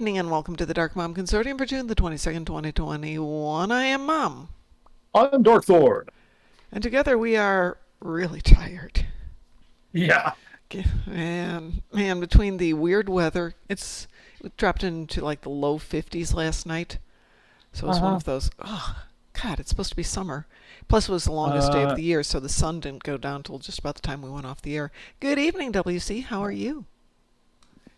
evening and welcome to the Darkmom Consortium for June the 22nd, 2021. I am Mom. I'm Dark Thor. And together we are really tired. Yeah. And man, between the weird weather, it dropped into like the low 50s last night. So it was one Uh-huh. of those, oh, God, it's supposed to be summer. Plus, it was the longest day of Uh, the year, so the sun didn't go down till just about the time we went off the air. Good evening, WC. How are you?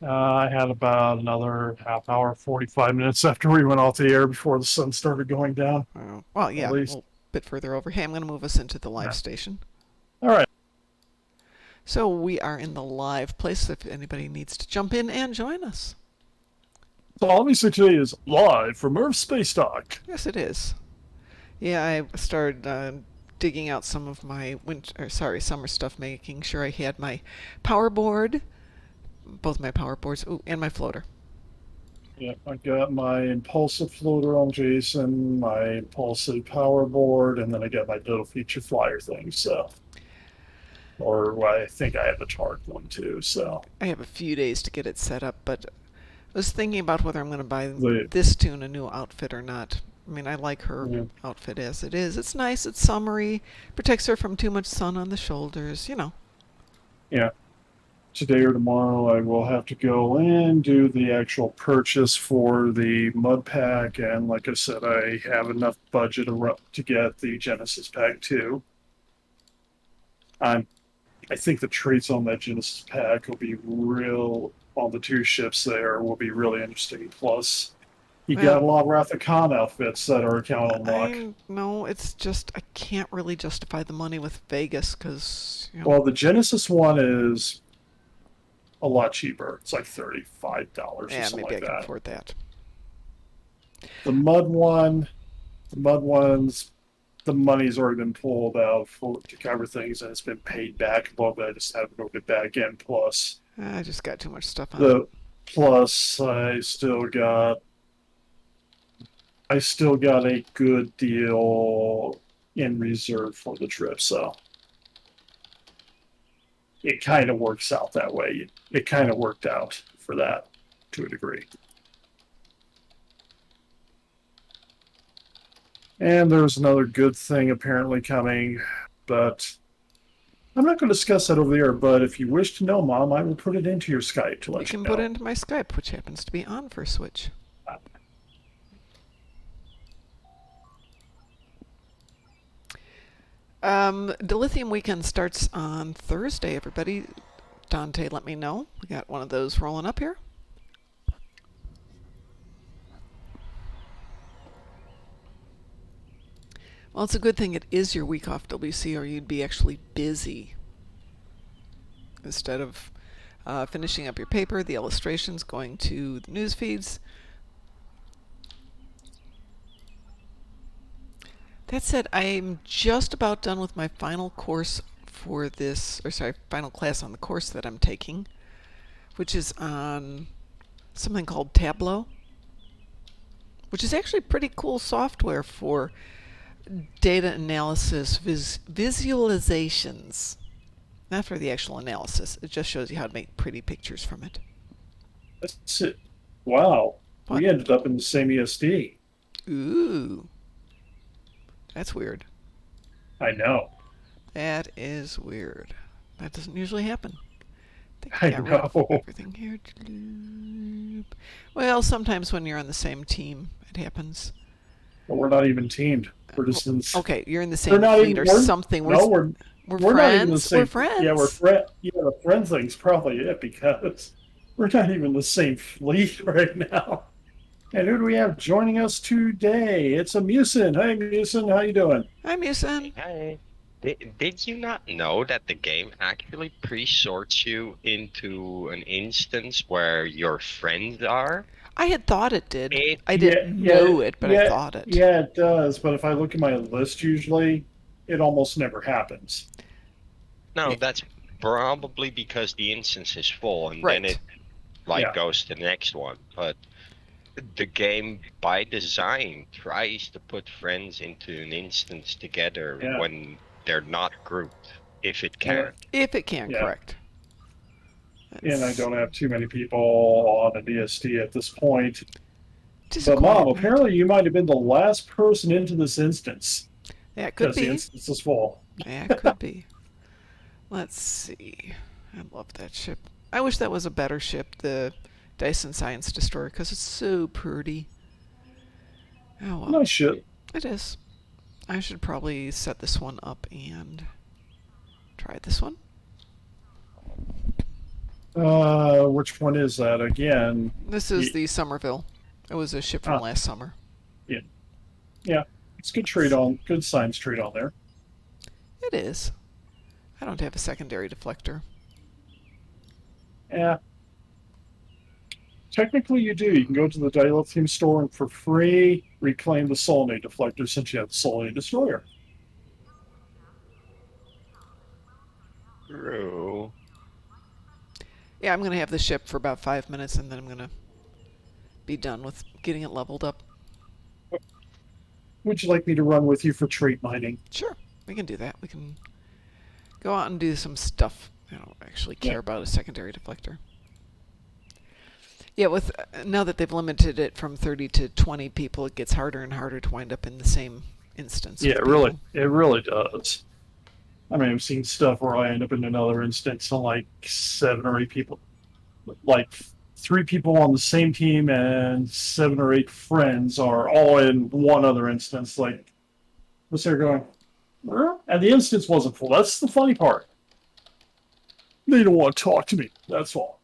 I had about another half hour, 45 minutes after we went off the air before the sun started going down, Well, at yeah, a least. little bit further over. Hey, I'm going to move us into the live Yeah. station. All right. So we are in the live place if anybody needs to jump in and join us. So obviously today is live from Earth Space Dock. Yes, it is. Yeah, I started digging out some of my summer stuff, making sure I had my power board, both my power boards, and my floater. Yeah, I got my impulsive floater on Jason, my impulsive power board, and then I got my little feature flyer thing. So, or I think I have the Tark one too. So, I have a few days to get it set up, but I was thinking about whether I'm going to buy the this tune a new outfit or not. I mean, I like her yeah, outfit as it is. It's nice, it's summery, protects her from too much sun on the shoulders. yeah. Today or tomorrow, I will have to go and do the actual purchase for the mud pack. And like I said, I have enough budget to get the Genesis pack too. I'm, I think the traits on that Genesis pack will be real, on the two ships there will be really interesting. Plus, you Well, got a lot of Wrath of Khan outfits that are account unlock. I know it's just I can't really justify the money with Vegas because. Well, the Genesis one is a lot cheaper. It's like $35 or Yeah, something maybe like I can that. afford that. The mud one, the mud ones, the money's already been pulled out to cover things and it's been paid back above that. I just haven't moved it back in. Plus I just got too much stuff on it. the plus I still got a good deal in reserve for the trip. So it kind of works out that way. It kind of worked out for that to a degree. And there's another good thing apparently coming, but I'm not going to discuss that over the air, but if you wish to know, Mom, I will put it into your Skype to You let you can put it know. into my Skype, which happens to be on for Switch. Dilithium Weekend starts on Thursday, everybody. Dante, let me know. We got one of those rolling up here. Well, it's a good thing it is your week off, WC, or you'd be actually busy. Instead of finishing up your paper, the illustrations, going to the news feeds. That said, I'm just about done with my final course for this, or sorry, final class on the course that I'm taking, which is on something called Tableau, which is actually pretty cool software for data analysis visualizations. Not for the actual analysis. It just shows you how to make pretty pictures from it. That's it. Wow. What? We ended up in the same ESD. Ooh, that's weird. I know. That is weird. That doesn't usually happen. I think I I got rid of know. everything here. Well, sometimes when you're on the same team, it happens. But we're not even teamed. We're just in. Okay, you're in the We're same not fleet even. or We're something. no. We're We're not even the friends. We're same. Yeah, we're friends. friend. Yeah, the friend thing's probably it because we're not even the same fleet right now. And who do we have joining us today? It's a Musin. Hey, Musin, how you doing? Hi, Musin. Hey, did you not know that the game actually pre-sorts you into an instance where your friends are? I had thought it did. It, I Yeah, didn't yeah, know it, but I yeah, thought it. yeah, it does. But if I look at my list, usually it almost never happens. no, Yeah, that's probably because the instance is full and then right. it like Yeah, goes to the next one. But the game by design tries to put friends into an instance together yeah, when they're not grouped, if it yeah, can. If it can, yeah. correct. and I Let's don't see. have too many people on a DSD at this point. It is a But Mom, quiet night. apparently you might have been the last person into this instance That could because the be. instance is full. That could be. Let's see. I love that ship. I wish that was a better ship, the Dyson Science Destroyer, because it's so pretty. Oh well. Nice shit. It is. I should probably set this one up and try this one. Which one is that again? This is the Somerville. It was a ship from Ah, last summer. yeah, yeah. It's good trade Let's on, good science trade on there. It is. I don't have a secondary deflector. Yeah, technically you do. You can go to the dilithium store and for free reclaim the Solonate deflector since you have the Solonate destroyer. True. Yeah, I'm going to have the ship for about 5 minutes and then I'm going to be done with getting it leveled up. Would you like me to run with you for trait mining? Sure, we can do that. We can go out and do some stuff. I don't actually care Yeah. about a secondary deflector. Yeah, with now that they've limited it from 30 to 20 people, it gets harder and harder to wind up in the same instance Yeah, with people. it really does. I mean, I've seen stuff where I end up in another instance and like 7 or 8 people, like 3 people on the same team and 7 or 8 friends are all in one other instance. Like, what's there going? "Huh?" And the instance wasn't full. That's the funny part. They don't want to talk to me. That's all.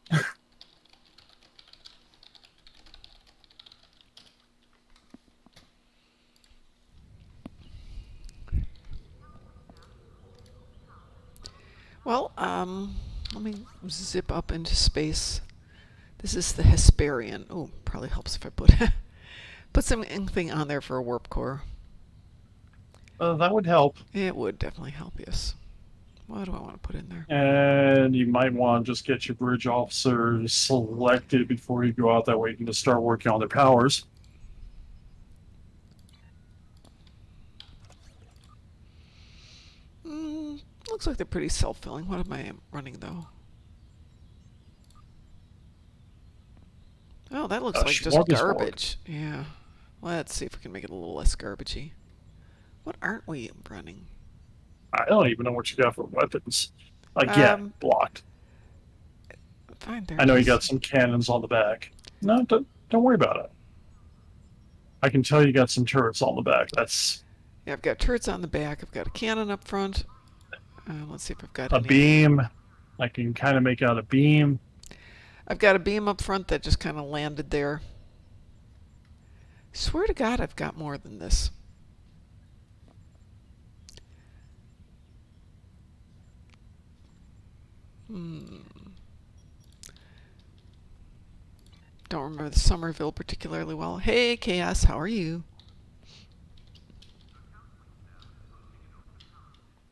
Well, let me zip up into space. This is the Hesperian. Oh, probably helps if I put something on there for a warp core. That would help. It would definitely help, yes. What do I want to put in there? And you might want to just get your bridge officers selected before you go out that way and to start working on their powers. Looks like they're pretty self-filling. What am I running, though? Oh, that looks like just Smorgasbord. garbage. Yeah. Let's see if we can make it a little less garbagey. What aren't we running? I don't even know what you got for weapons. Again, Um, blocked. fine, there I it know you is. got some cannons on the back. No, don't worry about it. I can tell you got some turrets on the back. That's Yeah, I've got turrets on the back. I've got a cannon up front. Let's see if I've got a any. beam. I can kind of make out a beam. I've got a beam up front that just kind of landed there. Swear to God, I've got more than this. Don't remember the Somerville particularly well. Hey, Chaos, how are you?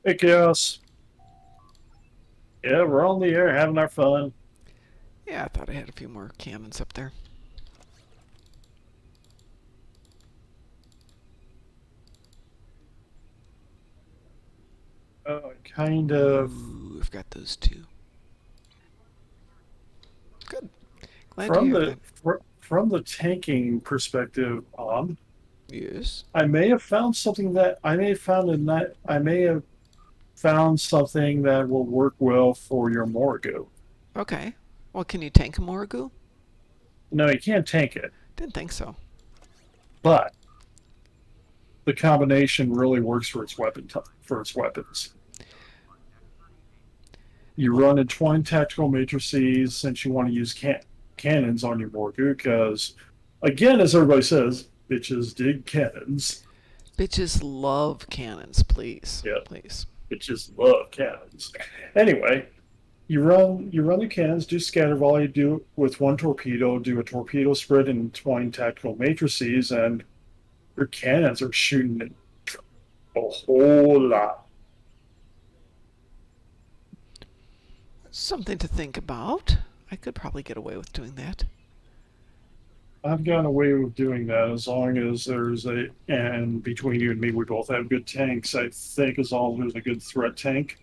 Hey, Chaos. Yeah, we're on the air having our fun. Yeah, I thought I had a few more cannons up there. Kind of. Ooh, I've got those two. Good. Glad to From hear the that. from the tanking perspective, Yes. I may have found something that I may have found in that I may have found something that will work well for your Morgu. Okay. Well, can you tank a Morrigu? No, you can't tank it, Didn't think so. but the combination really works for its for its weapons. You Well, run entwined tactical matrices since you want to use cannons on your Morgu, because again, as everybody says, bitches dig cannons. bitches love cannons, please. Yeah, Please. bitches love cannons. Anyway, you run the cannons, do scatter volley, do with one torpedo, do a torpedo spread and entwine tactical matrices, and your cannons are shooting a whole lot. Something to think about. I could probably get away with doing that. I've gotten away with doing that as long as there's and between you and me, we both have good tanks. I think as long as there's a good threat tank,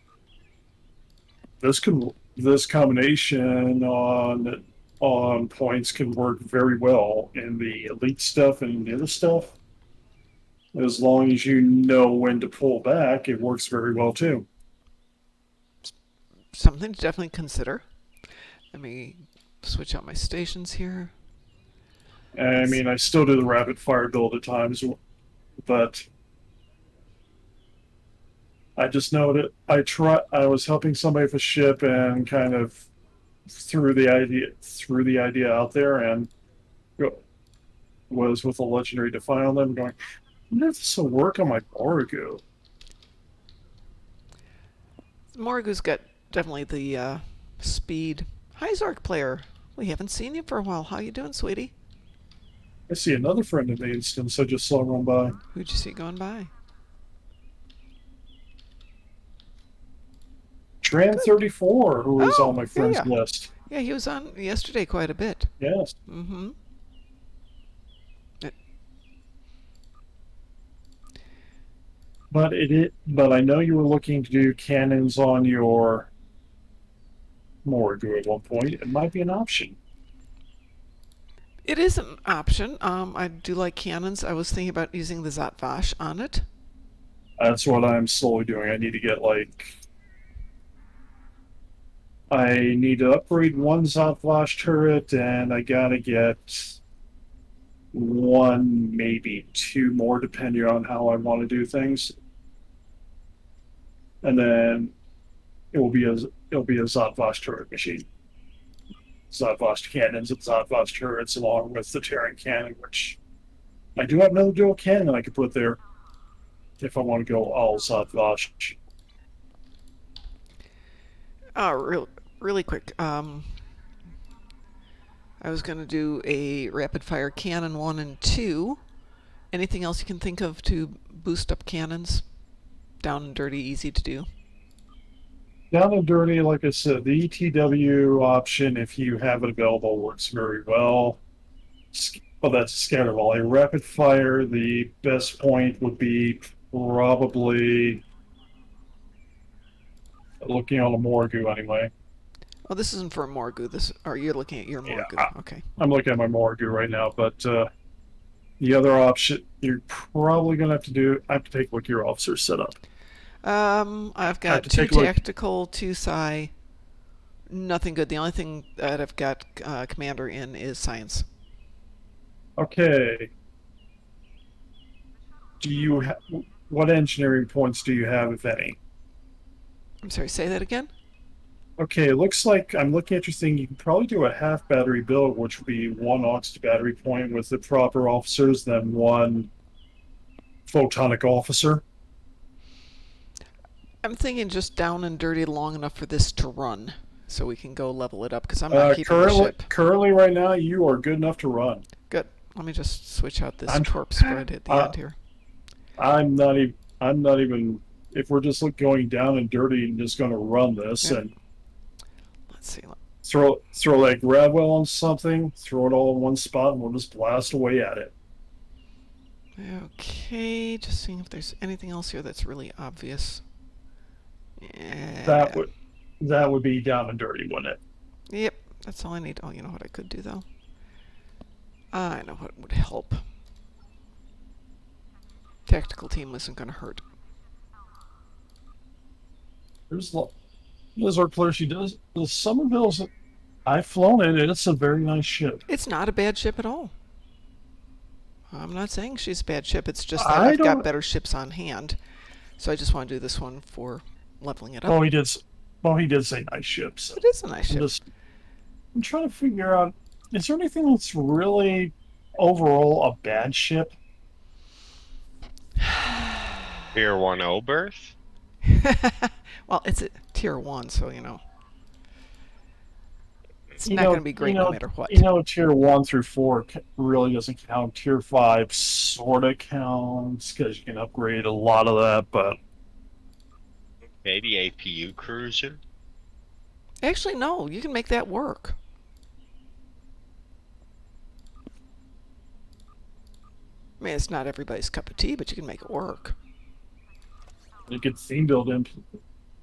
this could this combination on points can work very well in the elite stuff and the other stuff. As long as you know when to pull back, it works very well too. Something to definitely consider. Let me switch out my stations here. I mean, I still do the rapid fire build at times, but I just know that I was helping somebody with a ship and kind of threw the idea out there and was with a legendary defy on them going, I wonder if this will work on my Borgu. Morgu's got definitely the speed. Hi, Zork player. We haven't seen you for a while. How you doing, sweetie? I see another friend in the instance I just saw run by. Who'd you see going by? Good. Tran34, who is on Oh, my yeah, friends yeah. list. Yeah, he was on yesterday quite a bit. Yes. Mm-hmm. But I know you were looking to do cannons on your Morgu at one point. It might be an option. It is an option. I do like cannons. I was thinking about using the Zatvash on it. That's what I'm slowly doing. I need to upgrade one Zotflash turret, and I gotta get one, maybe two more, depending on how I want to do things. And then it'll be a Zotvash turret machine. Zotvash cannons and Zotvash turrets, along with the Terran cannon, which I do have another dual cannon I could put there if I want to go all Zotvash. Really quick. I was going to do a rapid fire cannon 1 and 2. Anything else you can think of to boost up cannons? Down and dirty, easy to do. Down and dirty, like I said, the ETW option, if you have it available, works very well. Well, that's a scatter volley. Rapid fire, the best point would be probably looking on a Morgu anyway. Oh, this isn't for a Morgu. Or you're looking at your Yeah, Morgu. Okay. I'm looking at my Morgu right now, but the other option you're probably gonna have to do. I have to take a look at your officer setup. I've I have got to 2 take a look. tactical, 2 psi. Nothing good. The only thing that I've got commander in is science. Okay. Do you what engineering points do you have, if any? I'm sorry, say that again? Okay, it looks like I'm looking at your thing. You can probably do a half battery build, which would be one ox battery point with the proper officers, then one photonic officer. I'm thinking just down and dirty long enough for this to run. So we can go level it up because I'm not keeping the ship. Currently, right now, you are good enough to run. Good. Let me just switch out this I'm, torp spread at the end here. I'm not even. I'm not even. If we're just going down and dirty and just going to run this Yep. and Let's see. throw that grab well on something, throw it all in one spot, and we'll just blast away at it. Okay, just seeing if there's anything else here that's really obvious. That Yeah. would be down and dirty, wouldn't it? Yep, that's all I need. Oh, you know what I could do though? I know what would help. Tactical team isn't going to hurt. There's our player. She does the Somerville's. I've flown it, and it's a very nice ship. It's not a bad ship at all. I'm not saying she's a bad ship. It's just that I I've got don't. better ships on hand. So I just want to do this one for leveling it up. Oh, he did. Well, he did say nice ships. It is a nice ship. I'm trying to figure out. Is there anything that's really overall a bad ship? Tier 1 Oberth? Well, it's a tier 1, so you know. It's not going to be great no matter what. Tier 1 through 4 really doesn't count. Tier 5 sort of counts because you can upgrade a lot of that, but. Maybe APU cruiser? Actually, no. You can make that work. I mean, it's not everybody's cup of tea, but you can make it work. You could theme build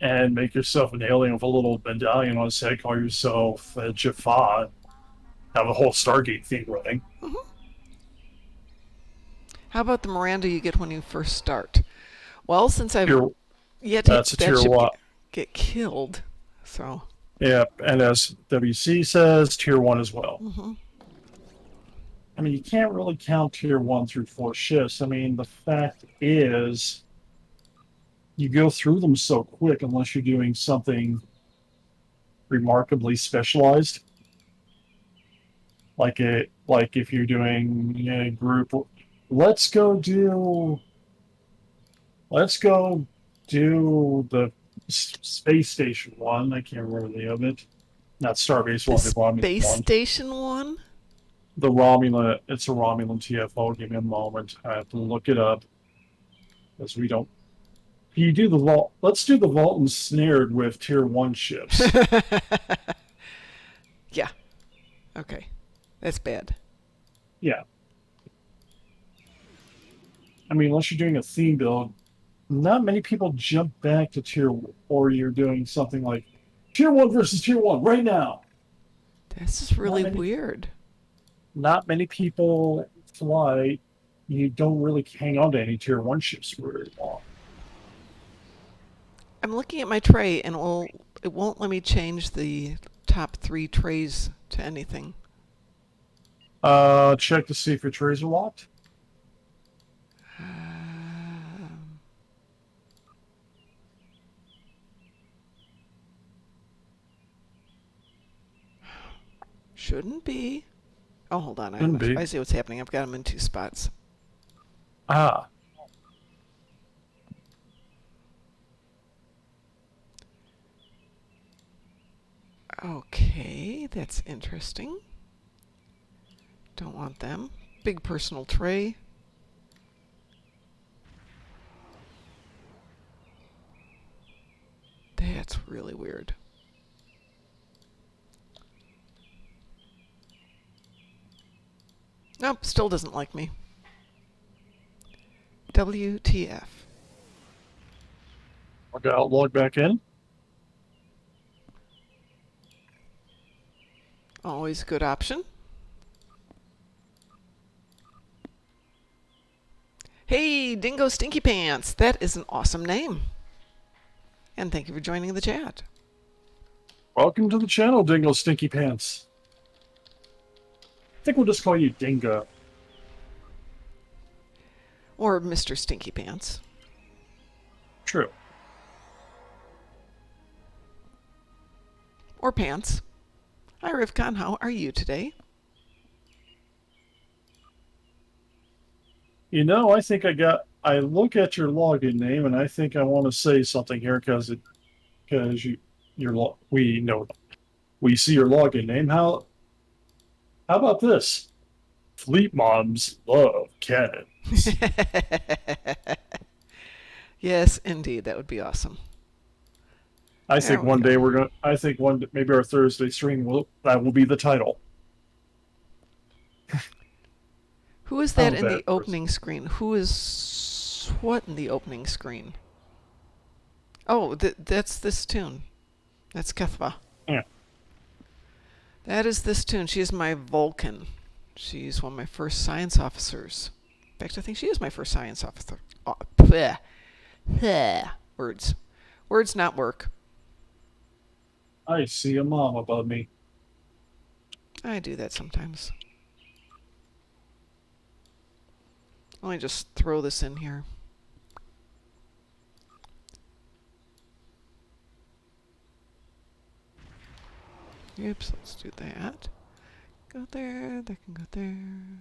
and make yourself an alien with a little medallion on his head, call yourself Jaffa, have a whole Stargate theme running. Hmm. How about the Miranda you get when you first start? Well, since I've Tier, yet to that's hit a that tier ship one. get killed, so. Yeah, and as WC says, tier one as well. Hmm. I mean, you can't really count tier one through four shifts. I mean, the fact is, you go through them so quick unless you're doing something remarkably specialized, like if you're doing a group. Let's go do. Let's go do the space station one. I can't remember the name of it. Not Starbase The one, the Romulan space one. station one? The Romulan. It's a Romulan TFO. Give me a moment. I have to look it up because we don't. You do the vault. Let's do the vault and snared with tier one ships. Yeah, okay. That's bad. Yeah, I mean, unless you're doing a theme build, not many people jump back to tier, or you're doing something like tier one versus tier one right now. This is Not really many, weird. not many people fly. You don't really hang on to any tier one ships for very long. I'm looking at my tray and it won't let me change the top 3 trays to anything. Check to see if your trays are locked. Um, shouldn't be. Oh, hold on. Shouldn't be. I see what's happening. I've got them in 2 spots. Ah, Okay, that's interesting. Don't want them. Big personal tray. That's really weird. Nope, still doesn't like me. WTF. okay, I'll log back in. Always a good option. Hey, Dingo Stinky Pants. That is an awesome name. And thank you for joining the chat. Welcome to the channel, Dingo Stinky Pants. I think we'll just call you Dingo. Or Mr. Stinky Pants. True. Or Pants. Hi, Rivcon. How are you today? You know, I think I look at your login name and I think I want to say something here because we see your login name. How about this? Fleet moms love cannons. Yes, indeed. That would be awesome. I There think we one day go. I think maybe our Thursday stream that will be the title. Who is I'm that a in bad the person. opening screen? Who is what in the opening screen? Oh, that's this tune. That's Kethva. Yeah. That is this tune. She is my Vulcan. She's one of my first science officers. In fact, I think she is my first science officer. Oh, bleh. Bleh. Words. Words not work. I see a mom above me. I do that sometimes. Let me just throw this in here. Oops, let's do that. Go there, that can go there.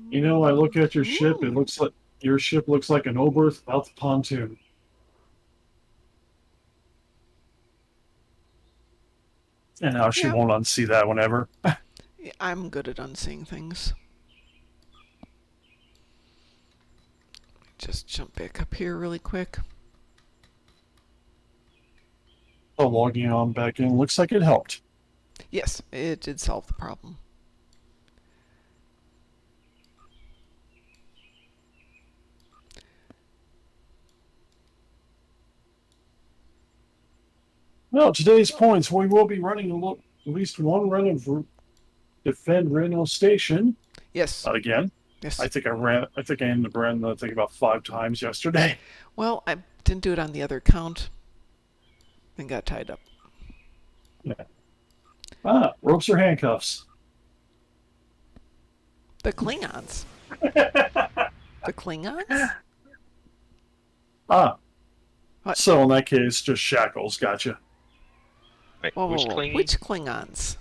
You know, I look at your ship. It looks like Your ship looks like an Oberth without the pontoon. And now she Yeah, won't unsee that whenever. I'm good at unseeing things. Just jump back up here really quick. So logging on back in looks like it helped. Yes, it did solve the problem. Well, today's points, we will be running at least one run of Defend Reno Station Yes, again. yes. I think I ended up running about 5 times yesterday. Well, I didn't do it on the other account and got tied up. Yeah. Ropes or handcuffs? The Klingons. The Klingons? ah, What? so in that case, just shackles. Gotcha. Wait, Whoa, who's whoa, whoa. clinging? Which Klingons?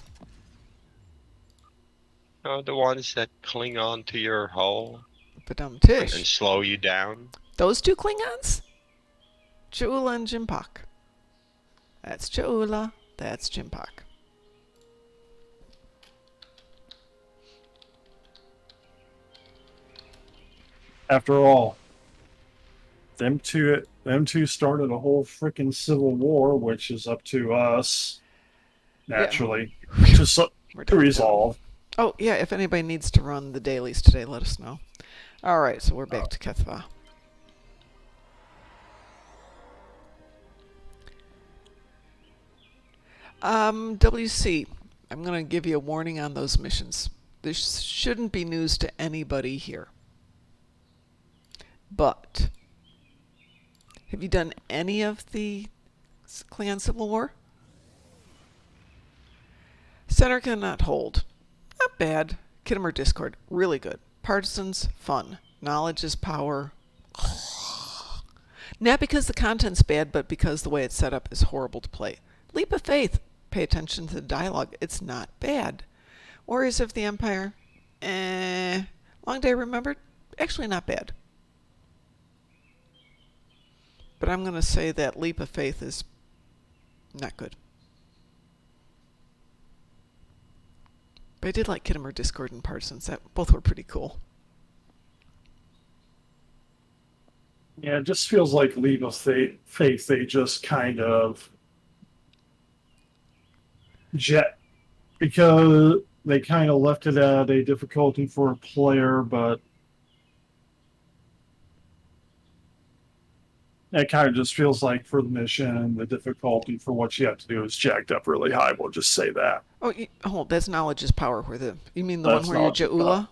Oh, the ones that cling on to your hull Badum and Tish. slow you down. Those two Klingons? Chula and Jimpak. That's Chula. That's Jimpak. After all, them two started a whole freaking civil war, which is up to us Yeah. naturally Whew. to We're to done. resolve. Oh, yeah, if anybody needs to run the dailies today, let us know. All right, so we're back to Kethva. WC, I'm going to give you a warning on those missions. This shouldn't be news to anybody here. But have you done any of the Klingon Civil War? Center cannot hold. Not bad. Kittimer Discord, really good. Partisans, fun. Knowledge is power. Not because the content's bad, but because the way it's set up is horrible to play. Leap of Faith, pay attention to the dialogue. It's not bad. Warriors of the Empire, Long Day Remembered, actually not bad. But I'm going to say that Leap of Faith is not good. But I did like Kittimer Discord and Partisans. That both were pretty cool. Yeah, it just feels like Leap of Faith. They just kind of jet because they kind of left it at a difficulty for a player, but it kind of just feels like for the mission, the difficulty for what you have to do is jacked up really high. We'll just say that. Oh, that's knowledge is power. You mean the That's one where you're not. Jaula?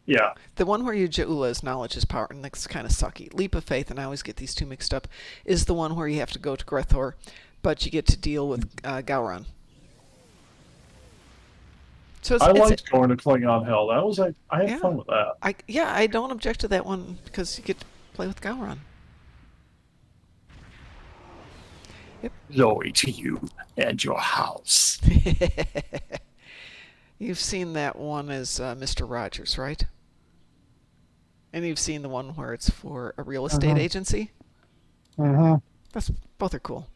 Yeah. The one where you're Jaula is knowledge is power, and that's kind of sucky. Leap of Faith, and I always get these two mixed up, is the one where you have to go to Grethor, but you get to deal with Gowron. So I liked going to Klingon Hell. That was I had fun with that. I don't object to that one because you get to play with Gowron. Yep. Glory to you and your house. You've seen that one as Mr. Rogers, right? And you've seen the one where it's for a real estate agency? Both are cool.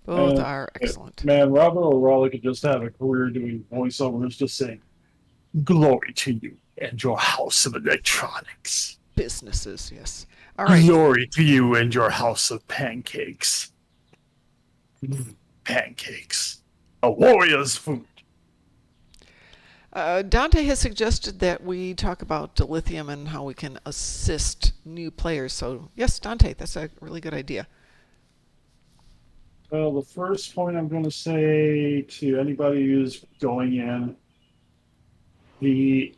Both are excellent. Man, Robert O'Reilly could just have a career doing voiceovers, just saying, "Glory to you and your house of electronics." Businesses, yes. All right. Glory to you and your house of pancakes. Pancakes. A warrior's food. Dante has suggested that we talk about dilithium and how we can assist new players. So, yes, Dante, that's a really good idea. Well, the first point I'm going to say to anybody who's going in, the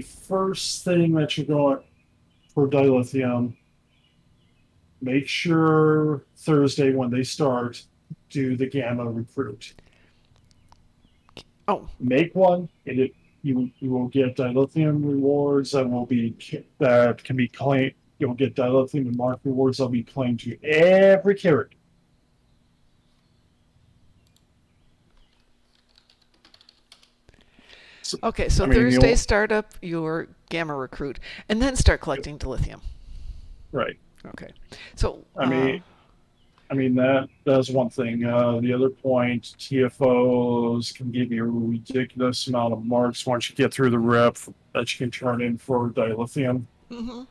first thing that you're going for dilithium, make sure Thursday when they start, do the gamma recruit. Oh, make one, and you will get dilithium rewards that can be claimed. You'll get dilithium and mark rewards that'll be claimed to every character. Okay, so I mean, Thursday start up your Gamma Recruit, and then start collecting dilithium. right. Okay, so I mean, that's one thing. The other point, TFOs can give you a ridiculous amount of marks once you get through the rep that you can turn in for dilithium. hmm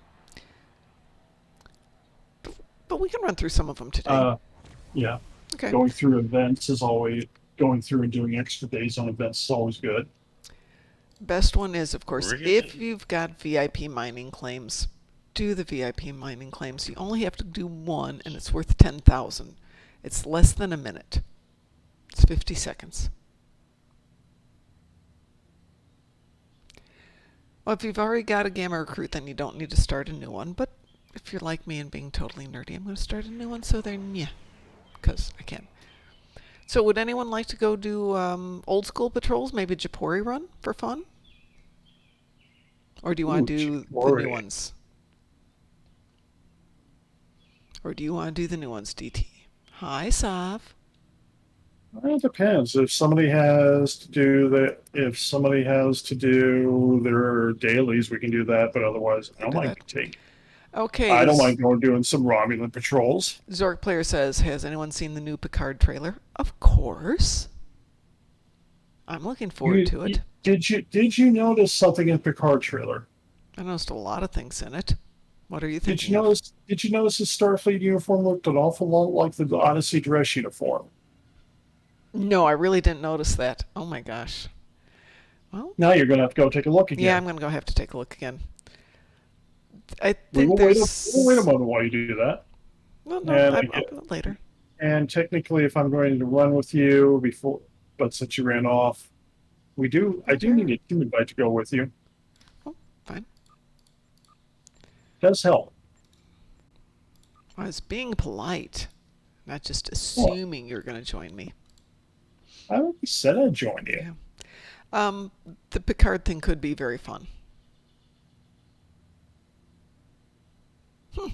but we can run through some of them today. Uh, yeah, Okay. going through events is always going through and doing extra days on events is always good. Best one is, of course, if Really? you've got VIP mining claims, do the VIP mining claims. You only have to do one, and it's worth 10,000. It's less than a minute. It's 50 seconds. Well, if you've already got a Gamma Recruit, then you don't need to start a new one. But if you're like me and being totally nerdy, I'm going to start a new one. So then, yeah, because I can. So would anyone like to go do old school patrols? Maybe Japori run for fun? Or do you want to do the new Worry. ones? Or do you want to do the new ones, DT? Hi, Sav. It depends. If somebody has to do their dailies, we can do that. But otherwise, Can do that. I Okay, don't mind going doing some Romulan patrols. Zork Player says, has anyone seen the new Picard trailer? Of course. I'm looking forward to it. Did you notice something in Picard trailer? I noticed a lot of things in it. What are you Did thinking you of? notice? Did you notice the Starfleet uniform looked an awful lot like the Odyssey dress uniform? No, I really didn't notice that. Oh my gosh. Well, Now you're gonna have to go take a look yeah, I'm again. going to go have to take a look again. I We think will wait. We'll wait a there's. moment while you do that. Well, no, And I'll do it later. technically, if I'm going to run with you before, but since you ran off, I do need Okay. a team invite to go with you. Oh, fine. Does help. I was being polite, not just Well, assuming you're going to join me. I already said I'd join you. Yeah. Um, the Picard thing could be very fun. Hmm.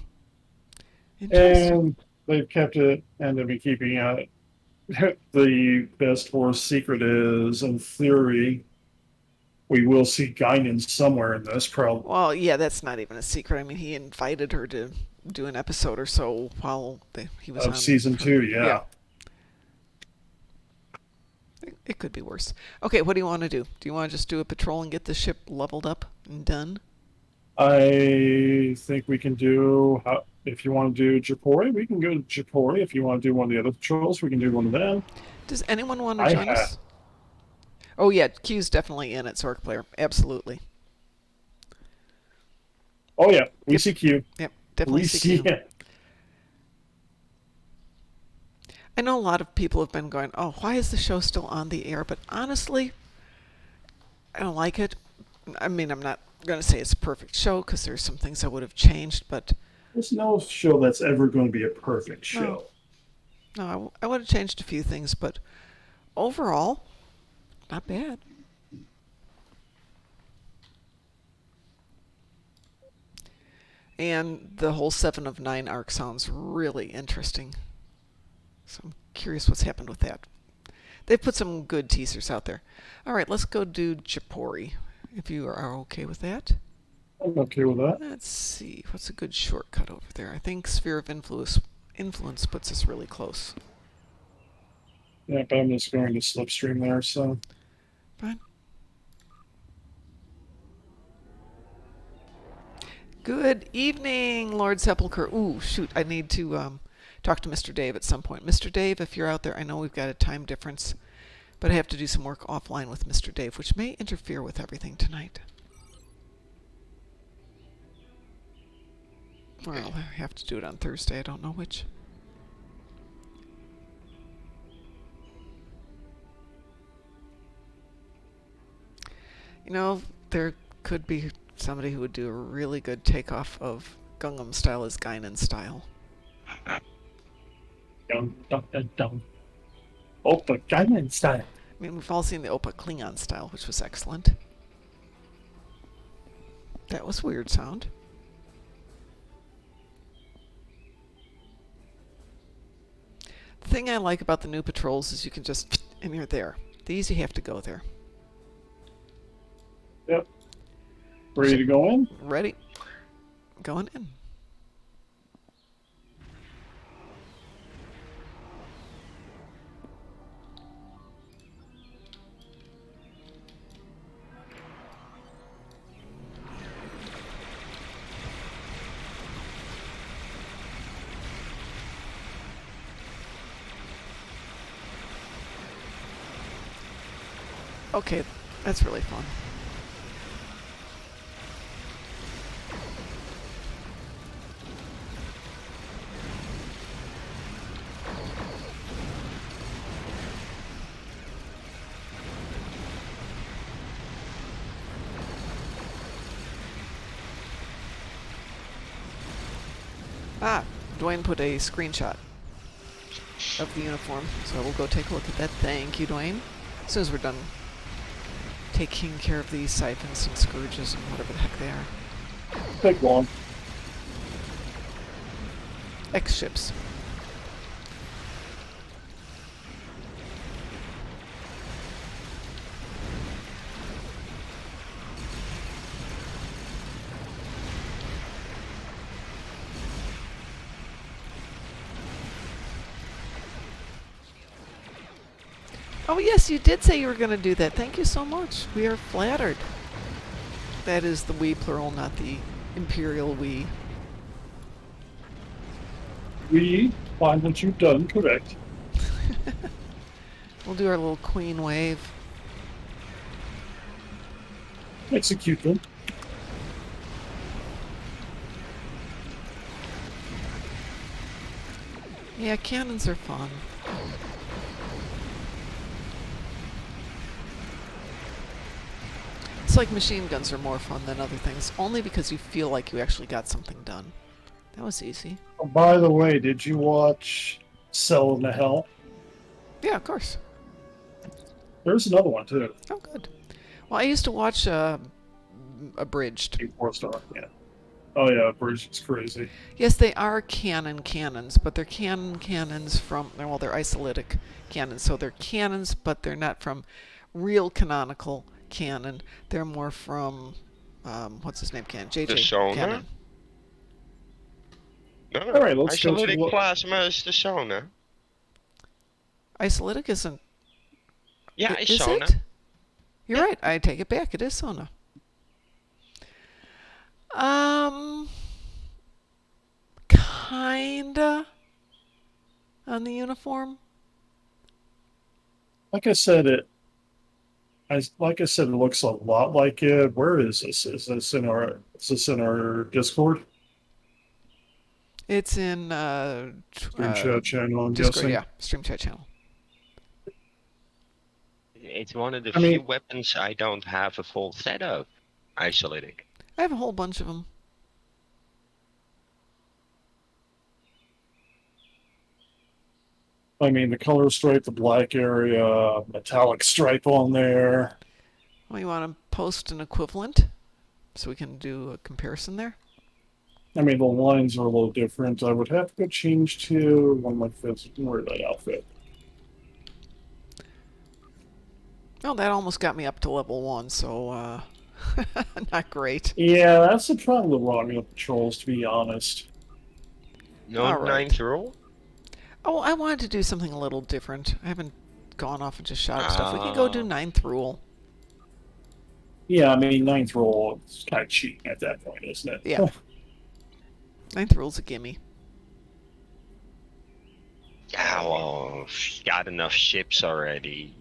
Interesting. And they've kept it, and they'll be keeping it. The best Force secret is, in theory, we will see Guinan somewhere in this, probably Well, yeah, that's not even a secret. I mean, he invited her to do an episode or so while he was of on. season two. Yeah, Yeah, it could be worse. Okay, what do you want to do? Do you want to just do a patrol and get the ship leveled up and done? I think we can do. If you want to do Japori, we can go to Japori. If you want to do one of the other patrols, we can do one of them. Does anyone want to I join have. us? Oh, yeah, Q's definitely in it, Zork Player. Absolutely. Oh yeah, we Yep, see Q. yep, definitely We see CQ. him. I know a lot of people have been going, oh, why is the show still on the air? But honestly, I don't like it. I mean, I'm not going to say it's a perfect show because there's some things I would have changed, but There's no show that's ever going to be a perfect no, show. no, I would have changed a few things, but overall, not bad. And the whole 7 of 9 arc sounds really interesting. So I'm curious what's happened with that. They've put some good teasers out there. All right, let's go do Japori, if you are okay with that. I'm okay with that. Let's see, what's a good shortcut over there? I think Sphere of Influence puts us really close. Yeah, but I'm just going to slipstream there. So Fine. Good evening, Lord Sepulchre. Ooh, shoot, I need to talk to Mr. Dave at some point. Mr. Dave, if you're out there, I know we've got a time difference, but I have to do some work offline with Mr. Dave, which may interfere with everything tonight. Or I'll have to do it on Thursday. I don't know which. You know, there could be somebody who would do a really good takeoff of Gungam style as Guinan style. dum dum dum dum. Oh, the Guinan style. I mean, we've all seen the Opa Klingon style, which was excellent. That was weird sound. The thing I like about the new patrols is you can just, and you're there. These you have to go there. Yep. Ready to go in? Ready? Going in. Okay, that's really fun. Ah, Dwayne put a screenshot of the uniform, so we'll go take a look at that. Thank you, Dwayne. As soon as we're done taking care of these siphons and scourges and whatever the heck they are. Take one. X-ships. Oh yes, you did say you were going to do that. Thank you so much. We are flattered. That is the we plural, not the imperial we. We find what you've done correct. We'll do our little queen wave. Execute them. Yeah, cannons are fun. It's like machine guns are more fun than other things, only because you feel like you actually got something done. That was easy. Oh, by the way, did you watch Cell in the Hell? Yeah, of course. There's another one too. Oh, good. Well, I used to watch Abridged. 4-star. Yeah. Oh yeah, Bridge is crazy. Yes, they are cannons, but they're cannons from, well, they're isolytic cannons. So they're cannons, but they're not from real canonical canon. They're more from, what's his name, The JJ sonar? Cannon. No, All right, let's go to isolytic what- plasma is the sonar. Isolytic isn't. Yeah, it's Is sonar. it? You're right. I take it back. It is Sona. Kinda on the uniform. Like I said, it looks a lot like it. Where is this? Is this in our Discord? It's in Stream chat channel, I'm Discord. guessing. Yeah, stream chat channel. It's one of the I mean- few weapons I don't have a full set of. Isolytic. I have a whole bunch of them. I mean, the color stripe, the black area, metallic stripe on there. Well, you want to post an equivalent so we can do a comparison there? I mean, the lines are a little different. I would have to go change to one like this. Where that outfit? Oh, that almost got me up to level 1, so not great. Yeah, that's the problem with Romulan patrols, to be honest. No All right. ninth rule? Oh, I wanted to do something a little different. I haven't gone off and just shot up stuff. We can go do 9th rule. Yeah, I mean, ninth roll is kind of cheating at that point, isn't it? Yeah. 9th rule's a gimme. Yeah, well, if you got enough ships already.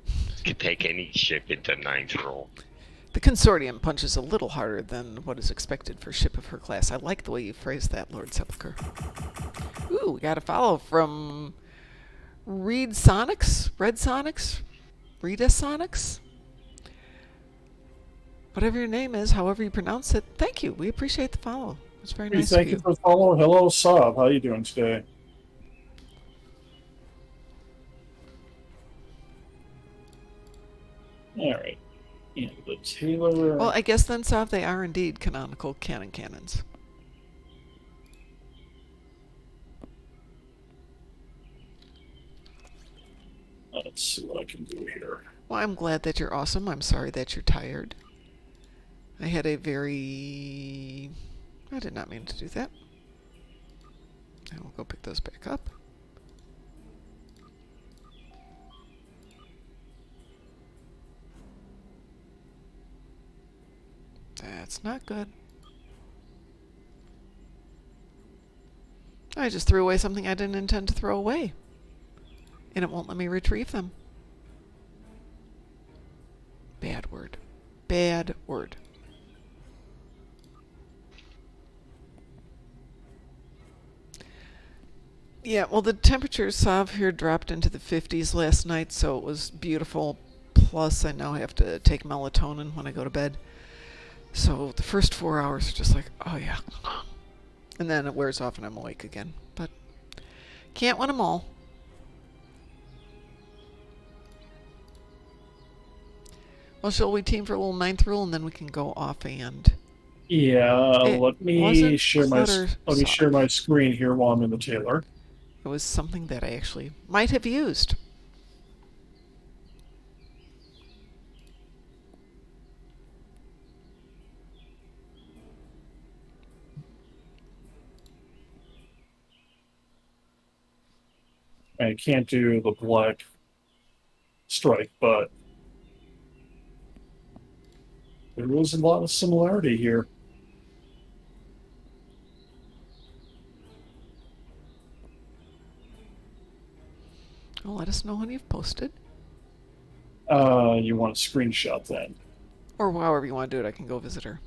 You can take any ship into ninth rule. The Consortium punches a little harder than what is expected for a ship of her class. I like the way you phrased that, Lord Sepulchre. Ooh, we got a follow from Red Sonics? Rita Sonics? Whatever your name is, however you pronounce it, thank you. We appreciate the follow. It's very nice Thank of you you. for the follow. Hello, Saab. How you doing today? All right. And the Taylor. Well, I guess then, Sav, they are indeed canonical cannons. Let's see what I can do here. Well, I'm glad that you're awesome. I'm sorry that you're tired. I had a very... I did not mean to do that. I will go pick those back up. That's not good. I just threw away something I didn't intend to throw away. And it won't let me retrieve them. Bad word. Bad word. Yeah, well, the temperatures have here dropped into the 50s last night, so it was beautiful. Plus, I now have to take melatonin when I go to bed. So the first 4 hours are just like, oh yeah. And then it wears off and I'm awake again. But can't win them all. Well, shall we team for a little ninth rule and then we can go off and... Yeah, It let me wasn't share my clutter let me share soft. my screen here while I'm in the tailor. It was something that I actually might have used. I can't do the black stripe, but there was a lot of similarity here. Well, let us know when you've posted. You want a screenshot then? Or however you want to do it, I can go visit her.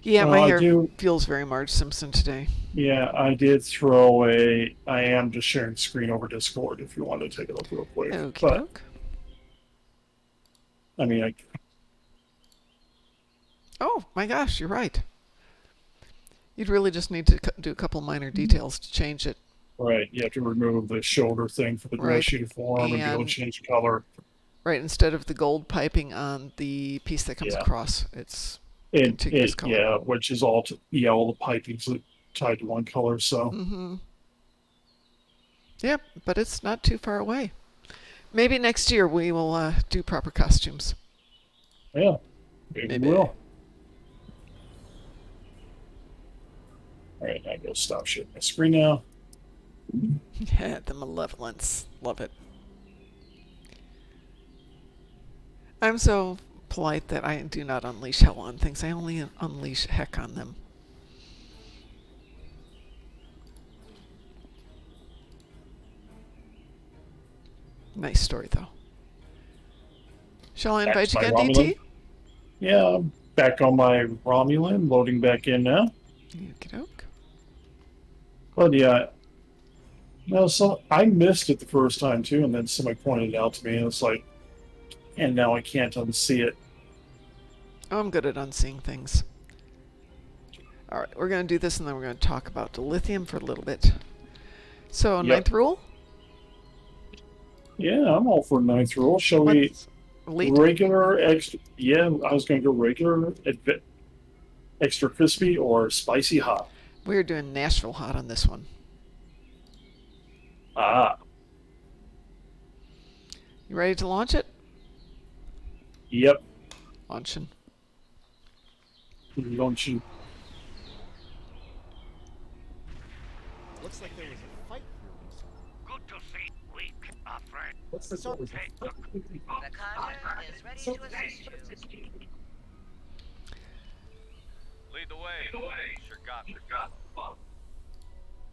Yeah, my I hair do. feels very Marge Simpson today. Yeah, I did throw a. I am just sharing screen over Discord if you want to take a look real quick. Okie But doke. I mean, Oh, my gosh, you're right. You'd really just need to do a couple minor details to change it. right, you have to remove the shoulder thing for the dress Right. uniform and be able to And- change the color. Right, instead of the gold piping on the piece that comes Yeah. across, it's contiguous color. Yeah, which is all all the piping's tied to one color. So Mm-hmm. Yep, but it's not too far away. Maybe next year we will do proper costumes. yeah, maybe Maybe. we will. All right, I go stop sharing my screen now. Yeah, the malevolence. Love it. I'm so polite that I do not unleash hell on things. I only unleash heck on them. Nice story, though. Shall I invite That's you my again, Romulan. DT? Yeah, I'm back on my Romulan, loading back in now. Okie doke. But yeah, no, so I missed it the first time too, and then somebody pointed it out to me, and it's like, and now I can't unsee it. Oh, I'm good at unseeing things. All right, we're going to do this, and then we're going to talk about dilithium for a little bit. So, Yep. ninth rule? Yeah, I'm all for ninth rule. Shall we What's elite? regular extra? Yeah, I was going to go regular, extra crispy, or spicy hot. We're doing Nashville hot on this one. Ah, You ready to launch it? yep. Launching. Don't you? Looks like there was a fight here recently. Good to see we are friends. What's this? So- Hey, look, The conduit is ready to assist you. Lead the way. Sure got it.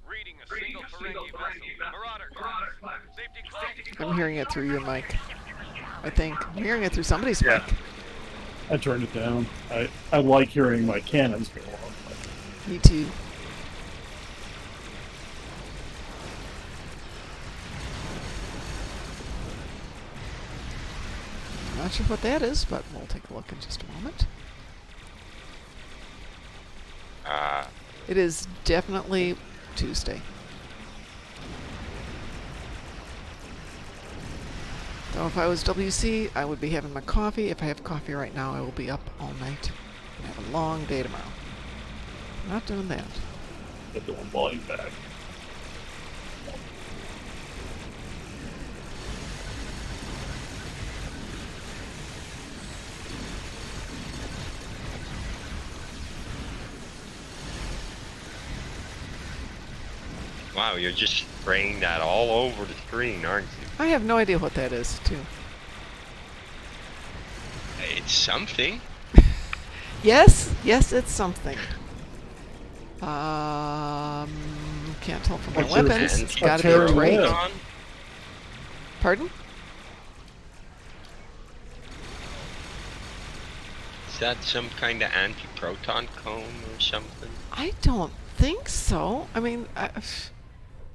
Reading a single Ferengi vessel. Marauder class. Safety close. I'm hearing it through your mic. I think. I'm hearing it through somebody's Yeah. mic. I turned it down. I like hearing my cannons go off. Me too. Not sure what that is, but we'll take a look in just a moment. It is definitely Tuesday. So if I was WC, I would be having my coffee. If I have coffee right now, I will be up all night and have a long day tomorrow. I'm not doing that. Get the one volume back. Wow, you're just spraying that all over the screen, aren't you? I have no idea what that is, too. It's something. Yes, it's something. Can't tell from my What's your weapons. It's And got to be a Terry drake. Lynn. on. Pardon? Is that some kind of anti-proton cone or something? I don't think so. I mean,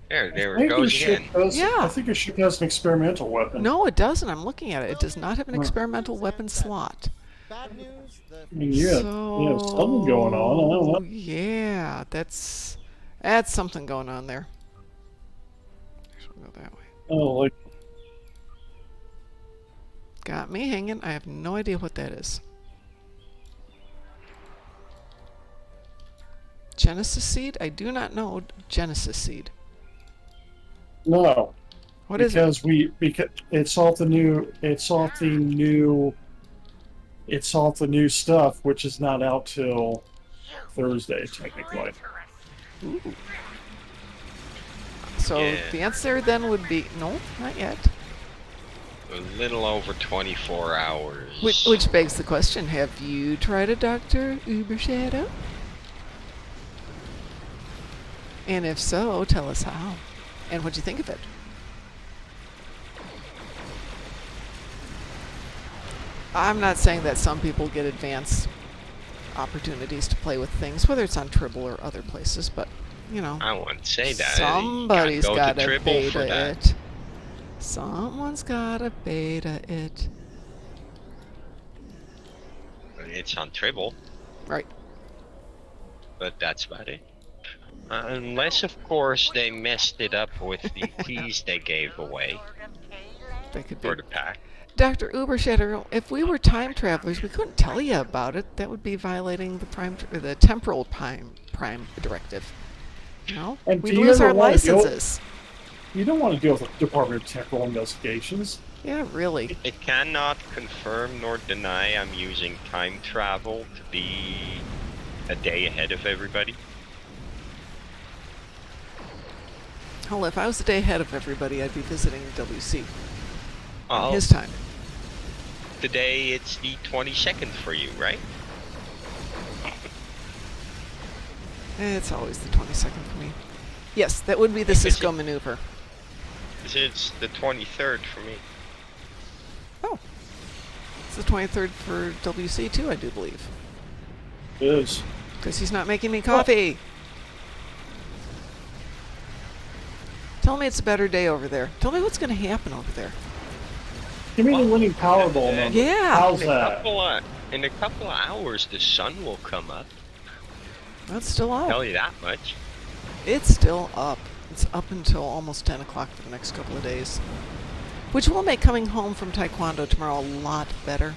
There I it think your goes ship again. does. Yeah. I think your ship has an experimental weapon. no, it doesn't. I'm looking at it. It does not have an Huh. experimental weapon slot. Bad news, the I mean, you have something going on. I don't know. Yeah, that's something going on there. Actually, we'll go that way. Oh, like Got me hanging. I have no idea what that is. Genesis seed? I do not know Genesis seed. no, What is it? because it's all the new stuff, which is not out till Thursday technically. Ooh. So Yeah. the answer then would be no, not yet. A little over 24 hours. Which begs the question: have you tried a Dr. Uber Shadow? And if so, tell us how. And what'd you think of it? I'm not saying that some people get advanced opportunities to play with things, whether it's on Tribble or other places, but, you know, I wouldn't say that. somebody's You got gotta to go to Tribble for beta that. it. Someone's got to beta it. It's on Tribble, Right. but that's about it. Unless, of course, they messed it up with the keys they gave away That could be. for the pack. Dr. Ubershatter, if we were time travelers, we couldn't tell you about it. That would be violating the temporal prime directive. You know, And we do you lose ever our wanna deal- licenses. You don't want to deal with the Department of Temporal Investigations. Yeah, really. It cannot confirm nor deny I'm using time travel to be a day ahead of everybody. Hell, if I was a day ahead of everybody, I'd be visiting WC on Well, his time. today it's the 22nd for you, right? It's always the 22nd for me. Yes, that would be the Is Cisco it- maneuver. It's the 23rd for me. Oh, it's the 23rd for WC too, I do believe. It is. Because he's not making me coffee. Tell me it's a better day over there. Tell me what's going to happen over there. Give me the winning Powerball number. Yeah. How's In that? in a couple of hours, the sun will come up. That's still up. Tell you that much. It's still up. It's up until almost 10 o'clock for the next couple of days. Which will make coming home from Taekwondo tomorrow a lot better.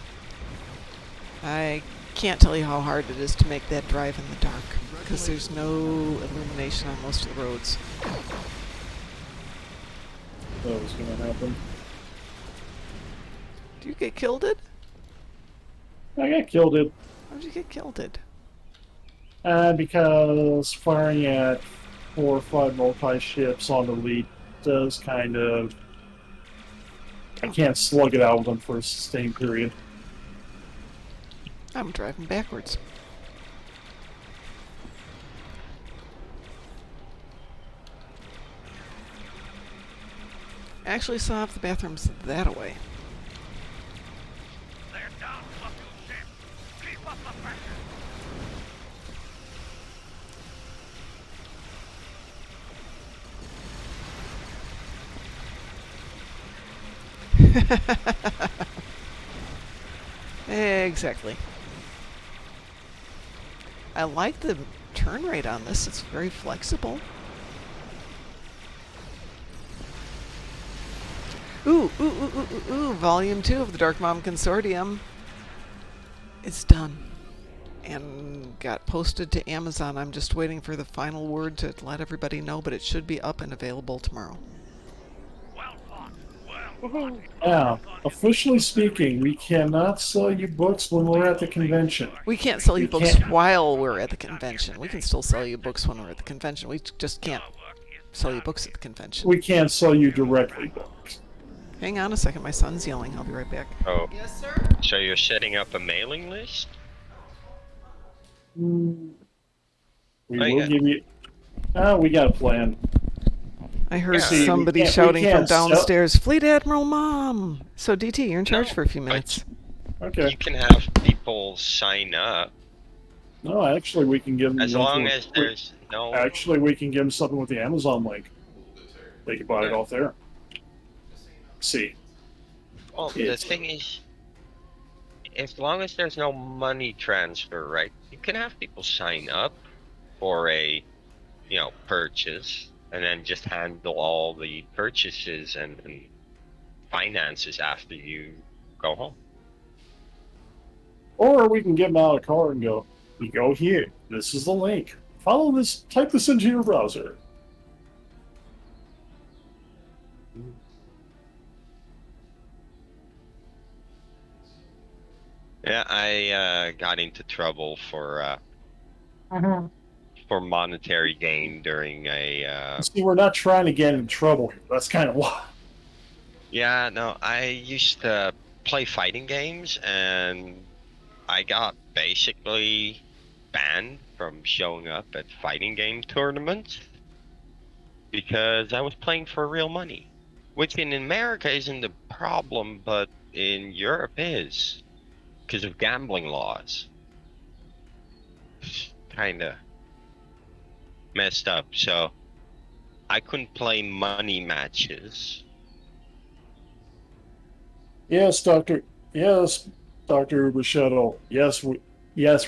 I can't tell you how hard it is to make that drive in the dark. Because there's no illumination on most of the roads. That was going to happen. Do you get killed it? I got killed it How'd you get killed it? because firing at 4 or 5 multi-ships on the lead does kind of... I can't slug it out with them for a sustained period. I'm driving backwards. Actually saw if the bathroom's that away. They're down, fucking ship. Keep up the pressure. Exactly. I like the turn rate on this. It's very flexible. Ooh, Volume 2 of the Darkmom Consortium. It's done. And got posted to Amazon. I'm just waiting for the final word to let everybody know, but it should be up and available tomorrow. Well fought. Well fought. Now, officially speaking, we cannot sell you books when we're at the convention. We can't sell you We books can't. while we're at the convention. We can still sell you books when we're at the convention. We just can't sell you books at the convention. We can't sell you directly books. Hang on a second, my son's yelling. I'll be right back. Oh, Yes, sir? so you're setting up a mailing list? We Oh, will yeah. give you. We got a plan. I heard Yeah. See, we somebody can't- we shouting from can't sell- downstairs, Fleet Admiral Mom! So, DT, you're in charge No, for a few but minutes. Okay. You can have people sign up No, actually, we can give them. as long as there's no. Actually, we can give them something with the Amazon link. They can buy it Yeah. off there. See. Well, the thing is, as long as there's no money transfer, right? You can have people sign up for a, purchase, and then just handle all the purchases and finances after you go home. Or we can get them out of the car and go, you go here. This is the link. Follow this. Type this into your browser. Yeah, I got into trouble for monetary gain during a. See, we're not trying to get in trouble here. That's kind of why. Yeah, no, I used to play fighting games, and I got basically banned from showing up at fighting game tournaments because I was playing for real money, which in America isn't a problem, but in Europe is because of gambling laws. Kinda messed up, so I couldn't play money matches. Yes, Doctor. Yes, Doctor Shuttle. Yes, we're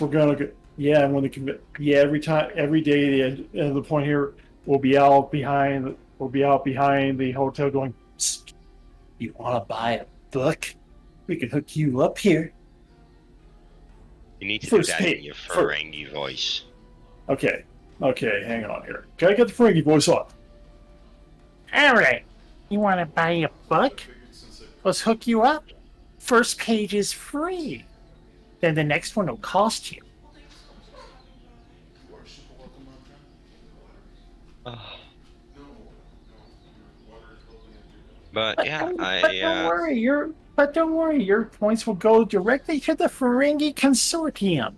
gonna go. Yeah, I'm gonna. Yeah, every day, at the end of the point here, we'll be out behind. We'll be out behind the hotel, going. Psst, you want to buy a book? We can hook you up here. You need to First do that page, in your fir- Ferengi voice. Okay, hang on here. Can I get the Frankie voice on? All right. You want to buy a book? Let's hook you up. First page is free. Then the next one will cost you. But yeah, Don't worry. Your points will go directly to the Ferengi Consortium.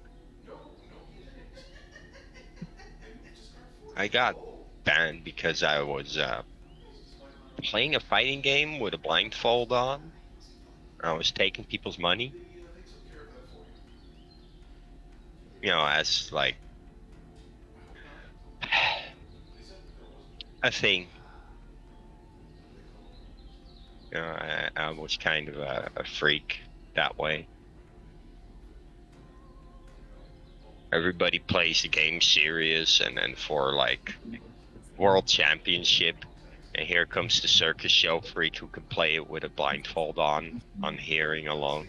I got banned because I was playing a fighting game with a blindfold on. I was taking people's money. As like a thing. I was kind of a freak that way. Everybody plays the game serious, and then for like world championship, and here comes the circus show freak who can play it with a blindfold on hearing alone.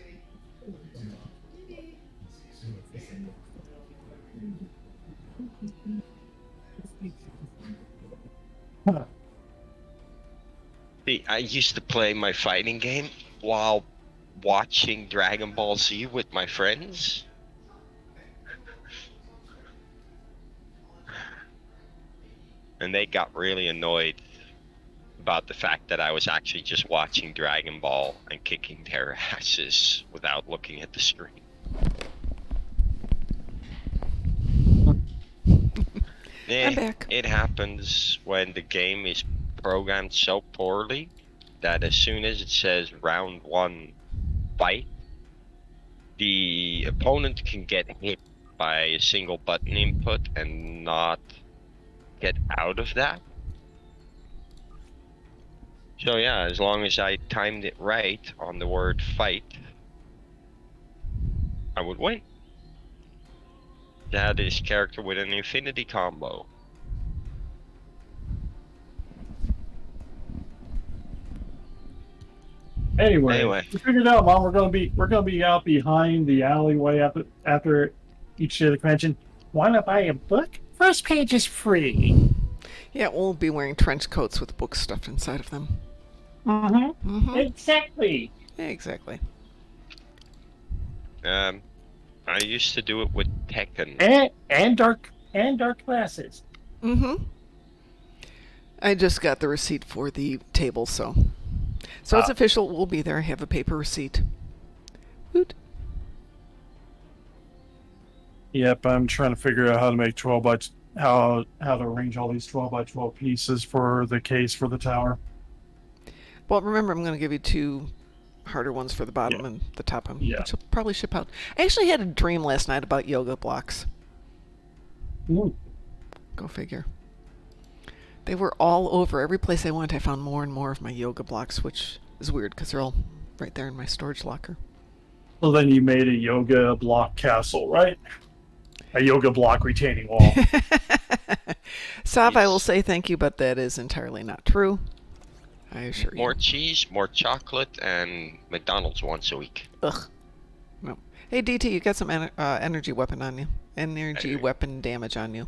See, I used to play my fighting game while watching Dragon Ball Z with my friends. And they got really annoyed about the fact that I was actually just watching Dragon Ball and kicking their asses without looking at the screen. I'm back. It happens when the game is programmed so poorly that as soon as it says round 1 fight, the opponent can get hit by a single button input and not get out of that. So yeah, as long as I timed it right on the word fight, I would win. That is character with an infinity combo. Anyway, we figured out, Mom. We're gonna be out behind the alleyway after each day of the convention. Want to buy a book? First page is free. Yeah, we'll be wearing trench coats with book stuffed inside of them. Mm-hmm. Exactly. Yeah, exactly. I used to do it with Tekken. And dark glasses. Mm-hmm. I just got the receipt for the table, so it's official. We'll be there. I have a paper receipt. Woot. Yep, I'm trying to figure out how to make 12 by how to arrange all these 12 by 12 pieces for the case for the tower. Well, remember, I'm going to give you 2 harder ones for the bottom Yeah. and the top one, Yeah. which will probably ship out. I actually had a dream last night about yoga blocks. Ooh. Go figure. They were all over. Every place I went, I found more and more of my yoga blocks, which is weird because they're all right there in my storage locker. So then you made a yoga block castle, right? A yoga block retaining wall. Sav, I will Yes. say thank you, but that is entirely not true. I assure you. More cheese, more chocolate, and McDonald's once a week. Ugh. No. Hey, DT, you got some energy weapon on you. Energy Hey. weapon damage on you.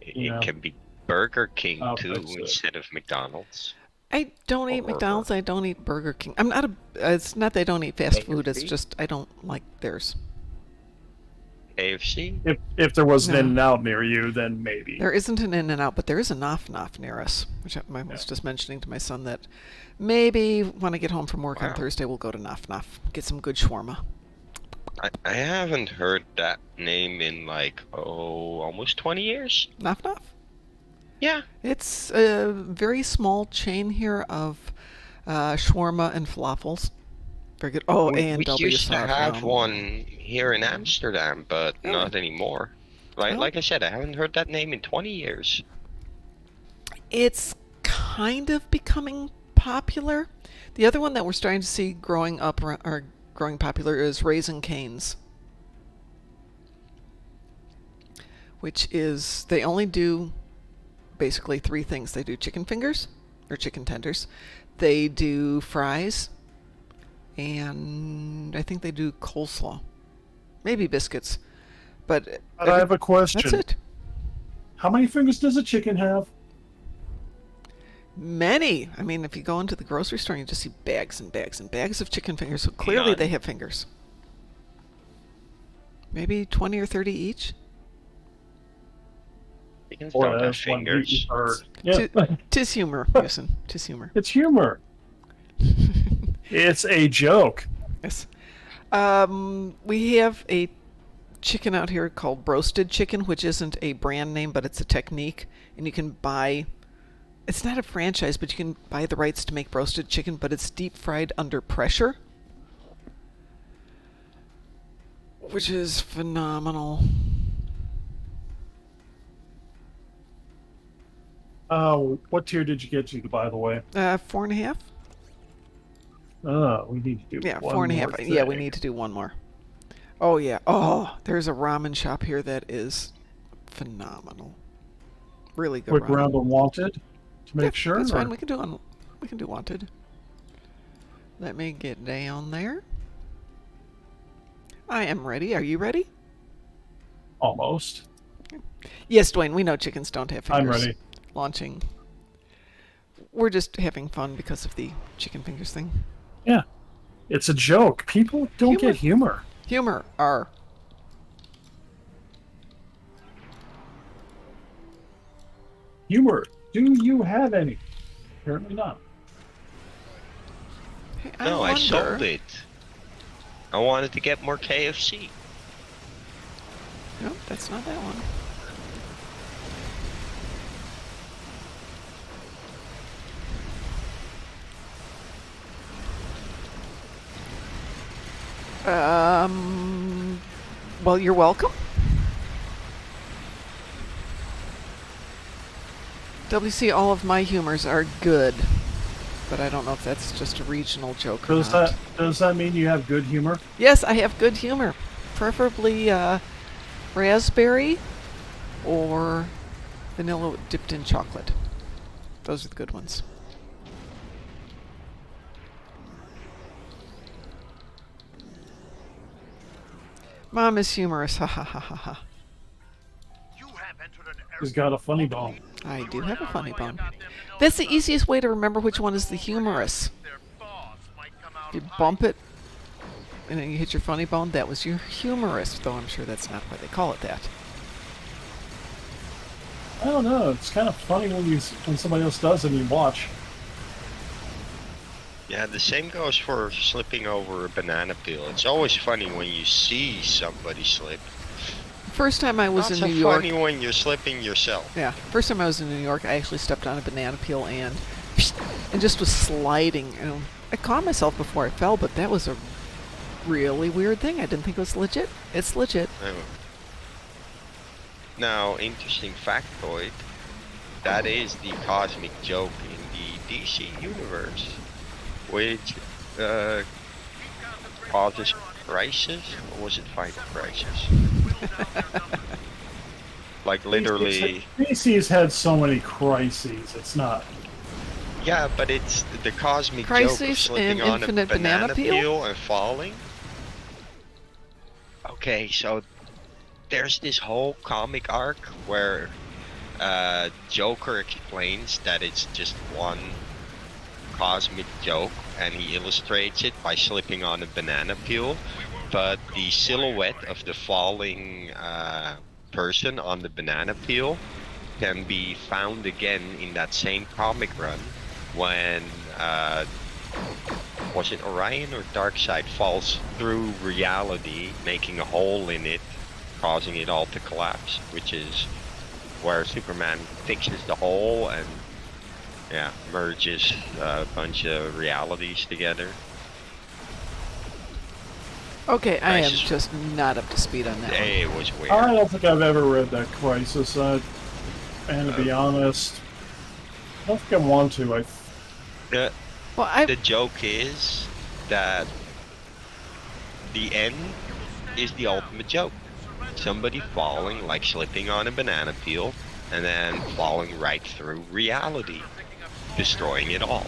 It Yeah. can be Burger King I'll too fix it. instead of McDonald's. I don't eat Or- McDonald's. I don't eat Burger King. I'm not a. It's not that I don't eat fast KFC? food. It's just I don't like theirs. KFC? If there was an No. In-N-Out near you, then maybe. There isn't an In-N-Out, but there is a Noff Noff near us, which I was just mentioning to my son that maybe when I get home from work on Wow. Thursday, we'll go to Noff Noff, get some good shawarma. I haven't heard that name in like, almost 20 years. Noff Noff? Yeah. It's a very small chain here of shawarma and falafels. Very good. Oh, we A&W used to Sav, have one here in Amsterdam, but Oh. not anymore. Like, Oh. like I said, I haven't heard that name in 20 years. It's kind of becoming popular. The other one that we're starting to see growing up or growing popular is Raisin Cane's, which is they only do basically 3 things. They do chicken fingers or chicken tenders. They do fries, and I think they do coleslaw, maybe biscuits. But But I have a question. that's it. How many fingers does a chicken have? Many. I mean, if you go into the grocery store, you just see bags and bags and bags of chicken fingers. So clearly None. they have fingers. Maybe 20 or 30 each. Chickens Or don't have as one fingers. beaten bird. Yeah. Tis humor, Houston. Tis humor. It's humor. It's a joke. Yes. We have a chicken out here called broasted chicken, which isn't a brand name, but it's a technique. And you can buy... It's not a franchise, but you can buy the rights to make broasted chicken, but it's deep fried under pressure, which is phenomenal. What tier did you get to, by the way? 4.5. We need to do Yeah, one 4.5. more Yeah, we thing. need to do one more. Oh yeah. Oh, there's a ramen shop here that is phenomenal. Really good Quick ramen. round of wanted to make sure. That's or- fine. We can do wanted. Let me get down there. I am ready. Are you ready? Almost. Yes, Dwayne. We know chickens don't have I'm fingers. ready. Launching. We're just having fun because of the chicken fingers thing. Yeah. It's a joke. People don't Humor. get humor. Humor. R. Humor. Do you have any? Apparently not. Hey, No, I wonder- sold it. I wanted to get more KFC. No, that's not that one. Well, you're welcome. WC, all of my humors are good, but I don't know if that's just a regional joke or Does not. that mean you have good humor? Yes, I have good humor. Preferably raspberry or vanilla dipped in chocolate. Those are the good ones. Mom is humorous. Ha ha ha ha ha. You have entered an He's got a funny bone. I do have a funny bone. That's the easiest way to remember which one is the humorous. Their boss might come out You of bump it, and then you hit your funny bone. That was your humorous, though I'm sure that's not why they call it that. I don't know. It's kind of funny when somebody else does and you watch. Yeah, the same goes for slipping over a banana peel. It's always funny when you see somebody slip. First time I was Not in so New York. funny when you're slipping yourself. Yeah, first time I was in New York, I actually stepped on a banana peel and just was sliding. I caught myself before I fell, but that was a really weird thing. I didn't think it was legit. It's legit. Now, interesting factoid. That is the cosmic joke in the DC universe, which causes crisis, or was it Final Crisis? Like literally. DC's had so many crises. It's not. Yeah, but it's the cosmic joke of Crisis slipping and on a Infinite Banana Peel? and falling. Okay, so there's this whole comic arc where Joker explains that it's just one cosmic joke, and he illustrates it by slipping on a banana peel. But the silhouette of the falling person on the banana peel can be found again in that same comic run when was it Orion or Darkseid falls through reality, making a hole in it, causing it all to collapse, which is where Superman fixes the hole and merges a bunch of realities together. Okay, I am Crisis. just not up to speed on that one. It was weird. I don't think I've ever read that Crisis. And to be honest, I don't think I want to. The, Well, the joke is that the end is the ultimate joke. Somebody falling, like slipping on a banana peel, and then falling right through reality, destroying it all.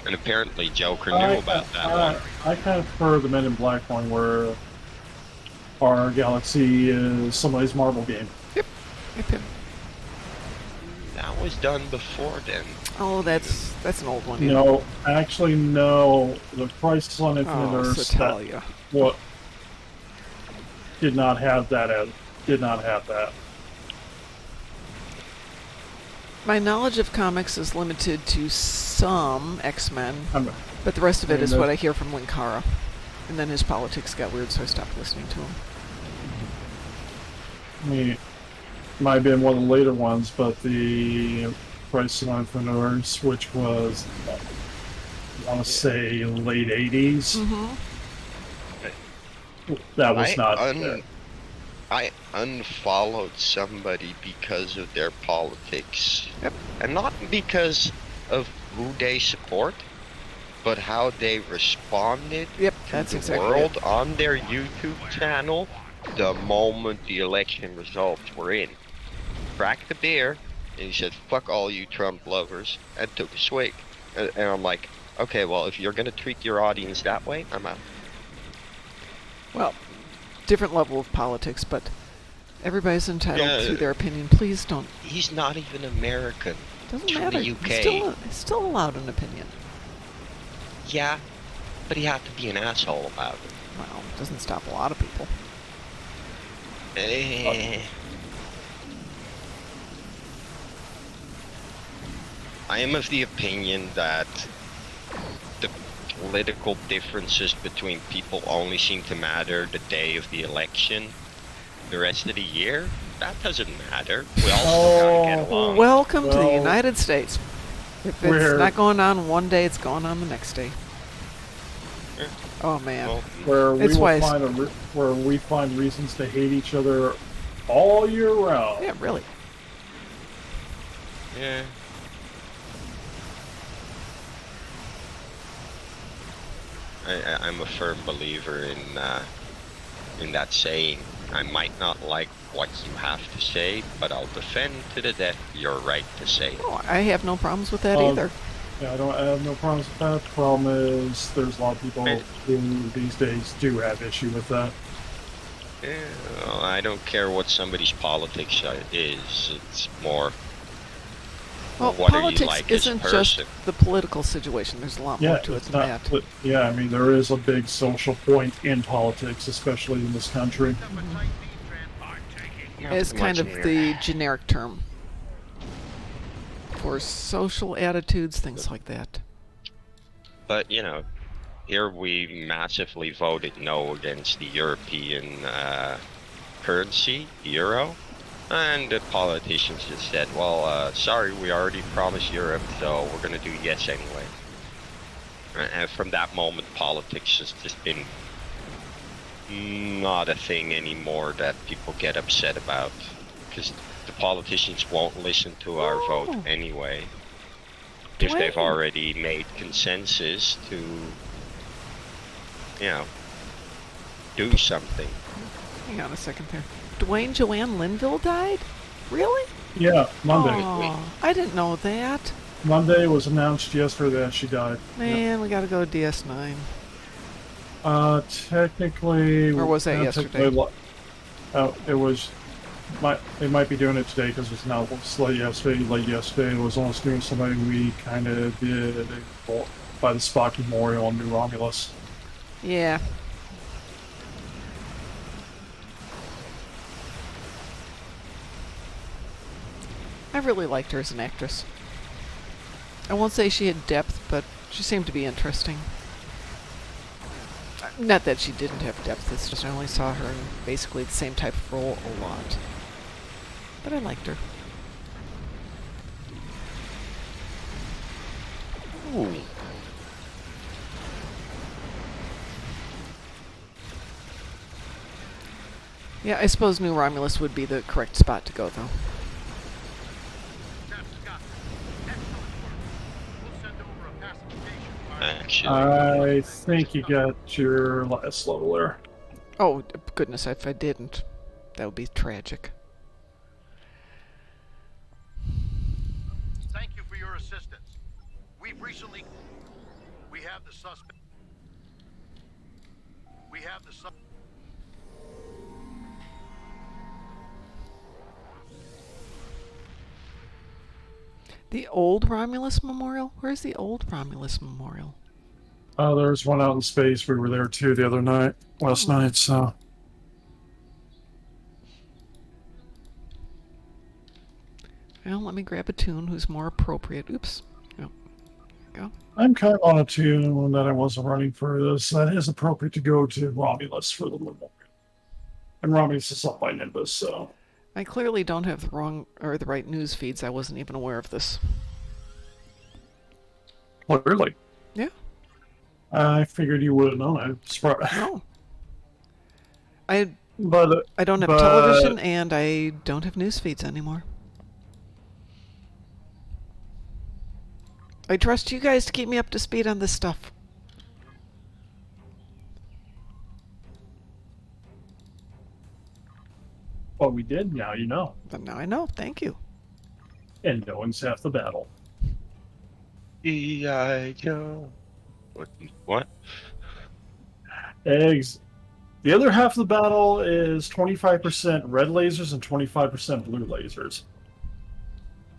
And apparently Joker knew about that one. I kind of prefer the Men in Black one where our galaxy is somebody's marble game. Yep, yep. That was done before then. Oh, that's an old one. Yeah. No, actually, no. The Crisis on Infinite Oh, Earths Satalia. what did not have that. Did not have that. My knowledge of comics is limited to some X-Men, but the rest of it is there's- what I hear from Linkara. And then his politics got weird, so I stopped listening to him. I mean, it might have been one of the later ones, but the Crisis on Infinite Earths, which was, I want to say, late 80s. Mm-hmm. That was not. I unfollowed somebody because of their politics. Yep. And not because of who they support, but how they responded Yep, to that's the exactly world it. on their YouTube channel the moment the election results were in. Cracked a beer, and he said, "Fuck all you Trump lovers," and took a swig. And I'm like, okay, well, if you're gonna treat your audience that way, I'm out. Well, different level of politics, but everybody's entitled Yeah. to their opinion. Please don't. He's not even American. Doesn't It's from matter. the He's UK. still allowed an opinion. Yeah, but he had to be an asshole about it. Well, doesn't stop a lot of people. I am of the opinion that the political differences between people only seem to matter the day of the election. The rest of the year, that doesn't matter. We all still gotta get along. Welcome to the well, United States. If it's where- not going on one day, it's going on the next day. Yeah. Oh man. Well, Where we It's will wise. where we find reasons to hate each other all year round. Yeah, really. yeah. I'm a firm believer in that saying. I might not like what you have to say, but I'll defend to the death your right to say it. Oh, I have no problems with that Um, either. Yeah, I have no problems with that. The problem is there's a lot of people who these days do have issue with that. Yeah, well, I don't care what somebody's politics is. It's more Well, what are you politics like as a isn't just person. the political situation. There's a lot more to it it's than not. that. But yeah, I mean there is a big social point in politics, especially in this country. Not It's too kind much of here. the generic term for social attitudes, things like that. But, you know, here we massively voted no against the European currency, the euro. And the politicians just said, well, sorry, we already promised Europe, so we're going to do yes anyway. And from that moment, politics has just been not a thing anymore that people get upset about. Because the politicians won't listen to our vote Oh. anyway. If they've Dwayne. already made consensus to, you know, do something. Hang on a second there. Dwayne Joanne Linville died? Really? Yeah, Monday. Oh, I didn't know that. Monday was announced yesterday that she died. Man, we gotta go DS9. Technically, Or was that yesterday? It was. They might be doing it today because it was now late yesterday. Late yesterday, it was almost doing something we kind of did by the Spock Memorial on New Romulus. Yeah. I really liked her as an actress. I won't say she had depth, but she seemed to be interesting. Not that she didn't have depth, it's just I only saw her in basically the same type of role a lot. But I liked her. Ooh. Yeah, I suppose New Romulus would be the correct spot to go, though. Captain Scott, excellent work. We'll send over a pacification Actually, I think you got your last level there. Oh, goodness, if I didn't, that would be tragic. Thank you for your assistance. We have the suspect. The old Romulus Memorial? Where's the old Romulus Memorial? There's one out in space. We were there too the other night, last night. So Well, let me grab a tune who's more appropriate. Oops. Oh, there you go. I'm kind of on a tune that I wasn't running for this. That is appropriate to go to Romulus for the memorial. And Romulus is up by Nimbus, so. I clearly don't have the wrong or the right news feeds. I wasn't even aware of this. Clearly. Yeah. I figured you would have known. I'm surprised. No. I But don't have television and I don't have news feeds anymore. I trust you guys to keep me up to speed on this stuff. what we did, now you know. But now I know. Thank you. And knowing's half the battle. E.I. Joe. What? Eggs. The other half of the battle is 25% red lasers and 25% blue lasers.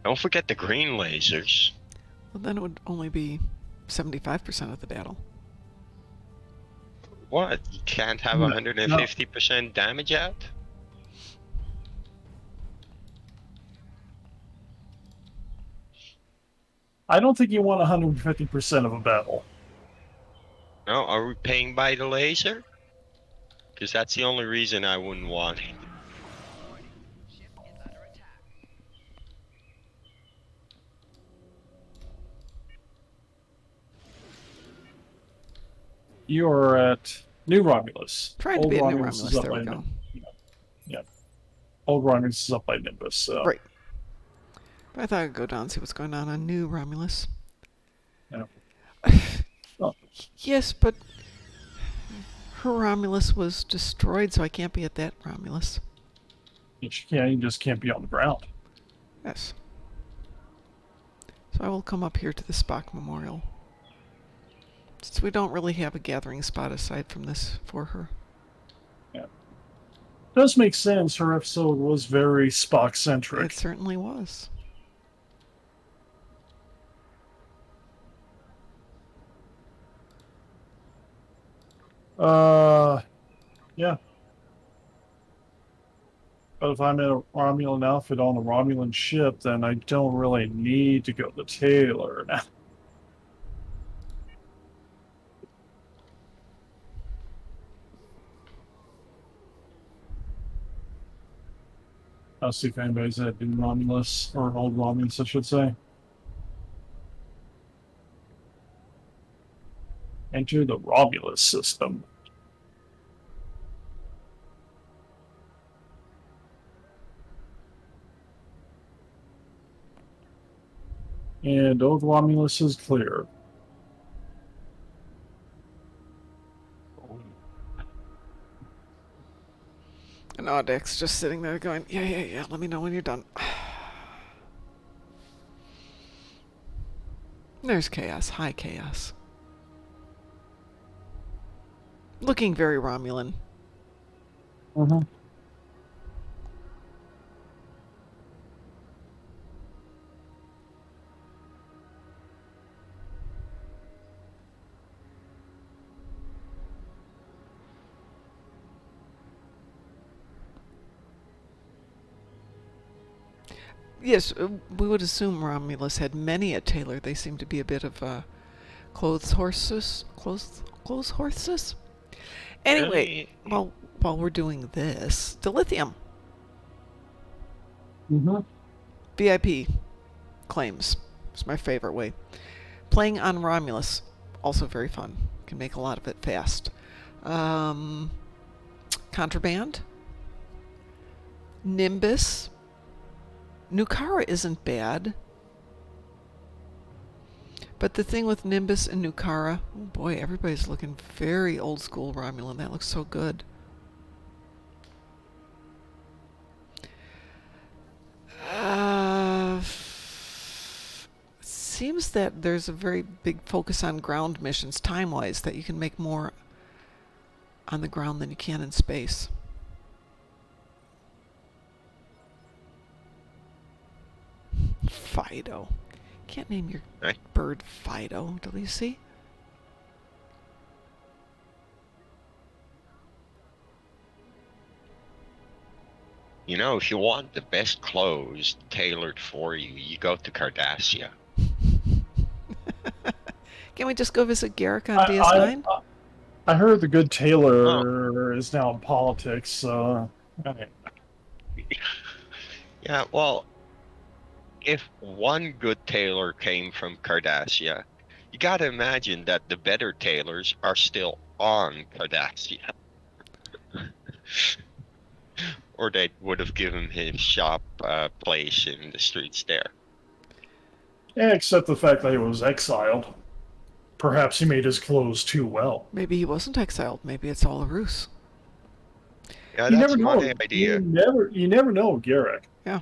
Don't forget the green lasers. Well, then it would only be 75% of the battle. What? You can't have No, 150% damage out? I don't think you want 150% of a battle. No, are we paying by the laser? Because that's the only reason I wouldn't want it. Ship is under attack. You are at New Romulus. Trying to be at New Romulus is Romulus. up There we by go. Yeah. Old Romulus is up by Nimbus, so. Right. But I thought I'd go down and see what's going on New Romulus. Yeah. Oh. Yes, but her Romulus was destroyed, so I can't be at that Romulus. You just can't be on the ground. Yes. So I will come up here to the Spock Memorial. Since we don't really have a gathering spot aside from this for her. Does make sense. Her episode was very Spock-centric. It certainly was. Yeah. But if I'm in a Romulan outfit on a Romulan ship, then I don't really need to go to Taylor. I'll see if anybody's at new Romulus, or old Romulus, I should say. Enter the Romulus system. And old Romulus is clear. And Audek's just sitting there going, yeah, let me know when you're done. There's Chaos. Hi, Chaos. Looking very Romulan. Mm-hmm. Yes, we would assume Romulus had many a tailor. They seem to be a bit of clothes horses. Clothes horses? Anyway, Really? while we're doing this, dilithium. Mm-hmm. VIP claims. It's my favorite way. Playing on Romulus, also very fun. Can make a lot of it fast. Contraband. Nimbus. Nukara isn't bad. But the thing with Nimbus and Nukara, oh boy, everybody's looking very old school Romulan. That looks so good. Seems that there's a very big focus on ground missions time-wise, that you can make more on the ground than you can in space. Fido. Can't name your bird Fido, do you see? You know, if you want the best clothes tailored for you, you go to Cardassia. Can we just go visit Garrick on DS9? I heard the good tailor is now in politics, so... Yeah, well, if one good tailor came from Cardassia, you gotta imagine that the better tailors are still on Cardassia. Or they would have given his shop place in the streets there. Yeah, except the fact that he was exiled. Perhaps he made his clothes too well. Maybe he wasn't exiled. Maybe it's all a ruse. Yeah, You that's never know. my idea. You never know, Garrick. Yeah.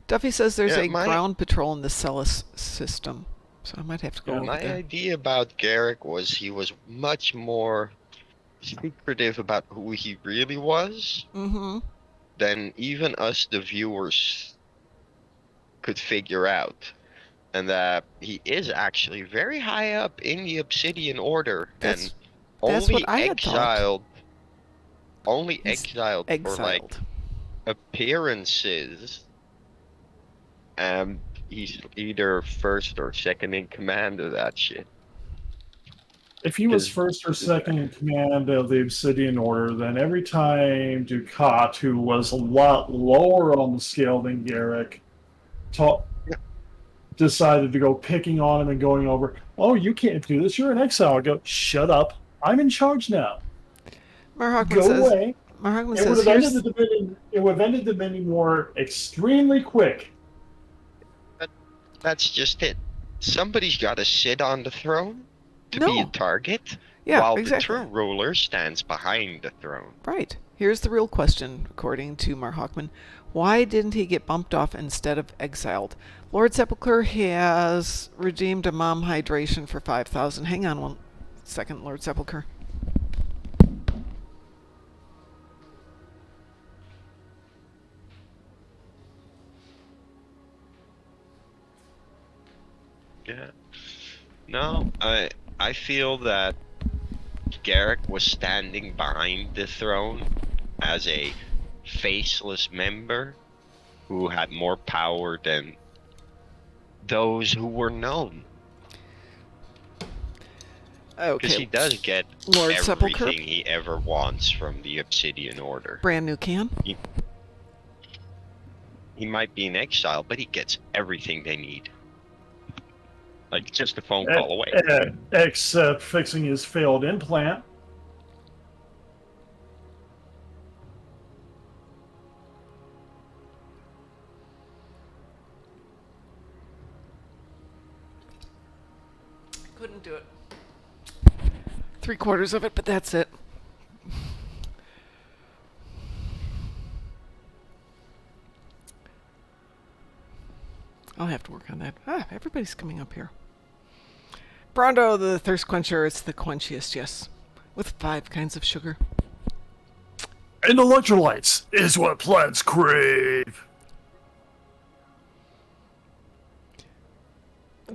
Duffy says there's Yeah, a ground patrol in the Celis system, so I might have to go over my there. idea about Garrick was he was much more secretive about who he really was than even us, the viewers, could figure out. And that he is actually very high up in the Obsidian Order, That's only what I had thought. Only He's exiled for like appearances. He's either first or second in command of that shit. If he was first or second in command of the Obsidian Order, then every time Ducat, who was a lot lower on the scale than Garrick, decided to go picking on him and going over, oh, you can't do this, you're an exile. I go, shut up, I'm in charge now. Go away. It would have ended the mini war extremely quick. That's just it. Somebody's got to sit on the throne to be a target, while the true ruler stands behind the throne. Right. Here's the real question, according to Mar Hawkman. Why didn't he get bumped off instead of exiled? Lord Sepulchre has redeemed a mom hydration for 5,000. Hang on one second, Lord Sepulchre. Yeah. No, I feel that Garrick was standing behind the throne as a faceless member who had more power than those who were known. Because he Okay. does get Lord Sepulchre. everything he ever wants from the Obsidian Order. Brand new can. He might be in exile, but he gets everything they need. Like, just a phone call away. Except fixing his failed implant. Couldn't do it. 3/4 of it, but that's it. I'll have to work on that. Everybody's coming up here. Brondo, the thirst quencher, it's the quenchiest, yes. With 5 kinds of sugar. And electrolytes is what plants crave.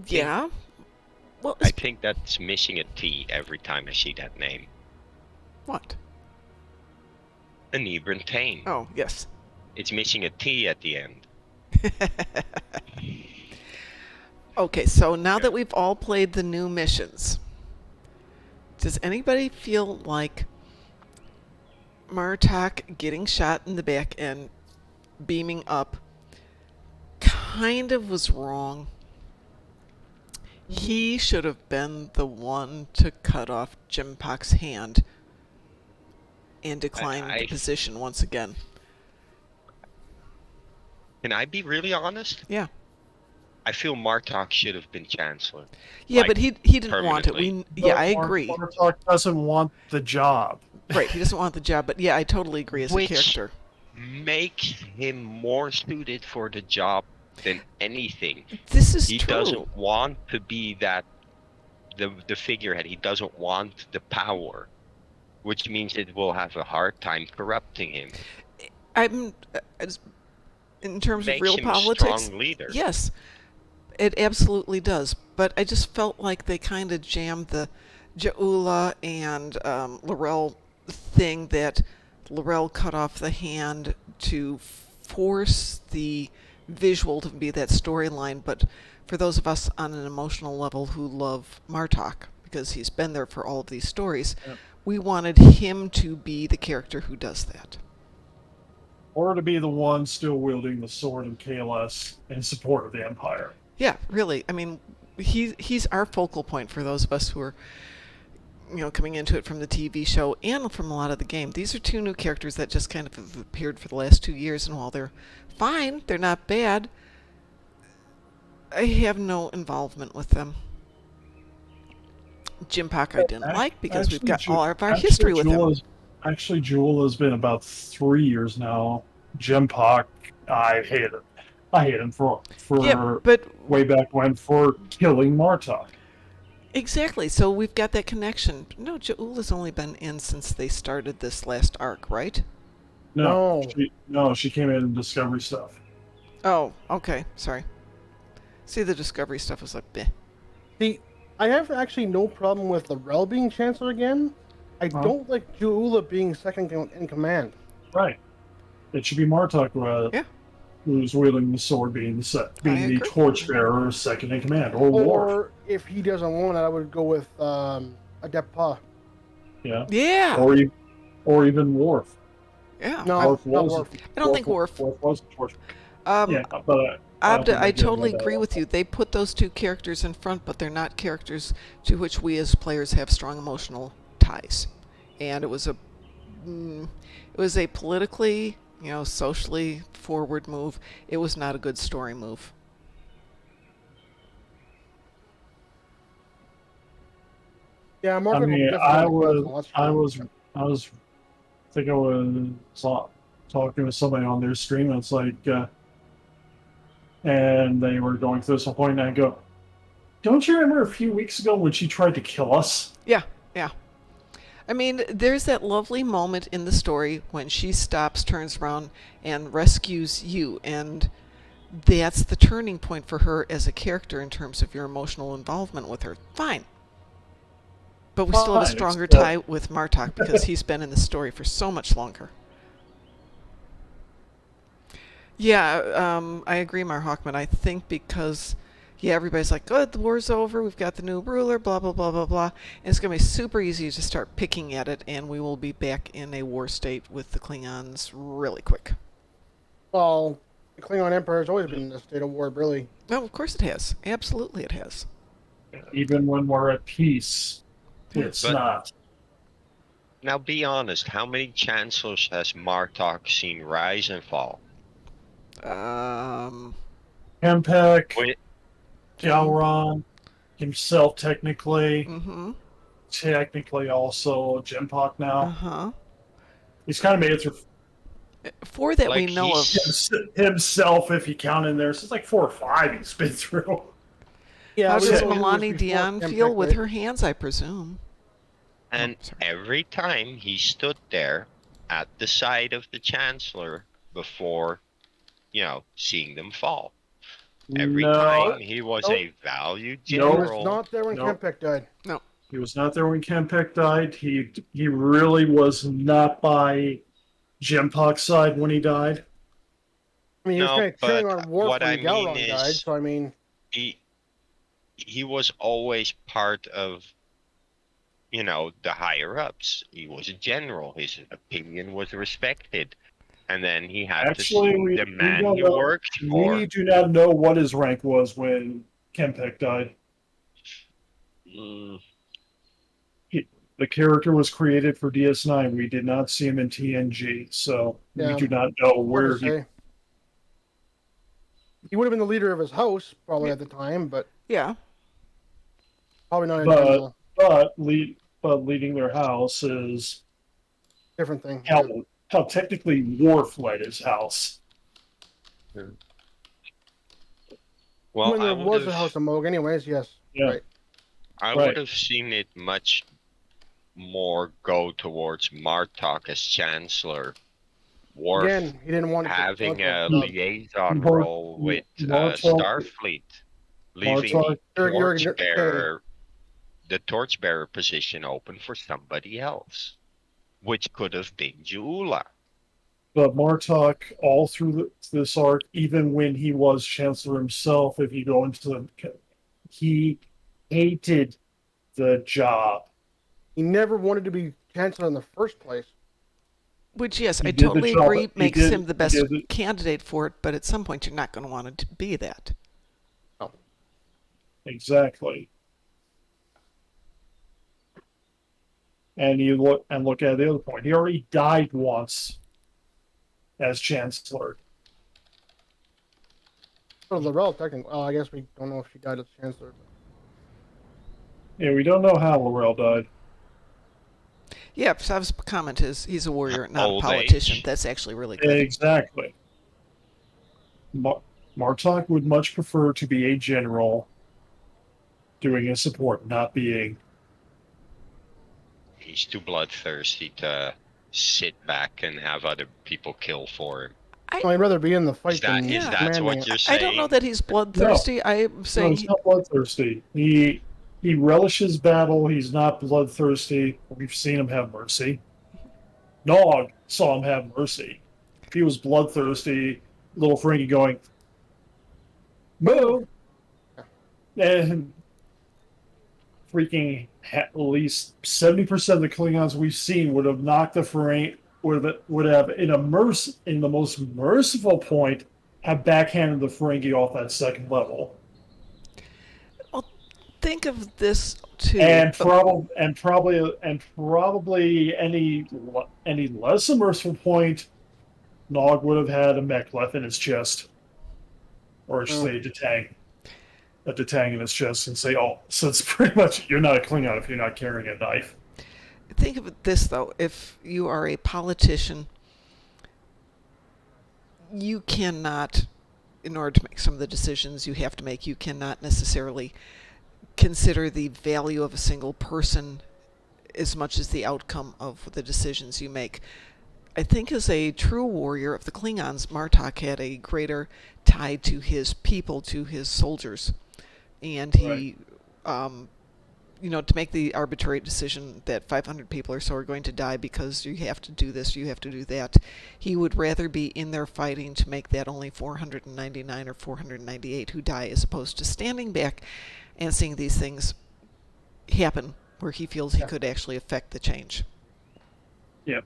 Yeah. Well, I think that's missing a T every time I see that name. what? Inebriantane. Oh, yes. It's missing a T at the end. Okay, so now that we've all played the new missions, does anybody feel like Martok getting shot in the back and beaming up kind of was wrong? He should have been the one to cut off Jim Pock's hand and decline the position once again. Can I be really honest? Yeah. I feel Martok should have been Chancellor. Yeah, Like, but he didn't want it. permanently. I agree. Martok doesn't want the job. Right, he doesn't want the job, but yeah, I totally agree as a Which character. makes him more suited for the job than anything. This is He true. doesn't want to be that the figurehead. He doesn't want the power, which means it will have a hard time corrupting him. I'm in terms of Makes real him politics. a strong leader. Yes, it absolutely does. But I just felt like they kind of jammed the Jaula and Laurel thing, that Laurel cut off the hand to force the visual to be that storyline. But for those of us on an emotional level who love Martok, because he's been there for all of these stories, we wanted him to be the character who does that. Or to be the one still wielding the sword in KLS in support of the Empire. Yeah, really. I mean, he's our focal point for those of us who are, coming into it from the TV show and from a lot of the game. These are 2 new characters that just kind of have appeared for the last 2 years, and while they're fine, they're not bad, I have no involvement with them. Jim Pock I didn't like because we've got all of our history with him. Actually, Jewel has been about 3 years now. Jim Pock, I hate him. I hate him for but way back when for killing Martok. Exactly. So we've got that connection. No, Jaul has only been in since they started this last arc, right? No. She came in Discovery stuff. Oh, okay. Sorry. See, the Discovery stuff was like, bleh. See, I have actually no problem with Laurel being Chancellor again. I don't like Juula being second in command. Right. It should be Martok who's wielding the sword, being the torchbearer, second in command, or Worf. Or if he doesn't want it, I would go with Adept Pa. Yeah. Yeah. Or even Worf. Yeah. No, not Worf. I don't think Worf. Worf was the torchbearer. But Abda, I totally agree with you. They put those 2 characters in front, but they're not characters to which we as players have strong emotional ties. And it was a politically, socially forward move. It was not a good story move. Yeah, I mean, I was talking with somebody on their stream, and it's like, and they were going through some point, and I go, "Don't you remember a few weeks ago when she tried to kill us?" Yeah. I mean, there's that lovely moment in the story when she stops, turns around, and rescues you, and that's the turning point for her as a character in terms of your emotional involvement with her. Fine. But we still have a Fine, it's, stronger tie with Martok because he's been in the story for so much longer. it's, But uh, I totally agree with you. They put those 2 characters in front, but they're not characters to which we as players have strong emotional ties. And it was a politically, socially forward move. It was not a good story move. Yeah, Margaret Yeah, Yeah, I agree, Mar Hawkman. I think because, yeah, everybody's like, good, the war's over, we've got the new ruler, blah, blah, blah, blah, blah. And it's going to be super easy to start picking at it, and we will be back in a war state with the Klingons really quick. Well, the Klingon Empire has always been in a state of war, really. No, of course it has. Absolutely it has. Even when we're at peace, it's But- not. Now, be honest. How many chancellors has Martok seen rise and fall? Kempek, When, Galron, himself technically, Mm-hmm. technically also Jimpak now. Uh-huh. He's kind of made it through For that Like we know of. himself, if you count in there. So it's like 4 or 5 he's been through. Yeah, How we does know he was Milani before Dion Kempek, feel with right? her hands, I presume? and sorry. every time he stood there at the side of the chancellor before, seeing them fall. Every time he was Nope. a valued He was general. not there when No. Kempek died. He was not there when Kempek died. He really was not by Jimpak's side when he died. I mean, he was No, kind of cheering but on Worf what when I mean Galron died, is so I mean, he was always part of the higher ups. He was a general. His opinion was respected, and then he had Actually, to we the man don't he know. worked for. We do not know what his rank was when Kempek died. Mm, The character was created for DS9. We did not see him in TNG, so Yeah. we do not know hard where to he. say. He would have been the leader of his house probably at the time, but Yeah. probably not in But- general. But leading their house is Different thing. how technically Worf led his house. well, when I there would was have, a House of Moog, anyways, yes. Yeah. Right. I Right. would have seen it much more go towards Martok as chancellor, Worf Again, he didn't want to having a No. liaison Mar- role with Martok- Starfleet, leaving Martok- the torchbearer position open for somebody else, which could have been Juula. But Martok, all through this arc, even when he was Chancellor himself, if you go into he hated the job. He never wanted to be chancellor in the first place. Which, yes, He I did the totally job- agree he makes did- him the he best did it. candidate for it, but at some point you're not going to want it to be that. Exactly. And you look at the other point. He already died once as Chancellor. So Laurel, technically, I guess we don't know if she died as chancellor. Yeah, we don't know how Laurel died. Yeah, Sav's comment is he's a warrior, not Old a politician. age. That's actually really good. Exactly. Martok would much prefer to be a general doing his support, not being. He's too bloodthirsty to sit back and have other people kill for him. I'd rather be in the fight Is that, than is that commanding what it. you're saying? I don't know that he's bloodthirsty. I'm No, saying he's not bloodthirsty. He relishes battle. He's not bloodthirsty. We've seen him have mercy. Nog saw him have mercy. If he was bloodthirsty, little Frankie going, move, and freaking at least 70% of the Klingons we've seen would have knocked the Ferengi, would have in the most merciful point have backhanded the Ferengi off that second level. think of this too. And probably any less merciful point, Nog would have had a mech left in his chest, or say a detang in his chest, and say, "Oh, so it's pretty much you're not a Klingon if you're not carrying a knife." Think of this though: if you are a politician, you cannot, in order to make some of the decisions you have to make, you cannot necessarily consider the value of a single person as much as the outcome of the decisions you make. I think as a true warrior of the Klingons, Martok had a greater tie to his people, to his soldiers. And he to make the arbitrary decision that 500 people or so are going to die because you have to do this, you have to do that. He would rather be in there fighting to make that only 499 or 498 who die, as opposed to standing back and seeing these things happen where he feels he could actually affect the change. Yep.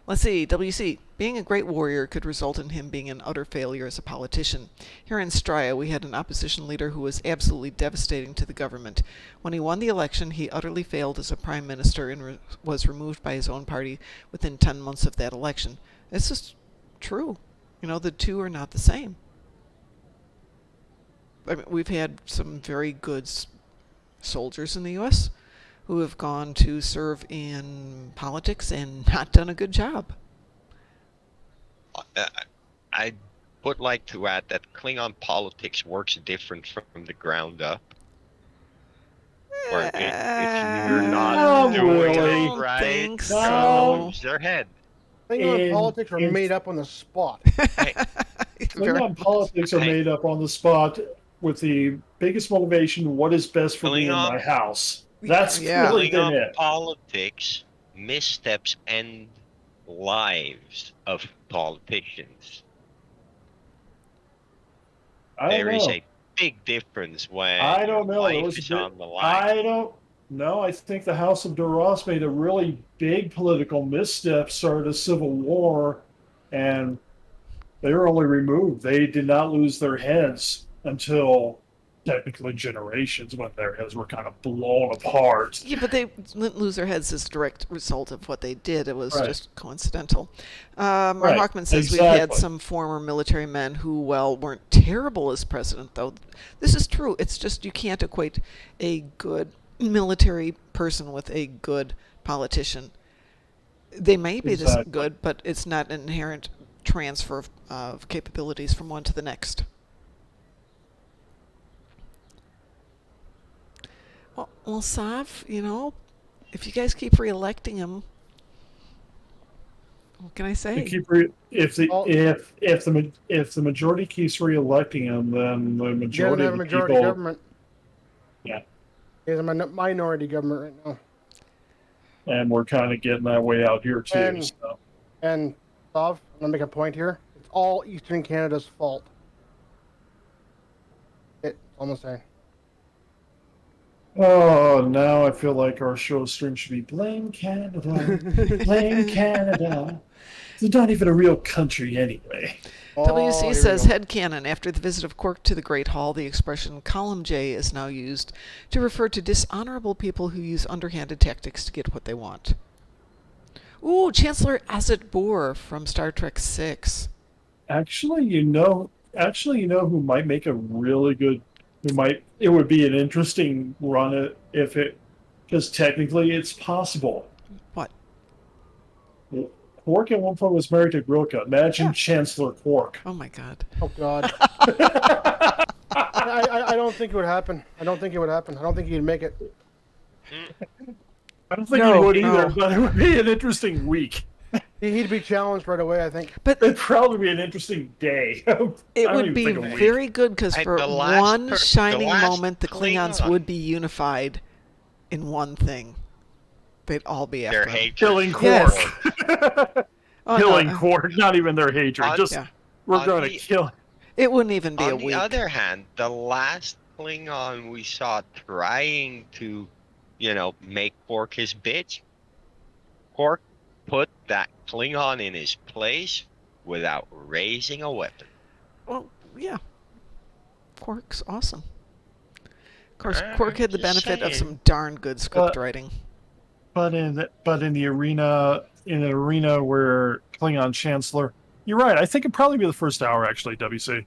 Let's see, WC. Being a great warrior could result in him being an utter failure as a politician. Here in Strya, we had an opposition leader who was absolutely devastating to the government. When he won the election, he utterly failed as a prime minister and was removed by his own party within 10 months of that election. It's just true. The two are not the same. I mean, we've had some very good soldiers in the U.S. who have gone to serve in politics and not done a good job. I would like to add that Klingon politics works different from the ground up. Where if you're not doing really. it right, think they're so. gonna lose their head. Klingon politics are made up on the spot. Klingon politics are made up on the spot with the biggest motivation: what is best for me in my house. That's really been Klingon it. politics, missteps end lives of politicians. There is a big difference when I don't know. life is on the line. I don't know. I think the House of Duras made a really big political misstep, started a civil war, and they were only removed. They did not lose their heads until technically generations when their heads were kind of blown apart. Yeah, but they didn't lose their heads as a direct result of what they did. It was just coincidental. Mark Hawkman says we've had some former military men who, weren't terrible as president, though. This is true. It's just you can't equate a good military person with a good politician. They may be this good, but it's not an inherent transfer of capabilities from one to the next. Well, Sav, if you guys keep re-electing him, what can I say? If the majority keeps re-electing him, then the majority have of a the majority people, government. Yeah. There's a minority government right now. And we're kind of getting that way out here too. And Sav, I'm gonna make a point here. It's all Eastern Canada's fault. It's almost saying. Oh, now I feel like our show stream should be Blame Canada. Blame Canada. It's not even a real country anyway. WC says, headcanon, after the visit of Quark to the Great Hall, the expression column J is now used to refer to dishonorable people who use underhanded tactics to get what they want. Ooh, Chancellor Azet Bohr from Star Trek VI. Actually, you know who might make a really good, it would be an interesting run because technically it's possible. What? Quark at one point was married to Grilka. Imagine Chancellor Quark. Oh my God. Oh God. I don't think it would happen. I don't think he'd make it. I don't think he would either, but it would be an interesting week. He'd be challenged right away, I think. But it'd probably be an interesting day. It would be very good because for one shining moment, the Klingons would be unified in one thing. They'd all be after him. Killing Quark. Yes. Killing Quark, not even their hatred. We're going to kill him. It wouldn't even be a week. On the other hand, the last Klingon we saw trying to, make Quark his bitch, Quark put that Klingon in his place without raising a weapon. Well, yeah. Quark's awesome. Of course, Quark had the benefit of some darn good script writing. But in the arena where Klingon Chancellor, you're right. I think it'd probably be the first hour actually. WC.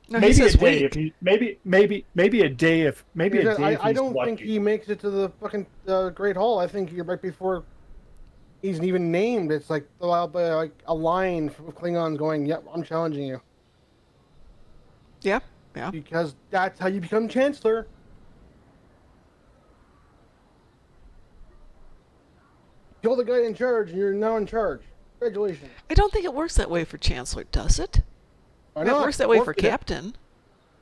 No, maybe a day week. if he maybe a day if maybe a day. If I don't lucky. think he makes it to the fucking Great Hall. I think right before he's even named, it's like a line of Klingons going, "Yep, I'm challenging you." Yeah. Because that's how you become Chancellor. Kill the guy in charge, and you're now in charge. Congratulations. I don't think it works that way for Chancellor, does it? Why It not? works that way Worf for did it. Captain.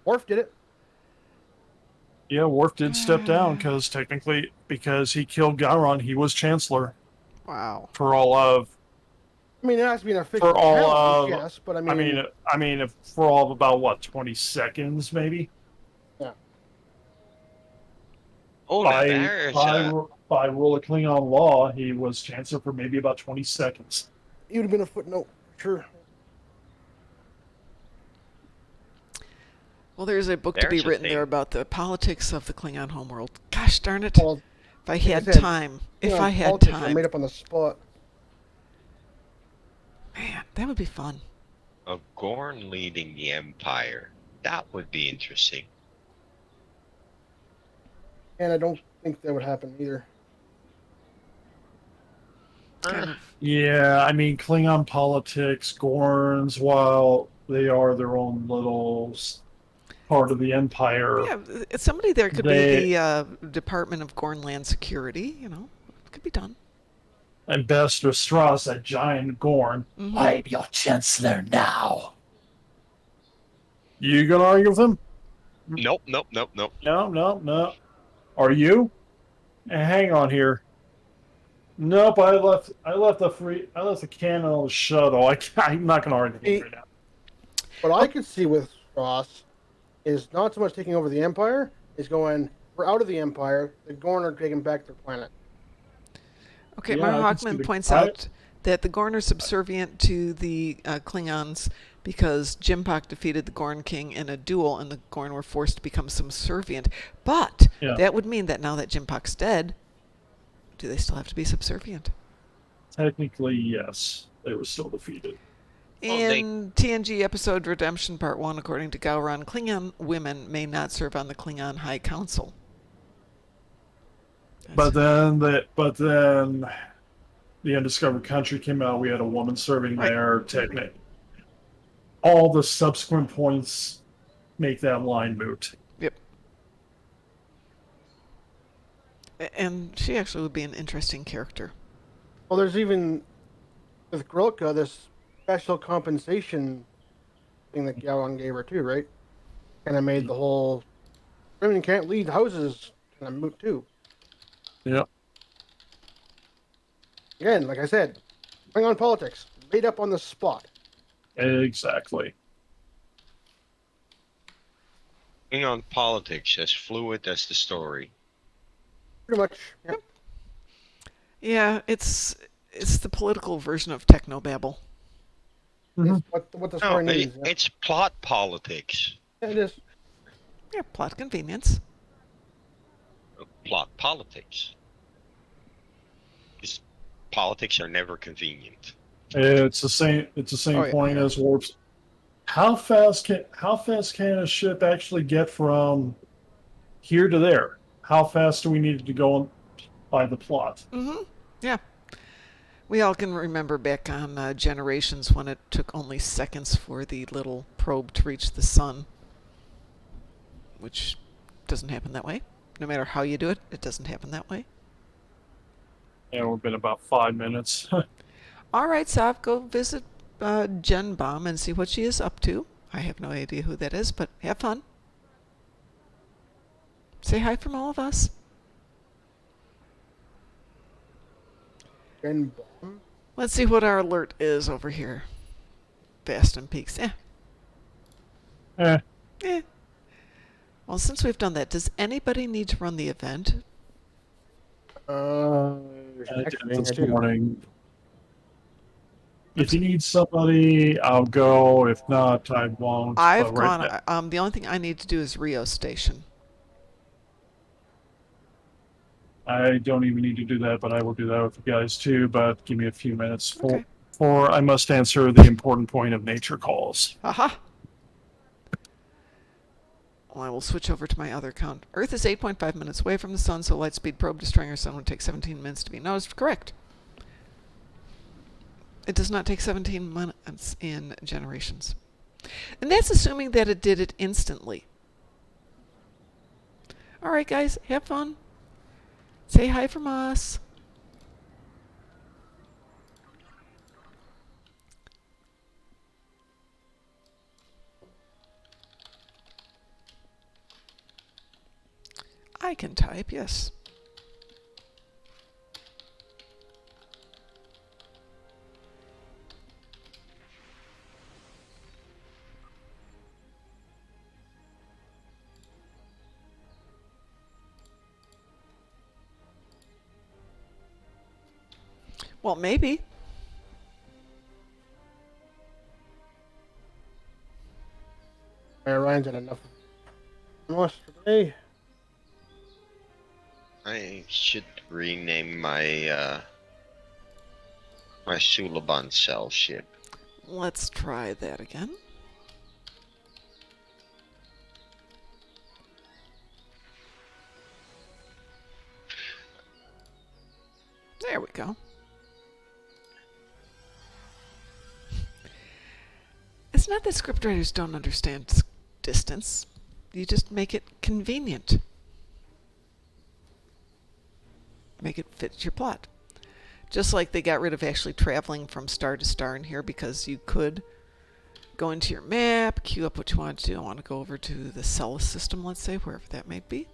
Worf did it. Yeah, Worf did step down because technically, because he killed Gowron, he was Chancellor Wow. for all of I mean, it has to be an official for all challenge, of. yes, but I mean, For all of about what 20 seconds, maybe. yeah. Oh, now By there's by a. by rule of Klingon law, he was Chancellor for maybe about 20 seconds. It would have been a footnote, sure. Well, there's a book to be There's a written there thing. about the politics of the Klingon homeworld. Gosh darn it. Well, If I like I had said, time. If I had politics are time. made up on the spot. Man, that would be fun. A Gorn leading the Empire. That would be interesting. And I don't think that would happen either. Kind of. Yeah, I mean Klingon politics, Gorns, while they are their own little part of the Empire, Yeah, somebody there could be they the Department of Gornland Security. You know, it could be done. Ambassador Strauss, that giant Gorn. Mhm. I'm your Chancellor now. You gonna argue with him? Nope. No. Are you? Hang on here. Nope, I left the cannon on the shuttle. I'm not gonna argue with him right now. What I could see with Ross is not so much taking over the Empire, is going, we're out of the Empire, the Gorn are taking back their planet. Okay, Yeah, Mark I can see Hockman the- points I- out that the Gorn are subservient to the Klingons because Jimpak defeated the Gorn King in a duel and the Gorn were forced to become subservient. But Yeah. that would mean that now that Jimpak's dead, do they still have to be subservient? Technically, yes. They were still defeated. In TNG episode Redemption Part 1, according to Gowron, Klingon women may not serve on the Klingon High Council. But then the Undiscovered Country came out. We had a woman serving Right. there. Technically, all the subsequent points make that line moot. Yep. And she actually would be an interesting character. Well, there's even, with Grilka, this special compensation thing that Gowron gave her too, right? Kind of made the whole women can't lead houses kind of moot too. Yeah. Again, like I said, Klingon politics, made up on the spot. Exactly. Klingon politics, as fluid as the story. Pretty much. Yeah. Yeah, it's the political version of technobabble. Mhm. It's what the No, story needs. Yeah. it's plot politics. Yeah, it is. Yeah, plot convenience. Plot politics. Because politics are never convenient. It's the same. It's the same Oh, yeah. point as Warp's. How fast can a ship actually get from here to there? How fast do we need to go by the plot? Mm-hmm. Yeah. We all can remember back on Generations when it took only seconds for the little probe to reach the sun, which doesn't happen that way. No matter how you do it, it doesn't happen that way. Yeah, we've been about 5 minutes. All right, Sav, go visit Jen Baum and see what she is up to. I have no idea who that is, but have fun. Say hi from all of us. Ben Baum. Let's see what our alert is over here. Baston Peaks. Eh, Eh. Well, since we've done that, does anybody need to run the event? I did Actually, this I do. morning. If you need somebody, I'll go. If not, I won't. I've But right gone. now- The only thing I need to do is Rio Station. I don't even need to do that, but I will do that with you guys too. But give me a few minutes Okay. for I must answer the important point of nature calls. Aha! Well, I will switch over to my other account. Earth is 8.5 minutes away from the sun, so light-speed probe destroying our sun would take 17 minutes to be noticed. Correct. It does not take 17 minutes in Generations. And that's assuming that it did it instantly. All right, guys, have fun. Say hi from us. I can type, yes. Well, maybe. Ryan's had enough of us today. I should rename my my Suliban cell ship. Let's try that again. There we go. It's not that scriptwriters don't understand distance. You just make it convenient. Make it fit your plot. Just like they got rid of actually traveling from star to star in here because you could go into your map, queue up what you want to do. I want to go over to the Celis system, let's say, wherever that may be.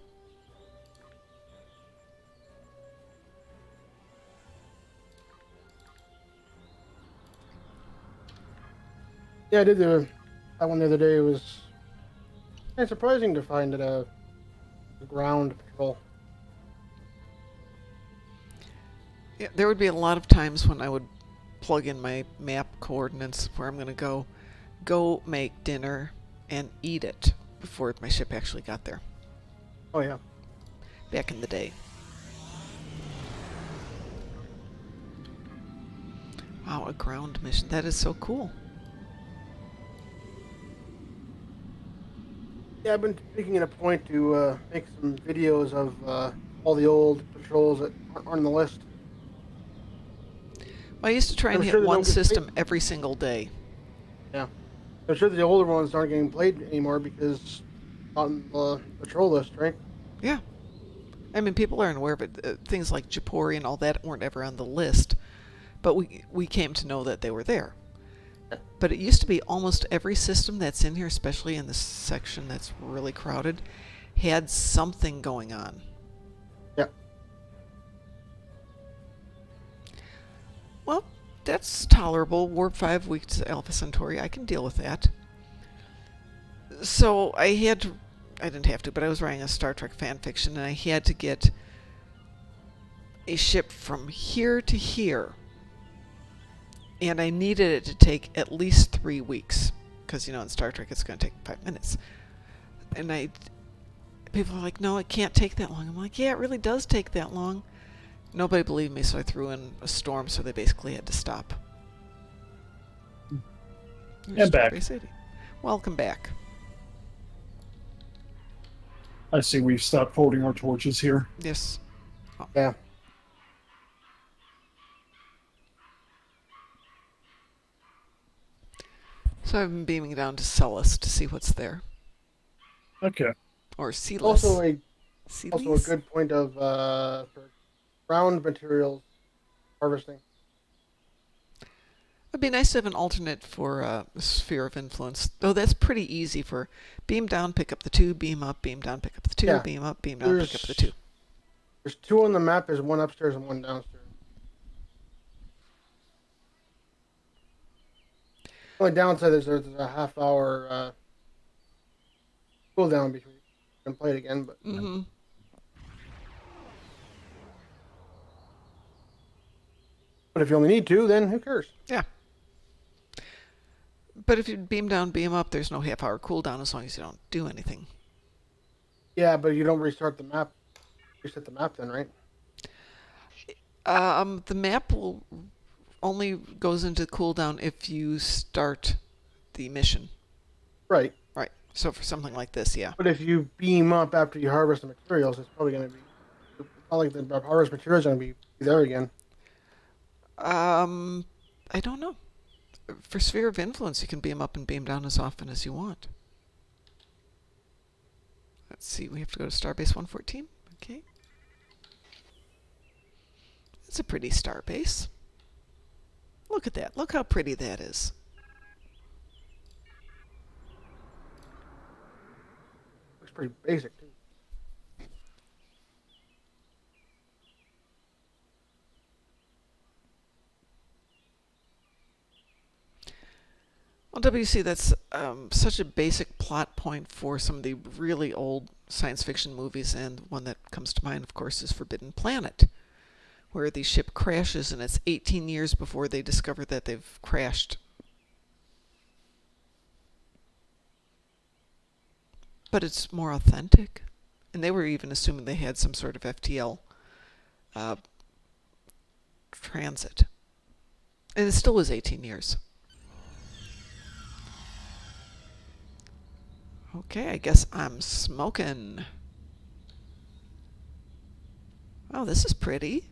Yeah, I did that one the other day. It was kind of surprising to find it a ground patrol. Yeah, there would be a lot of times when I would plug in my map coordinates where I'm going to go make dinner and eat it before my ship actually got there. Oh yeah. Back in the day. Wow, a ground mission. That is so cool. Yeah, I've been making it a point to make some videos of all the old patrols that aren't on the list. Well, I used to try and I'm hit sure they one don't get system paid. every single day. Yeah. I'm sure the older ones aren't getting played anymore because on the patrol list, right? Yeah. I mean, people aren't aware of it. Things like Japori and all that weren't ever on the list. But we came to know that they were there. But it used to be almost every system that's in here, especially in this section that's really crowded, had something going on. Yeah. Well, that's tolerable. Warp 5 weeks to Alpha Centauri. I can deal with that. So I didn't have to, but I was writing a Star Trek fan fiction, and I had to get a ship from here to here. And I needed it to take at least 3 weeks. Because, you know, in Star Trek it's going to take 5 minutes. And people are like, no, it can't take that long. I'm like, yeah, it really does take that long. Nobody believed me, so I threw in a storm, so they basically had to stop. And back. Starbase 80. Welcome back. I see we've stopped holding our torches here. Yes. Yeah. So I've been beaming down to Celis to see what's there. Okay. Or Celis. Also a Celis? good point of for ground materials harvesting. It'd be nice to have an alternate for sphere of influence. Though that's pretty easy for beam down, pick up the 2, beam up, beam down, pick up the 2, Yeah. beam up, beam down, pick up the 2. There's 2 on the map. There's 1 upstairs and 1 downstairs. Only downside is there's a half-hour cooldown between you can play it again, but Mm-hmm. if you only need 2, then who cares? Yeah. But if you beam down, beam up, there's no half-hour cooldown as long as you don't do anything. Yeah, but you don't restart the map. Reset the map then, right? The map will only goes into cooldown if you start the mission. Right. Right. So for something like this, yeah. But if you beam up after you harvest the materials, it's probably going to be... It's not like the harvest materials are going to be there again. I don't know. For Sphere of Influence, you can beam up and beam down as often as you want. Let's see, we have to go to Starbase 114. Okay. It's a pretty starbase. Look at that. Look how pretty that is. Looks pretty basic, too. Well, WC, that's such a basic plot point for some of the really old science fiction movies, and one that comes to mind, of course, is Forbidden Planet, where the ship crashes and it's 18 years before they discover that they've crashed. But it's more authentic. And they were even assuming they had some sort of FTL transit. And it still was 18 years. Okay, I guess I'm smoking. Oh, this is pretty.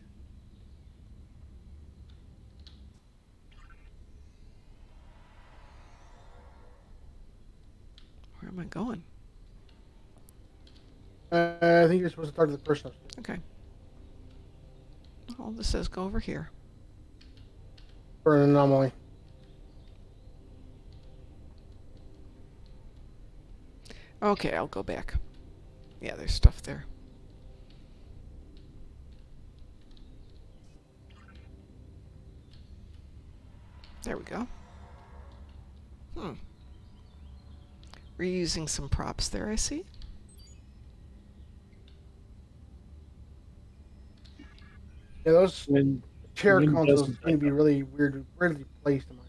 Where am I going? I think you're supposed to talk to the person upstairs. Okay. Oh, this says go over here. For an anomaly. Okay, I'll go back. Yeah, there's stuff there. There we go. Reusing some props there, I see. Yeah, those When chair Lynn consoles doesn't seem to be really weirdly placed in my.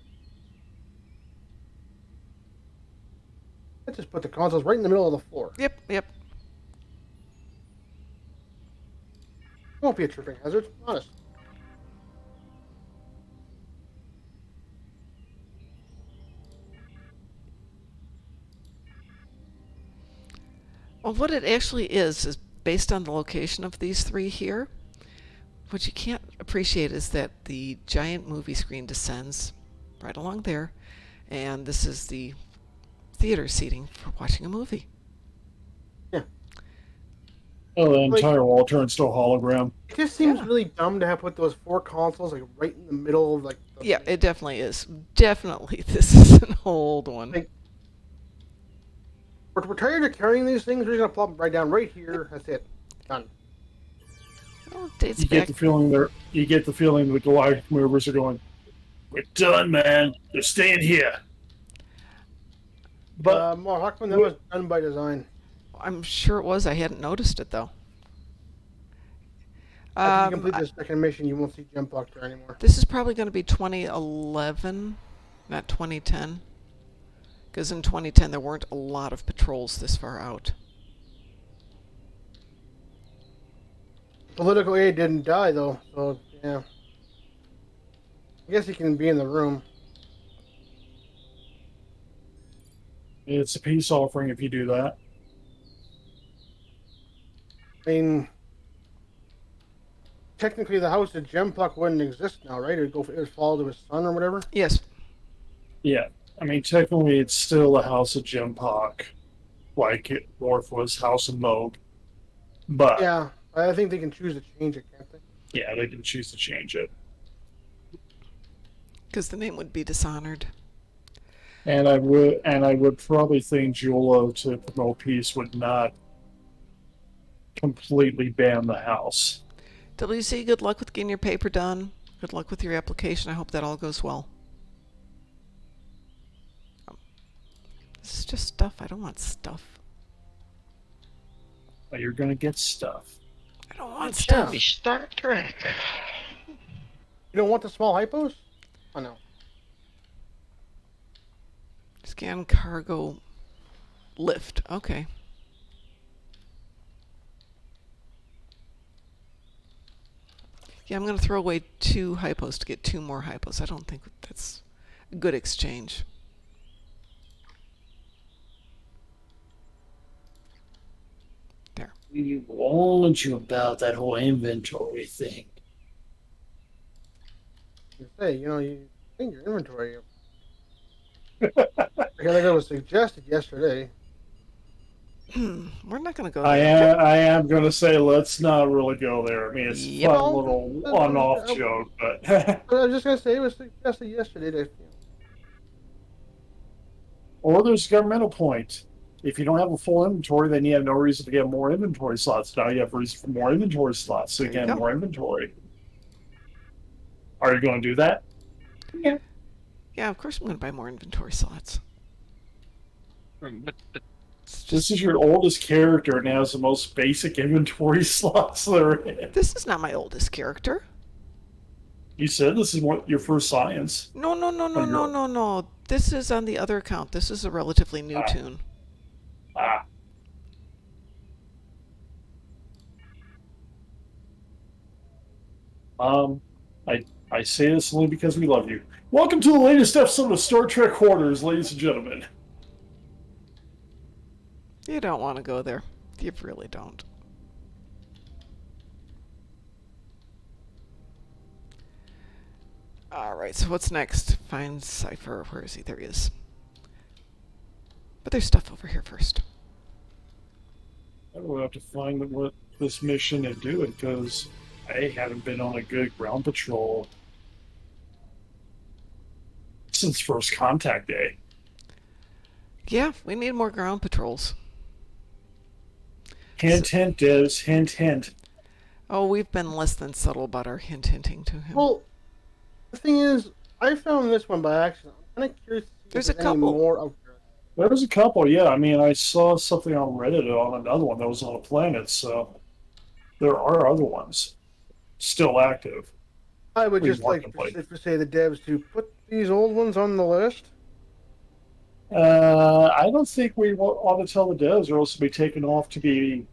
I just put the consoles right in the middle of the floor. Yep. It won't be a tripping hazard, honest. Well, what it actually is based on the location of these three here. What you can't appreciate is that the giant movie screen descends right along there, and this is the theater seating for watching a movie. Oh, the entire wall turns to a hologram. It just seems Yeah. really dumb to have put those four consoles like right in the middle of like. The Yeah, it definitely is. Definitely, this is an old one. Like, we're tired of carrying these things. We're just gonna plop them right down right here. That's it. Done. Well, it dates You back. get the feeling the galactic movers are going, "We're done, man. They're staying here." But More Huckman, that was done by design. I'm sure it was. I hadn't noticed it though. After you complete this second mission, you won't see Jump Block there anymore. This is probably going to be 2011, not 2010. Because in 2010 there weren't a lot of patrols this far out. Political aid didn't die though, so yeah. I guess he can be in the room. it's a peace offering if you do that. I mean, technically the house of Gempluck wouldn't exist now, right? It would fall to his son or whatever. Yes. Yeah. I mean, technically, it's still the House of Jimpock, like Worf was House of Moog. But Yeah, I think they can choose to change it, can't they? yeah, they can choose to change it. Because the name would be dishonored. And I would probably think Julo to promote peace would not completely ban the house. WC, good luck with getting your paper done. Good luck with your application. I hope that all goes well. This is just stuff. I don't want stuff. But you're gonna get stuff. I don't want It's stuff. only Star Trek. You don't want the small hypos? Oh no. Scan cargo lift. Okay. Yeah, I'm going to throw away 2 hypos to get 2 more hypos. I don't think that's a good exchange. There. We warned you about that whole inventory thing. You say, you clean your inventory. I think that was suggested yesterday. We're not going to go I there. am gonna say let's not really go there. I mean, it's a Yep. fun little one-off joke, but But I was just gonna say it was suggested yesterday that or there's a governmental point. If you don't have a full inventory, then you have no reason to get more inventory slots. Now you have reason for more inventory slots, so you There you get go. more inventory. Are you going to do that? Yeah. Yeah, of course I'm going to buy more inventory slots. But It's This just, is your oldest character and has the most basic inventory slots there is. this is not my oldest character. You said this is what your first science. No, no, no, no, Oh, no, you're- no, no. This is on the other account. This is a relatively new Ah. tune. Ah. I say this only because we love you. Welcome to the latest episode of Star Trek Quarters, ladies and gentlemen. You don't want to go there. You really don't. Alright, so what's next? Find Cypher. Where is he? There he is. But there's stuff over here first. I will have to find what this mission and do it because I haven't been on a good ground patrol since first contact day. Yeah, we need more ground patrols. Hint, hint, Des. Hint, hint. Oh, we've been less than subtle about our hinting to him. Well, the thing is, I found this one by accident. I'm kind of curious to see if There's a any couple. more out there. There was a couple, yeah. I mean, I saw something on Reddit on another one that was on a planet, so there are other ones still active. I would Please just like contemplate. to say the devs to put these old ones on the list. I don't think we ought to tell the devs, or else they'll be taken off to be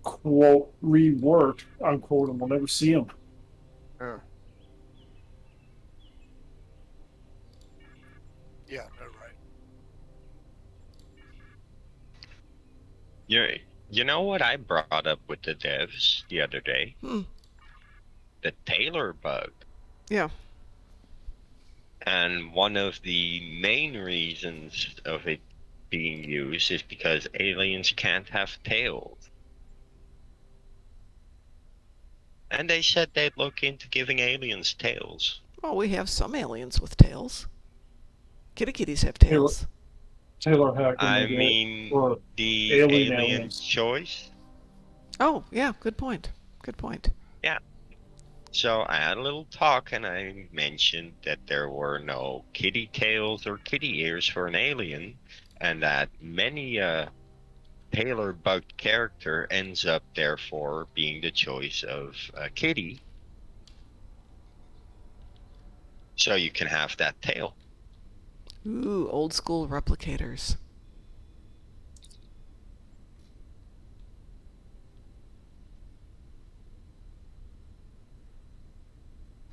quote reworked unquote, and we'll never see them. Yeah. Yeah, they're right. you know what I brought up with the devs the other day? Hmm. The Taylor bug. Yeah. And one of the main reasons of it being used is because aliens can't have tails. And they said they'd look into giving aliens tails. Well, we have some aliens with tails. Kitty kitties have tails. Taylor Hack. I mean, or the alien alien aliens. choice. Oh, yeah, good point. Good point. So I had a little talk and I mentioned that there were no kitty tails or kitty ears for an alien, and that many Taylor bug character ends up therefore being the choice of a kitty. So you can have that tail. Ooh, old school replicators.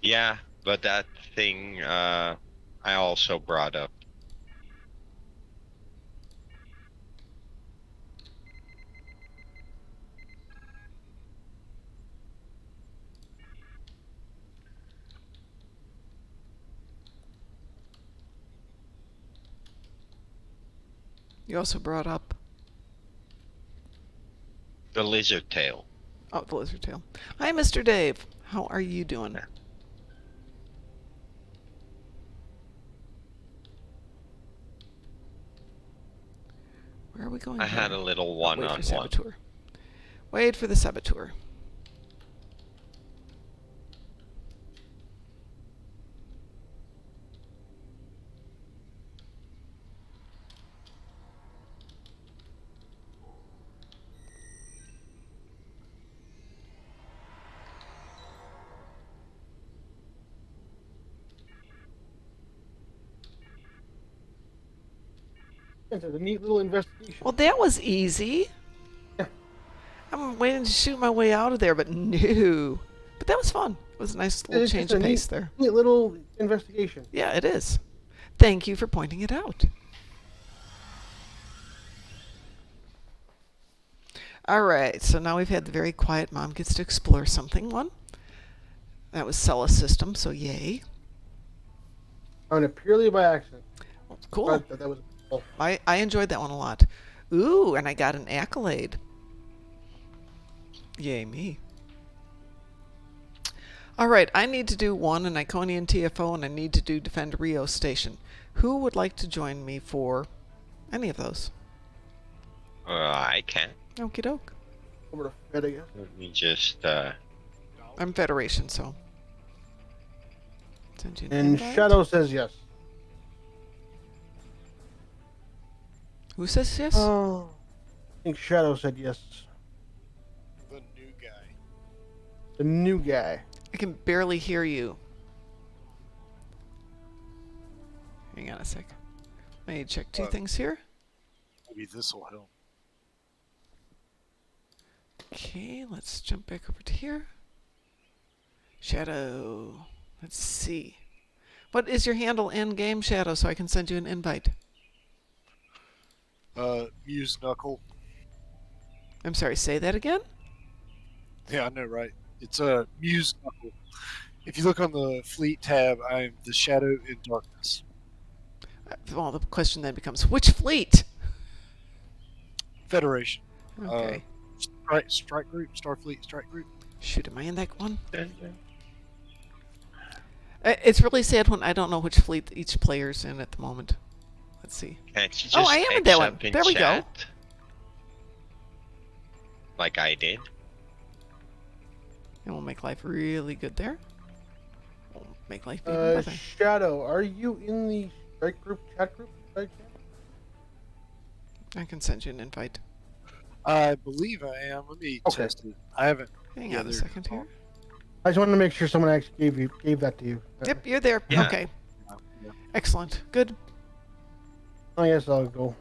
Yeah, but that thing I also brought up. You also brought up, The lizard tail. oh, the lizard tail. Hi, Mr. Dave. How are you doing? Yeah. Where are we going I here? had a little Oh, wait for one-on-one. saboteur. Wait for the saboteur. It's a neat little investigation. Well, that was easy. Yeah. I'm waiting to shoot my way out of there, but no. But that was fun. It was a nice little It's change just of a pace there. Neat little investigation. Yeah, it is. Thank you for pointing it out. Alright, so now we've had the very quiet mom gets to explore something one. That was sell a system, so yay. Found it purely by accident. Cool. But that was cool. I enjoyed that one a lot. Ooh, and I got an accolade. Yay me. Alright, I need to do one, an Iconian TFO, and I need to do Defend Rio Station. Who would like to join me for any of those? I can. Okie doke. Over to Fed again. Let me just I'm Federation, so. Send you an And invite. Shadow says yes. Who says yes? Oh, I think Shadow said yes. The new guy. The new guy. I can barely hear you. Hang on a sec. I need to check two things here. Maybe this will help. Okay, let's jump back over to here. Shadow. Let's see. What is your handle in game, Shadow, so I can send you an invite? Muse Knuckle. I'm sorry, say that again? Yeah, I know, right? It's Muse Knuckle. If you look on the fleet tab, I'm the Shadow in Darkness. Well, the question then becomes, which fleet? Federation. Okay. Strike Group, Starfleet Strike Group. Shoot, am I in that one? It's really sad when I don't know which fleet each player's in at the moment. Let's see. Can't you Oh, just I am in X that one. up in There we go. chat? Like I did. And we'll make life really good there. We'll make life even better. Shadow, are you in the strike group chat group? Right? I can send you an invite. I believe I am. Let me Okay. test it. I haven't. Hang Yeah, on a there- second here. I just wanted to make sure someone actually gave that to you. Yep, you're there. Yeah. Okay. Yeah. Excellent. Good. I guess I'll go.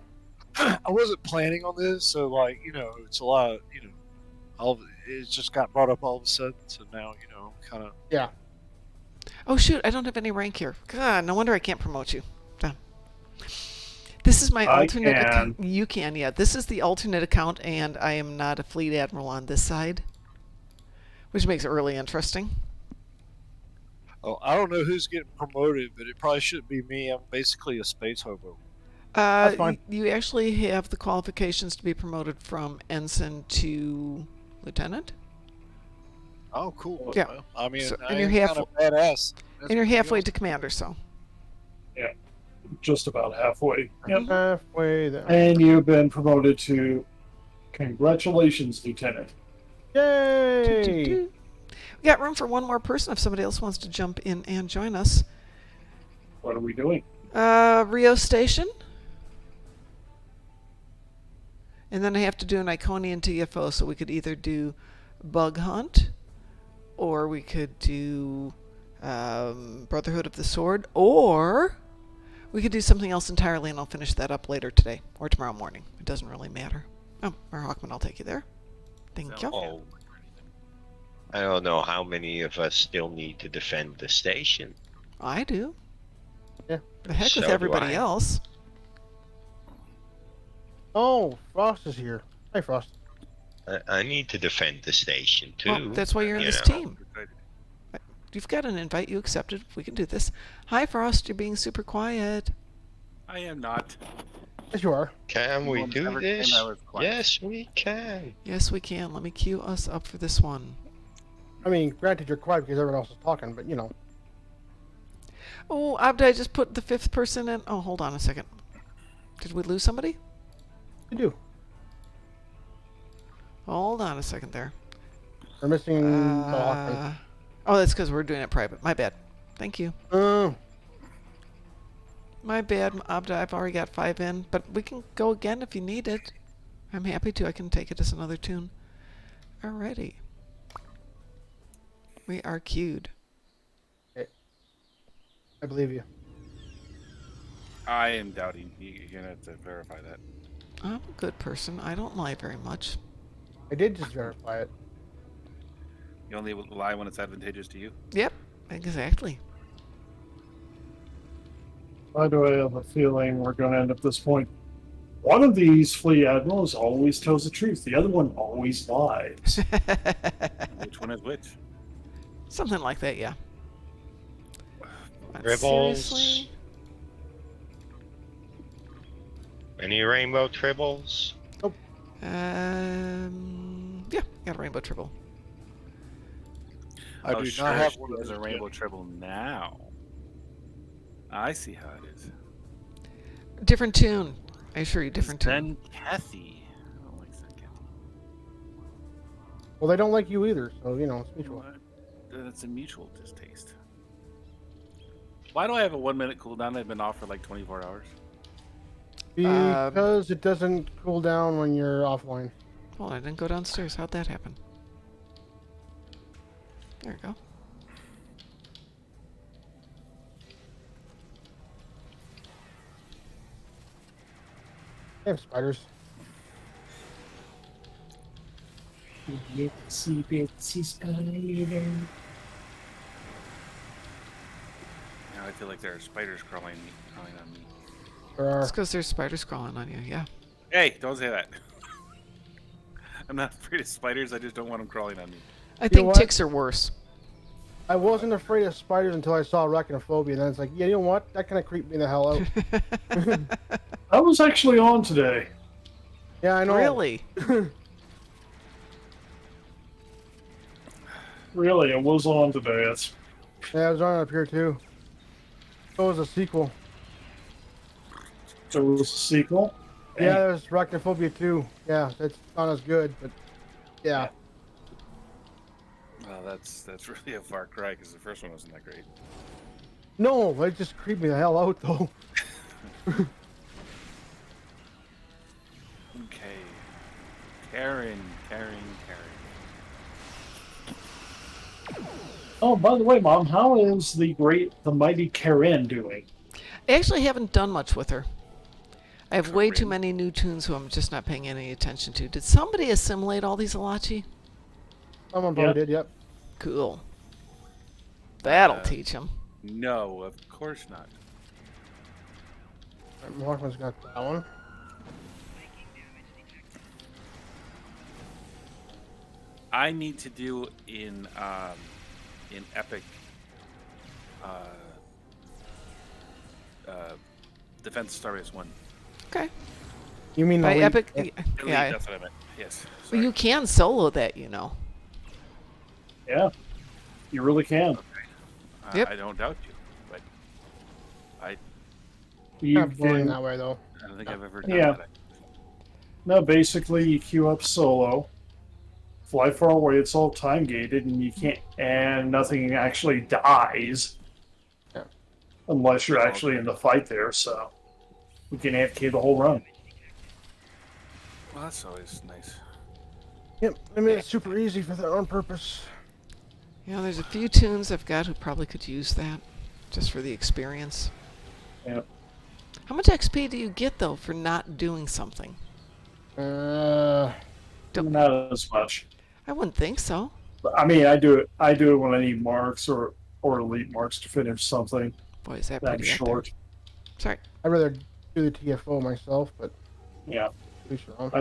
I wasn't planning on this, so like it's a lot. It just got brought up all of a sudden. So now kind of. Yeah. Oh shoot, I don't have any rank here. God, no wonder I can't promote you. Damn. This is my I alternate can. account. You can, yeah. This is the alternate account, and I am not a fleet admiral on this side, which makes it really interesting. Oh, I don't know who's getting promoted, but it probably shouldn't be me. I'm basically a space hobo. That's fine. You actually have the qualifications to be promoted from ensign to lieutenant, Oh, cool. Yeah. Well, I mean, So- I and you're am half- kind of badass. and you're halfway to commander. So Just about halfway. Yep. Halfway there. And you've been promoted to congratulations, Lieutenant. Yay! we got room for one more person if somebody else wants to jump in and join us. What are we doing? Rio Station. And then I have to do an Iconian TFO, so we could either do Bug Hunt, or we could do Brotherhood of the Sword, or we could do something else entirely, and I'll finish that up later today, or tomorrow morning. It doesn't really matter. Oh, Hawkman, I'll take you there. Thank you. Oh. I don't know how many of us still need to defend the station. I do. Yeah. The heck So with do everybody I. else. Oh, Frost is here. Hi, Frost. I need to defend the station too. Well, that's why you're in you this know. team. You've got an invite. You accepted. We can do this. Hi, Frost. You're being super quiet. I am not. Yes, you are. Can we One do ever came this? out with quiet. Yes, we can. Yes, we can. Let me queue us up for this one. I mean, granted, you're quiet because everyone else is talking, but Oh, Abdi, I just put the fifth person in. Oh, hold on a second. Did we lose somebody? you do. Hold on a second there. We're missing. Oh, that's because we're doing it private. My bad. Thank you. My bad, Abda. I've already got 5 in, but we can go again if you need it. I'm happy to. I can take it as another tune. Alrighty. We are queued. I believe you. I am doubting. You're gonna have to verify that. I'm a good person. I don't lie very much. I did just verify it. You only lie when it's advantageous to you. Yep, exactly. Why do I have a feeling we're going to end up this point? One of these fleet admirals always tells the truth. The other one always lies. Which one is which? Something like that, yeah. But Tribbles. seriously? Any rainbow tribbles? Yeah, got a rainbow triple. I do not have one of There's those a yet. rainbow treble now. I see how it is. Different tune. I assure you, different tune. Then Kathy. I don't like that Kathy. Well, they don't like you either, so it's mutual. What? That's a mutual distaste. Why do I have a 1 minute cooldown? I've been off for like 24 hours. Because it doesn't cool down when you're offline. Well, I didn't go downstairs. How'd that happen? There we go. They have spiders. Itsy bitsy spider. Now I feel like there are spiders crawling on me. There are. It's because there's spiders crawling on you. Yeah. Hey, don't say that. I'm not afraid of spiders. I just don't want them crawling on me. I know think what? ticks are worse. I wasn't afraid of spiders until I saw arachnophobia, and then it's like, yeah, you know what? That kind of creeped me the hell out. I was actually on today. Yeah, I know. Really? Really, I was on today. It's Yeah, I was on up here too. So was a sequel. there was a sequel. Yeah, there's arachnophobia too. Yeah, it's not as good, but yeah. Well, that's really a far cry because the first one wasn't that great. No, it just creeped me the hell out though. Okay. Karen. Oh, by the way, Mom, how is the mighty Karen doing? I actually haven't done much with her. I have way too Corinne. many new tunes who I'm just not paying any attention to. Did somebody assimilate all these Alachi? Someone probably Yep. did, yep. Cool. That'll teach them. No, of course not. Markman's got that one. I need to do in Epic Defense Starbase 1. Okay. You mean the By lead- Epic. Elite, Yeah. that's what I meant. Yes. Well, Sorry. you can solo that, you know. Yeah, you really can. Yep. I don't doubt you, but I You Not boring can, that way though. don't think I've ever done Yeah. that. no, basically you queue up solo, fly far away. It's all time gated, and you can't, and nothing actually dies. Yeah. Unless you're actually in the fight there. So we can AFK the whole run. Well, that's always nice. Yep, I made it super easy for that on purpose. You know, there's a few tunes I've got who probably could use that, just for the experience. Yep. How much XP do you get, though, for not doing something? Uh, Not as much. I wouldn't think so. I mean, I do it. I do it when I need marks or elite marks to finish something Boy, is that that pretty out short. there. Sorry. I'd rather do the TFO myself, but Yeah, at least you're on.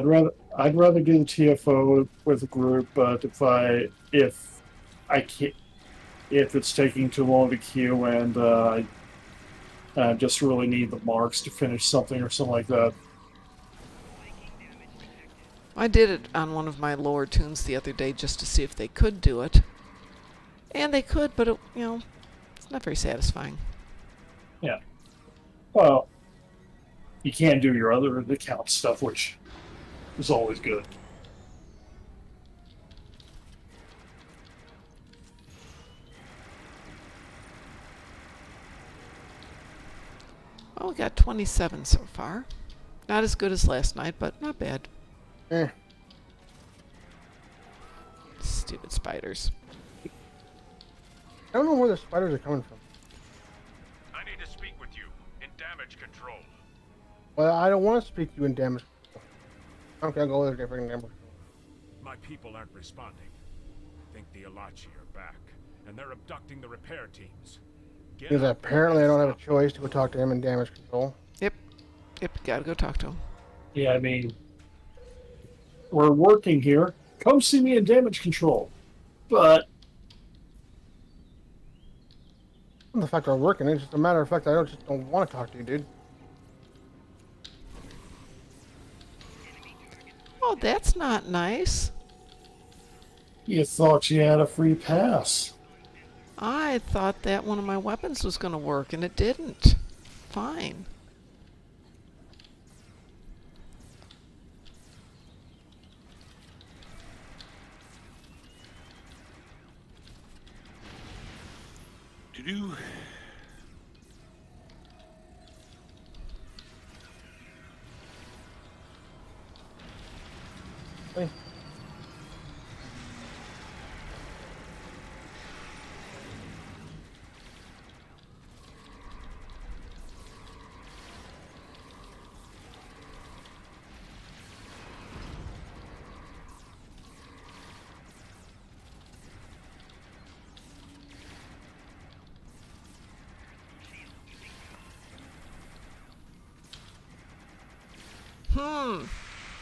I'd rather do the TFO with a group, but if I can't, if it's taking too long to queue and I just really need the marks to finish something or something like that. I did it on one of my lower tunes the other day just to see if they could do it. And they could, but, it's not very satisfying. Yeah. Well, you can do your other account stuff, which is always good. Well, we got 27 so far. Not as good as last night, but not bad. Eh. Stupid spiders. I don't know where the spiders are coming from. I need to speak with you in damage control. Well, I don't want to speak to you in damage control. I'm gonna go over there for damage control. My people aren't responding. Think the Alachi are back, and they're abducting the repair teams. Get Because out there apparently I and don't have a stop choice to go talk to him in damage control. Yep, gotta go talk to them. Yeah, I mean, we're working here. Come see me in damage control. But The fact we're working, it's just a matter of fact I just don't want to talk to you, dude. Oh, that's not nice. you thought you had a free pass. I thought that one of my weapons was going to work, and it didn't. Fine. To-do.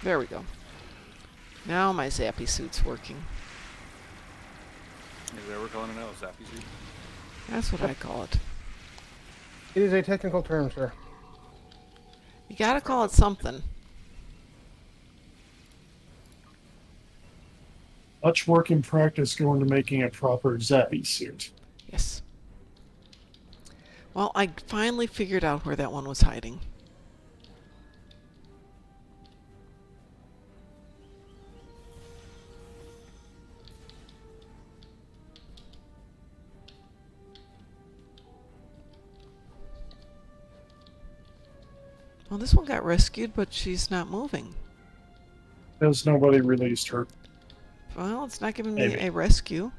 There we go. Now my zappy suit's working. Is that what we're calling it now? Zappy suit? That's what I call it. It is a technical term, sir. You gotta call it something. Much work in practice going to making a proper zappy suit. Yes. Well, I finally figured out where that one was hiding. Well, this one got rescued, but she's not moving. Because nobody released her. Well, it's not giving me Maybe. a rescue.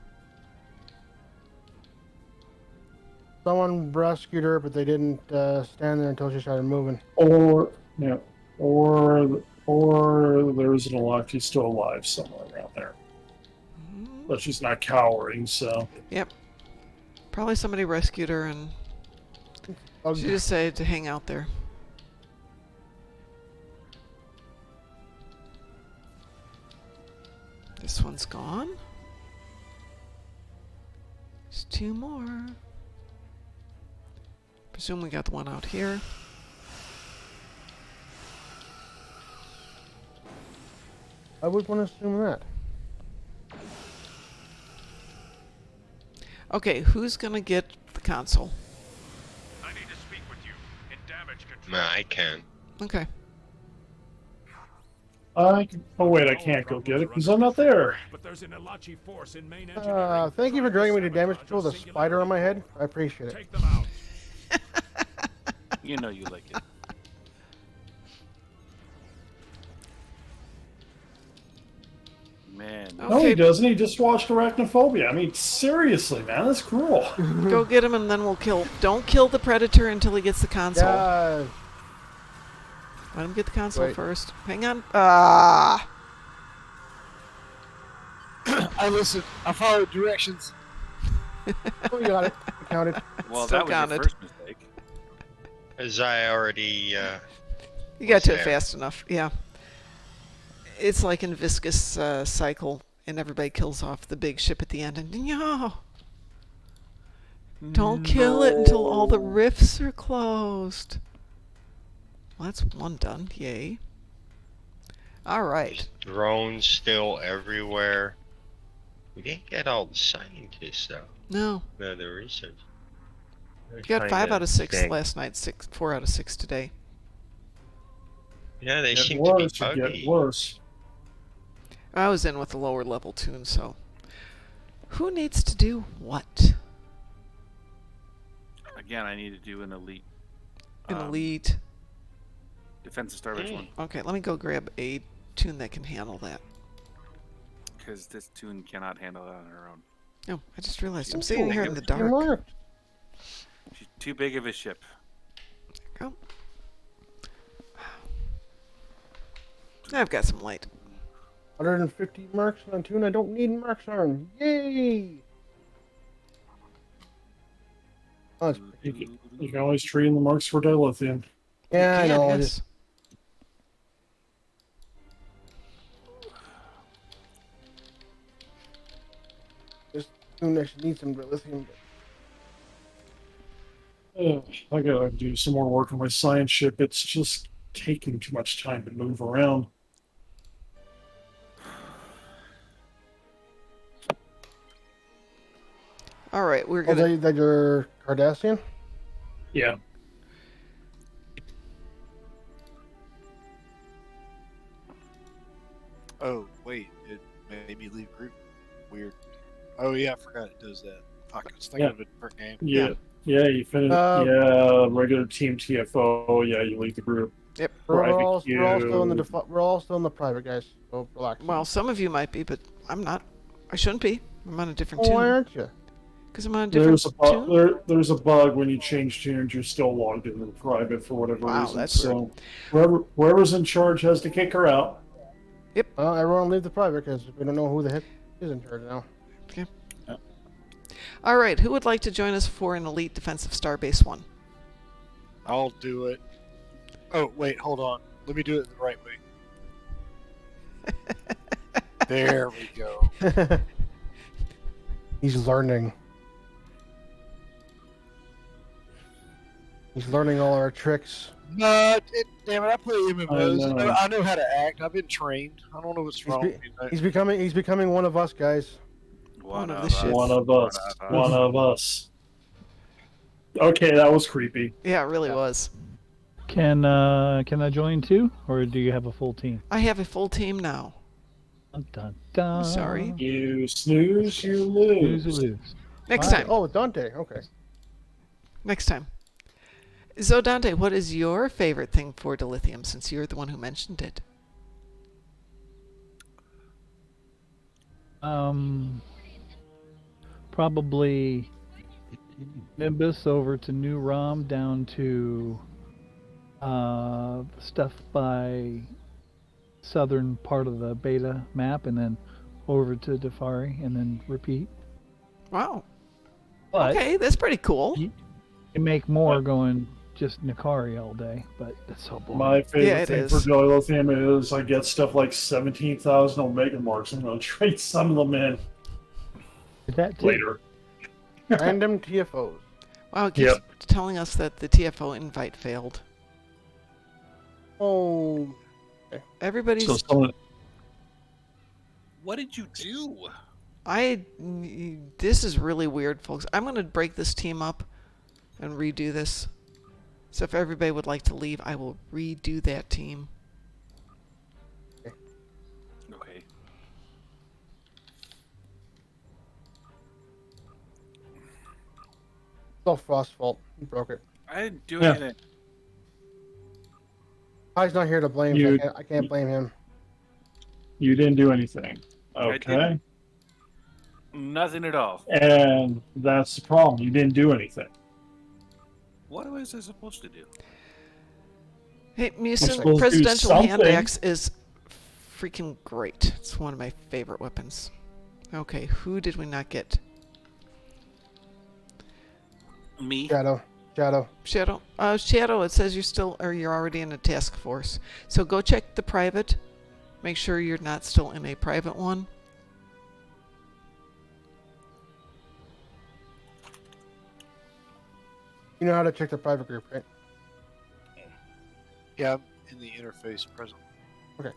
Someone rescued her, but they didn't stand there until she started moving. Or there's an Alaki still alive somewhere around there. But she's not cowering, so. Yep. Probably somebody rescued her and she decided to hang out there. This one's gone. There's two more. Presume we got the one out here. I would want to assume that. Okay, who's gonna get the console? I need to speak with you in damage control. No, I can. Okay. Oh wait, I can't go get it because I'm not there. But there's an Elachi force in main engineering. Thank you for dragging me to damage sabotage control the singular spider on my head. people. I appreciate it. Take them out. You know you like it. Man. No, he doesn't. He just watched Arachnophobia. I mean, seriously, man, that's cruel. Go get him and then we'll kill. Don't kill the predator until he gets the console. Yeah. Let him get the console Wait. first. Hang on. Ah. I listened. I followed directions. Oh, you got it. You counted. Well, Still that was counted. your first mistake. As I already. You got was to it there. fast enough. Yeah. It's like in Viscous Cycle, and everybody kills off the big ship at the end. And no, don't kill it until all the rifts are closed. Well, that's one done. Yay. All right. Drones still everywhere. We didn't get all the scientists, though. No. No, the research. We got 5 out of 6 last night. 4 out of 6 today. Yeah, they Get seem to be worse, it buggy. get worse. I was in with the lower level tune, so who needs to do what? Again, I need to do an elite. An elite. Defensive Starbase one. Okay, let me go grab a tune that can handle that. Because this tune cannot handle it on her own. Oh, I just realized I'm sitting here in the dark. Marked. She's too big of a ship. Go. I've got some light. 150 marks on tune. I don't need marks on. Yay! Oh, it's pretty. You can always trade in the marks for dilithium. Yeah, I You know. can, I yes. just tune actually needs some lithium. I gotta do some more work on my science ship. It's just taking too much time to move around. All right, we're Oh, gonna. that your Cardassian? Yeah. Oh, wait. It made me leave group. Weird. Oh, yeah, I forgot it does that. Fuck, I was thinking Yeah. of a different game. Yeah. Yeah, you finish. Yeah, regular team TFO. Yeah, you leave the group. Yep. We're all still in the queue. we're all still in the private, guys. So relax. Well, some of you might be, but I'm not. I shouldn't be. I'm on a different Oh, why tune. aren't you? Because I'm on a different tune? There's a bug when you change tunes. You're still logged into the private for whatever Wow, reason. that's So whoever's in charge has to kick her out. Well, everyone leave the private because we don't know who the heck is in charge now. Okay. All right. Who would like to join us for an Elite Defensive Starbase 1? I'll do it. Oh, wait, hold on. Let me do it the right way. There we go. He's learning. He's learning all our tricks. No, damn it! I play MMOs. know. I know how to act. I've been trained. I don't know what's wrong with me. He's becoming one of us, guys. One of the shits. One of us. One of us. Okay, that was creepy. Yeah, it really was. Can I join too, or do you have a full team? I have a full team now. Dun, dun, dun. Sorry. You snooze, you Lose, lose. you lose. Next Wow. time. Oh, Dante. Okay. Next time. So, Dante, what is your favorite thing for dilithium, since you're the one who mentioned it? Probably Nimbus over to New ROM down to stuff by southern part of the beta map, and then over to Defari, and then repeat. Wow. But Okay, that's pretty cool. you make more going just Nikari all day, but that's so boring. My favorite Yeah, it thing is. for dilithium is I get stuff like 17,000 Omega marks. I'm going to trade some of them in That too. later. Random TFOs. Wow, it keeps telling us that the TFO invite failed. Oh. Everybody's... So someone, What did you do? This is really weird, folks. I'm going to break this team up and redo this. So if everybody would like to leave, I will redo that team. Okay. It's all Frost's fault. He broke it. I didn't do Yeah. anything. He's not here to blame. So I can't blame him. you didn't do anything. I Okay. didn't. Nothing at all. And that's the problem. You didn't do anything. What was I supposed to do? Hey, You're Musin, supposed to do Presidential Hand something. Axe is freaking great. It's one of my favorite weapons. Okay, who did we not get? Me? Shadow. Shadow. Shadow, it says you're already in a task force. So go check the private. Make sure you're not still in a private one. You know how to check the private group, right? Yeah, I'm in the interface present. Okay.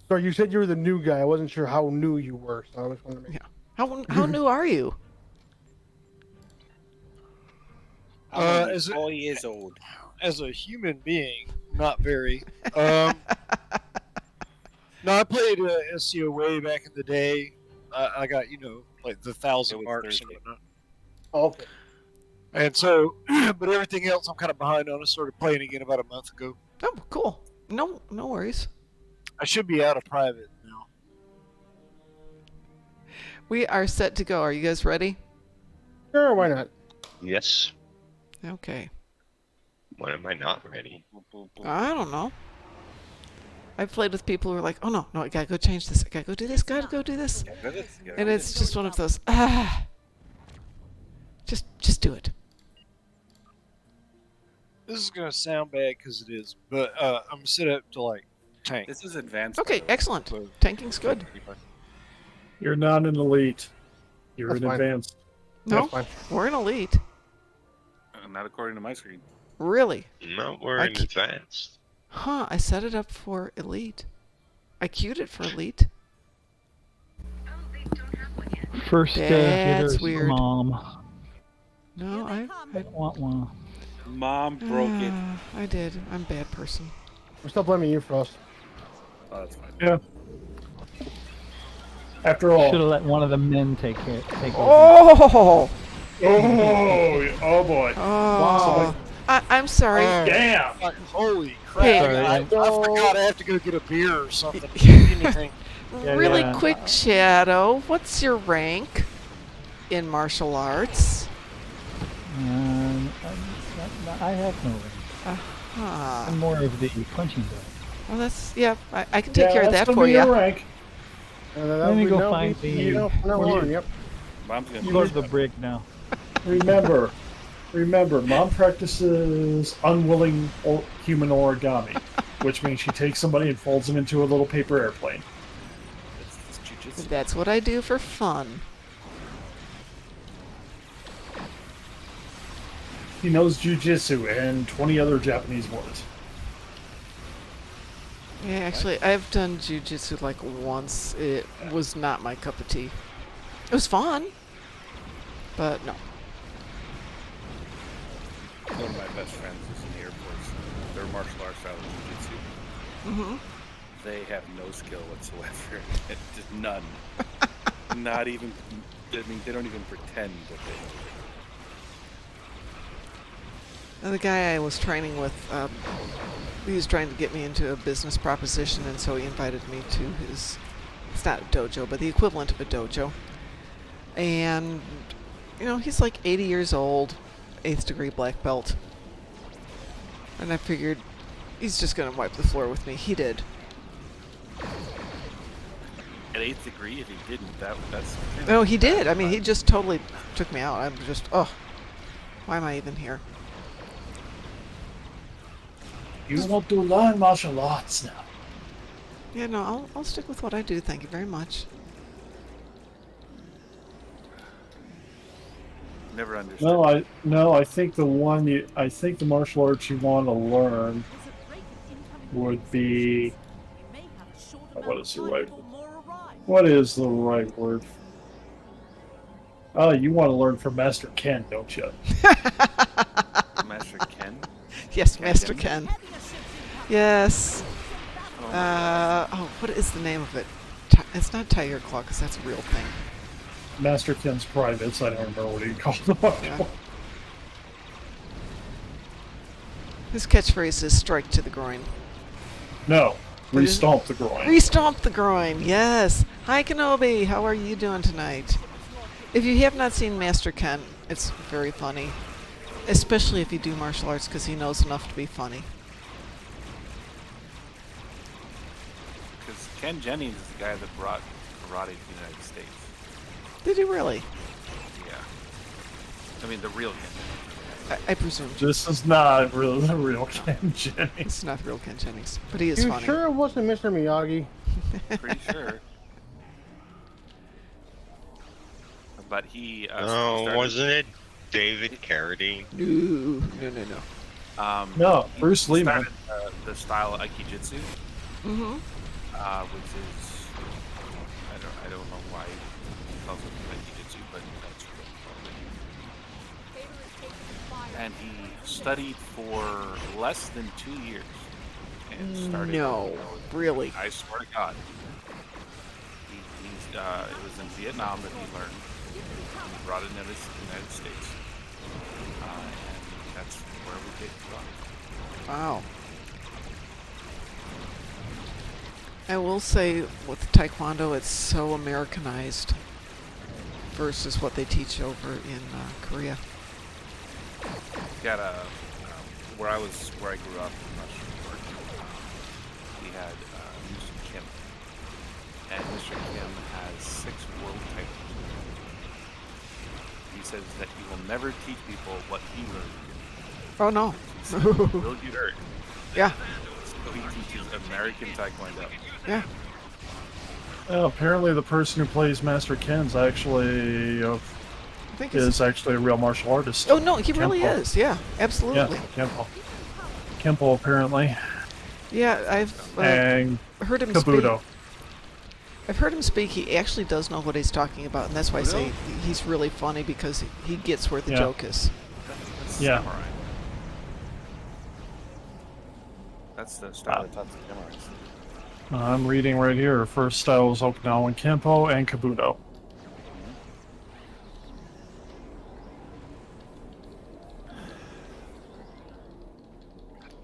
So you said you were the new guy. I wasn't sure how new you were, so I was wondering. Yeah. How new are you? As 4 years old. As a human being, not very. No, I played SEO way back in the day. I got, like the 1,000 marks and whatnot. Oh, okay. And so, but everything else I'm kind of behind on. I started playing again about a month ago. Oh, cool. No worries. I should be out of private now. We are set to go. Are you guys ready? Sure, why not? Yes. Okay. When am I not ready? I don't know. I've played with people who are like, oh no, I gotta go change this. I gotta go do this. Gotta go do this. And it's just one of those, just do it. This is gonna sound bad because it is, but I'm set up to like tank. This is advanced. Okay, excellent. So- Tanking's good. You're not an elite. You're That's an fine. advanced. No, That's fine. we're an elite. Not according to my screen. Really? No, we're I in ke- advanced. Huh, I set it up for elite. I queued it for elite. First That's hitter's weird. mom. No, I Wah. Mom broke it. I did. I'm a bad person. I'm still blaming you, Frost. Oh, that's fine. Yeah. After all, Should have let one of the men take over. Oh! oh boy. Oh. I'm sorry. Oh, Damn. holy crap! Hey. I Sorry, forgot I have to go get a beer or something. Anything. Really yeah. quick, Shadow. What's your rank in martial arts? I have no rank. Uh-huh. I'm more of the punching bag. Well, that's, yeah, I can take care of that's that gonna for be you. your rank. Let me go find the. Yep. Mom's gonna Go to the brick now. Remember, Mom practices unwilling human origami, which means she takes somebody and folds them into a little paper airplane. It's jujitsu. That's what I do for fun. He knows jujitsu and 20 other Japanese words. Yeah, actually, I've done jujitsu like once. It was not my cup of tea. It was fun, but no. One of my best friends is in the Air Force. Their martial arts style is jiu-jitsu. Mm-hmm. They have no skill whatsoever. Just none. Not even. I mean, they don't even pretend that they know. And the guy I was training with, he was trying to get me into a business proposition, and so he invited me to his, it's not a dojo, but the equivalent of a dojo. And, you know, he's like 80 years old, 8th degree black belt. And I figured, he's just going to wipe the floor with me. He did. At 8th degree, if he didn't, that's. No, he did. I mean, he just totally took me out. I'm just, oh, why am I even here? You want to learn martial arts now. Yeah, no, I'll stick with what I do. Thank you very much. Never understood. I think the martial arts you want to learn would be, what is the right word? Oh, you want to learn from Master Ken, don't you? Master Ken? Yes, Master Ken. Yes. What is the name of it? It's not Tiger Claw, because that's a real thing. Master Ken's privates. I don't remember what he called them. Yeah. His catchphrase is "strike to the groin." No, restomp the groin. Restomp the groin. Yes. Hi, Kenobi. How are you doing tonight? If you have not seen Master Ken, it's very funny, especially if you do martial arts, because he knows enough to be funny. Because Ken Jennings is the guy that brought karate to the United States. Did he really? Yeah. I mean, the real Ken. I presume. This is not really the real Ken Jennings. It's not the real Ken Jennings, but he is You funny. sure it wasn't Mr. Miyagi? Pretty sure. But he. Wasn't it David Carradine? No. No, Bruce Lee, man. Started the style of Aikijitsu, Mm-hmm. which is I don't know why he calls it Aikijitsu, but that's what he calls it. And he studied for less than 2 years and started. No, really. I swear to God. It was in Vietnam that he learned. He brought it into the United States. And that's where we take it from. Wow. I will say with Taekwondo, it's so Americanized versus what they teach over in Korea. Got where I grew up in Russian York, we had Mr. Kim, and Mr. Kim has 6 world titles. He says that he will never teach people what he learned. Oh no. Will get hurt. Yeah. So he teaches American Taekwondo. Yeah. Well, apparently, the person who plays Master Ken's actually is actually a real martial artist. Oh no, he really Kempo. is. Yeah, absolutely. Yeah, Kempo apparently. Yeah, I've And heard him Kabuto. speak. I've heard him speak. He actually does know what he's talking about, and that's why I say he's really funny, because he gets where the joke is. That's Yeah. samurai. That's the style of Tatsu samurais. I'm reading right here. First styles Okinawan Kenpo and Kabuto.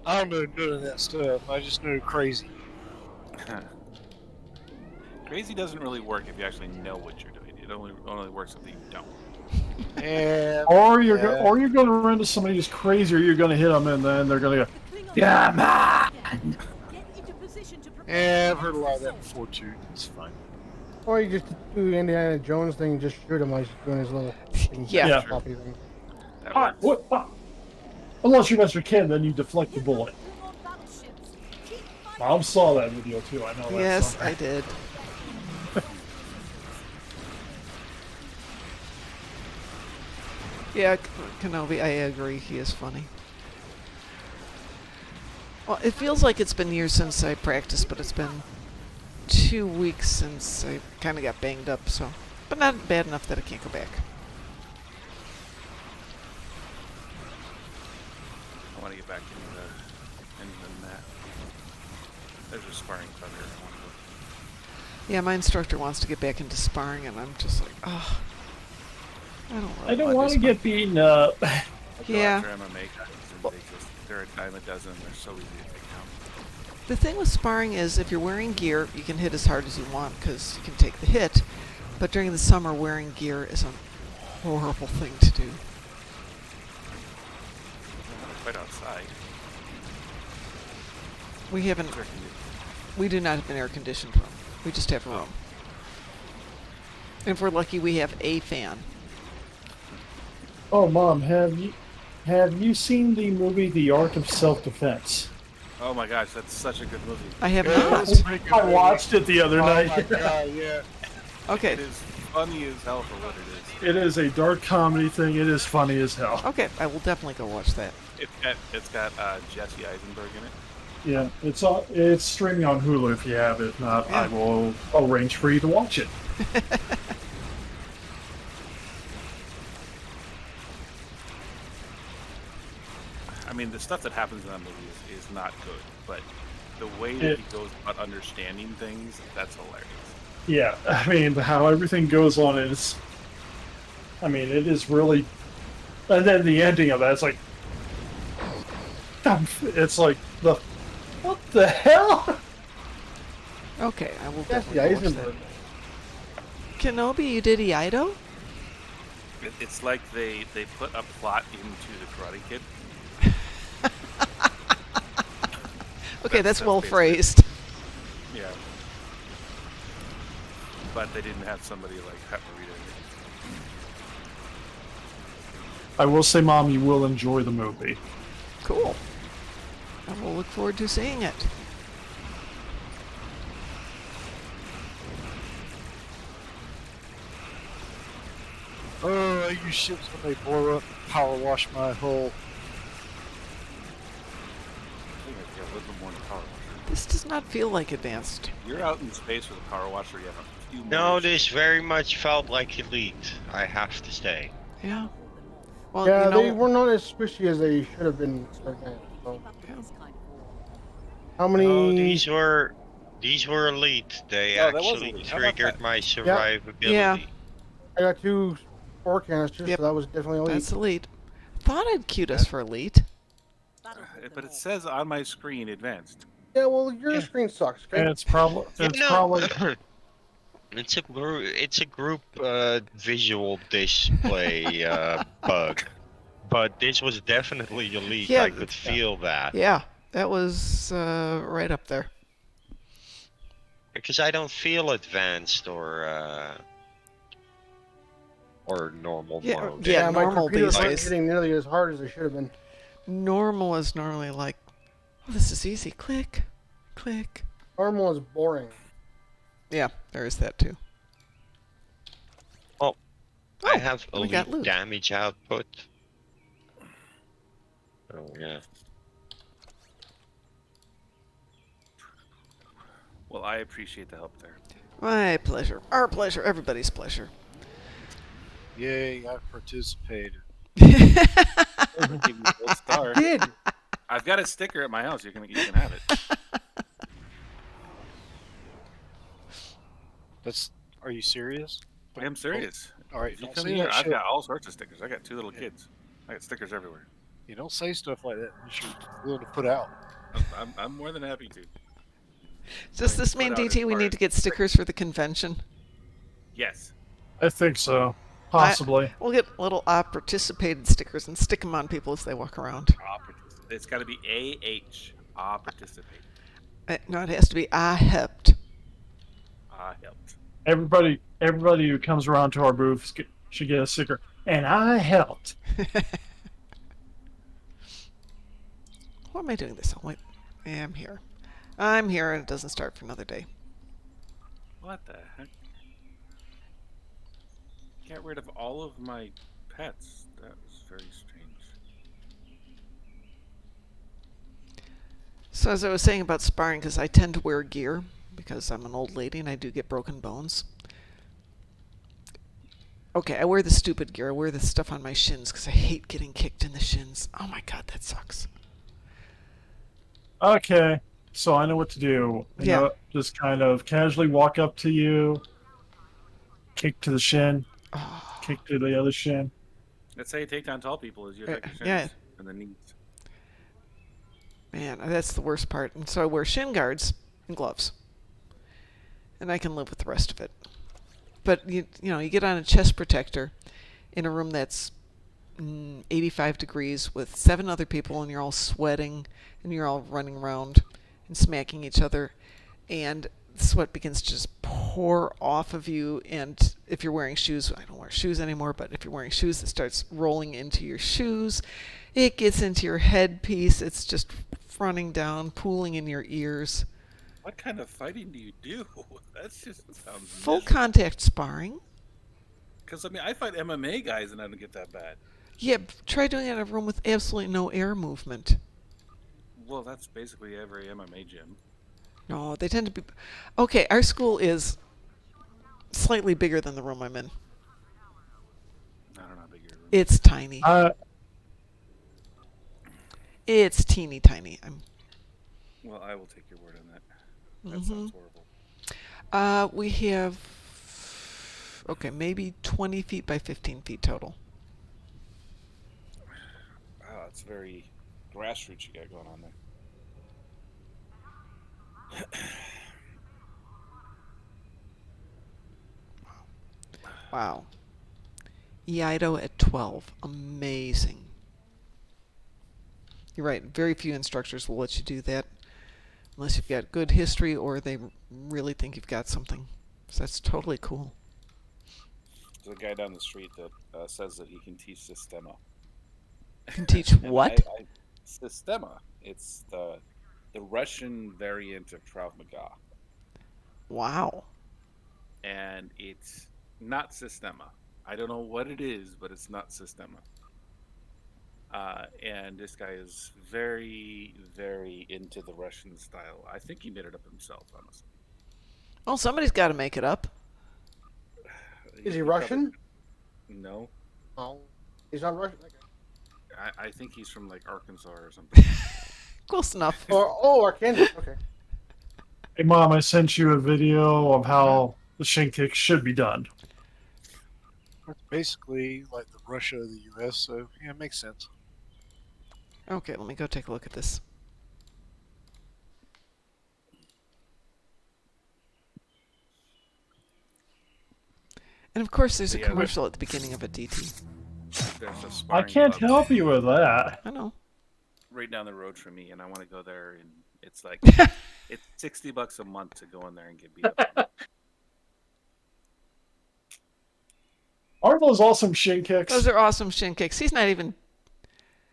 I don't know none of that stuff. I just know crazy. Crazy doesn't really work if you actually know what you're doing. It only works if you don't. And Or you're going to run into somebody who's crazy, or you're going to hit them, and then they're going to go, "Yeah, man." I've heard a lot of that before too. It's fine. Or you just do Indiana Jones thing and just shoot him while he's doing his little Yeah. floppy thing. That Ah, works. what? Unless you're Mr. Kid, then you deflect the bullet. Mom saw that video too. I know that. Yes, I did. Yeah, Kenobi, I agree. He is funny. Well, it feels like it's been years since I practiced, but it's been 2 weeks since I kind of got banged up, so. But not bad enough that I can't go back. I want to get back into the mat. There's a sparring club here. I want to go. Yeah, my instructor wants to get back into sparring, and I'm just like, oh. I don't want to sparring. get beaten up. I go Yeah. after MMA guys, and they're a dime a dozen. They're so easy to take down. The thing with sparring is if you're wearing gear, you can hit as hard as you want because you can take the hit. But during the summer, wearing gear is a horrible thing to do. Quite outside. We haven't. We do not have an air-conditioned room. We just have a room. And if we're lucky, we have a fan. Oh, Mom, have you seen the movie The Art of Self-Defense? Oh my gosh, that's such a good movie. I have Yeah, not. it's a pretty good I movie. watched it the other Oh night. my god, yeah. Okay. It is funny as hell for what it is. It is a dark comedy thing. It is funny as hell. Okay, I will definitely go watch that. It's got Jesse Eisenberg in it. Yeah, it's streaming on Hulu if you have it. Not, Yeah. I will arrange for you to watch it. I mean, the stuff that happens in that movie is not good, but the way that he goes about understanding things, that's hilarious. Yeah, I mean, how everything goes on is. I mean, it is really. And then the ending of that, it's like. It's like the. What the hell? Okay, I will Yes, definitely yeah, go watch that. Eisenberg. Kenobi, you did Iaido? It's like they put a plot into the Karate Kid. Okay, that's well basically- phrased. Yeah. But they didn't have somebody like Pepper read it. I will say, Mom, you will enjoy the movie. Cool. I will look forward to seeing it. Oh, I use ships when they blow up, power wash my hull. I think I get a little bit more in the power washer. This does not feel like advanced. You're out in space with a power washer. You have a few more. No, this very much felt like Elite. I have to say. Yeah. Well, Yeah, you know, they were not as squishy as they should have been. For that, so. How many? No, these were Elite. They No, that was actually Elite. How about triggered that? my survivability. Yeah. I got 2 4 canisters, Yep. so that was definitely elite. that's elite. Thought I'd queued us for elite. But it says on my screen advanced. Yeah, well, your screen sucks. And Okay? it's probably. It's probably. It's a group visual display bug, but this was definitely Elite. Yeah, I could feel that Yeah, that was right up there. because I don't feel advanced or normal Yeah, mode. yeah, my normal computers these aren't days. hitting nearly as hard as they should have been. Normal is normally like, oh, this is easy. Click, click. Normal is boring. Yeah, there is that too. I have we got Elite loot. damage output. Oh yeah. Well, I appreciate the help there. My pleasure. Our pleasure. Everybody's pleasure. Yay, I participated. Give me a gold star. Did I've got a sticker at my house. You can have it. Are you serious? I am serious. All right, If you don't come say here, that I've shit. got all sorts of stickers. I got 2 little kids. I got stickers everywhere. You don't say stuff like that unless you're willing to put out. I'm more than happy to. Does this put mean, out as DT, we far need as to get stickers. stickers for the convention? Yes. I think so. Possibly. We'll get little participated stickers and stick them on people as they walk around. It's got to be AH. Participate. No, it has to be I helped. I helped. Everybody who comes around to our booth should get a sticker. And I helped. Why am I doing this? Oh, wait. I'm here. I'm here, and it doesn't start for another day. What the heck? Get rid of all of my pets. That was very strange. So as I was saying about sparring, because I tend to wear gear, because I'm an old lady and I do get broken bones. Okay, I wear the stupid gear. I wear the stuff on my shins because I hate getting kicked in the shins. Oh my god, that sucks. Okay, so I know what to do. Just kind of casually walk up to you, kick to the shin, kick to the other shin. That's how you take down tall people, is you attack your shins Yeah. and the knees. Man, that's the worst part. And so I wear shin guards and gloves. And I can live with the rest of it. But, you get on a chest protector in a room that's 85 degrees with 7 other people, and you're all sweating, and you're all running around and smacking each other. And the sweat begins to just pour off of you. And if you're wearing shoes, I don't wear shoes anymore, but if you're wearing shoes, it starts rolling into your shoes. It gets into your headpiece. It's just running down, pooling in your ears. What kind of fighting do you do? That's just sounds Full miserable. contact sparring. Because, I fight MMA guys and I don't get that bad. Yeah, try doing it in a room with absolutely no air movement. Well, that's basically every MMA gym. No, they tend to be... Okay, our school is slightly bigger than the room I'm in. I don't know how big your room is. It's tiny. It's teeny tiny. Well, I will take your word on that. That sounds horrible. We have... Okay, maybe 20 feet by 15 feet total. Wow, it's very grassroots you got going on there. Wow. Iaido at 12. Amazing. You're right. Very few instructors will let you do that unless you've got good history or they really think you've got something. So that's totally cool. There's a guy down the street that says that he can teach Sistema. Can teach what? Sistema. It's the Russian variant of Krav Maga. Wow. And it's not Sistema. I don't know what it is, but it's not Sistema. And this guy is very, very into the Russian style. I think he made it up himself, honestly. Well, somebody's got to make it up. Is he Russian? No. Oh, he's not Russian. Okay. I think he's from like Arkansas or something. Close enough. Arkansas. Okay. Hey, Mom, I sent you a video of how the shin kick should be done. It's basically like the Russia of the U.S., so yeah, it makes sense. Okay, let me go take a look at this. And of course, there's a commercial at the beginning of a DT. There's a I sparring can't club help you with that. I know. right down the road from me, and I want to go there, and it's like it's $60 a month to go in there and get beat up. Aren't those awesome shin kicks? Those are awesome shin kicks. He's not even...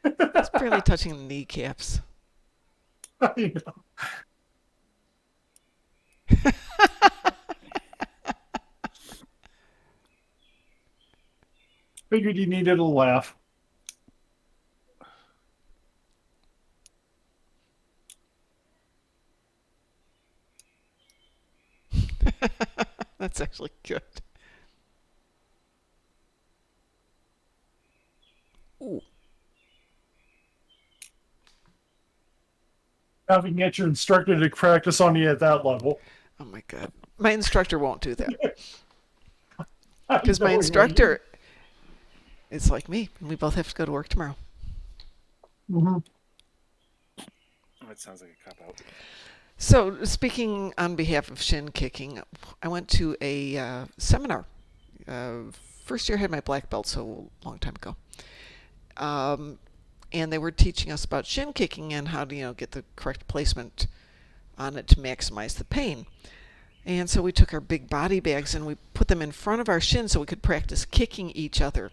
He's barely touching the kneecaps. I know. Figured you needed a laugh. That's actually good. Ooh. Now if you can get your instructor to practice on you at that level. Oh my god. My instructor won't do that. I'm Because my knowing what instructor is like me, and we both have to go to work tomorrow. Mhm. Oh, it sounds like a cop out. So, speaking on behalf of shin kicking, I went to a seminar. First year I had my black belt, so a long time ago. And they were teaching us about shin kicking and how to, get the correct placement on it to maximize the pain. And so we took our big body bags and we put them in front of our shins so we could practice kicking each other.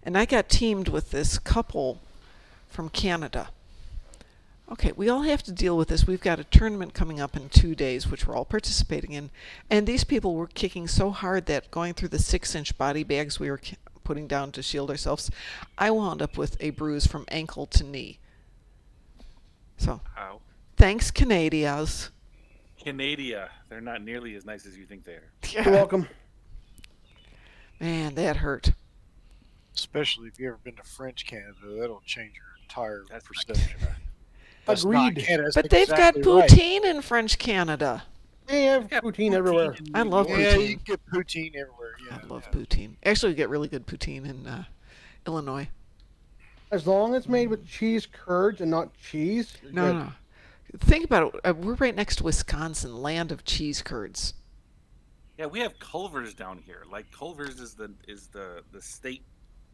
And I got teamed with this couple from Canada. Okay, we all have to deal with this. We've got a tournament coming up in 2 days, which we're all participating in. And these people were kicking so hard that going through the 6-inch body bags we were putting down to shield ourselves, I wound up with a bruise from ankle to knee. So, Ow. thanks, Canadians. Canada. They're not nearly as nice as you think they are. Yeah. You're welcome. Man, that hurt. Especially if you've ever been to French Canada, that'll change your entire That's perception. not- That's Agreed. not Canada. But they've exactly got right. poutine in French Canada. They have poutine everywhere. in I New love York. Yeah, poutine. you can get poutine everywhere. Yeah, I love yeah. poutine. Actually, we get really good poutine in Illinois. As long as it's made with cheese curds and not cheese, you're No, good. no. Think about it. We're right next to Wisconsin, land of cheese curds. Yeah, we have Culver's down here. Like Culver's is the state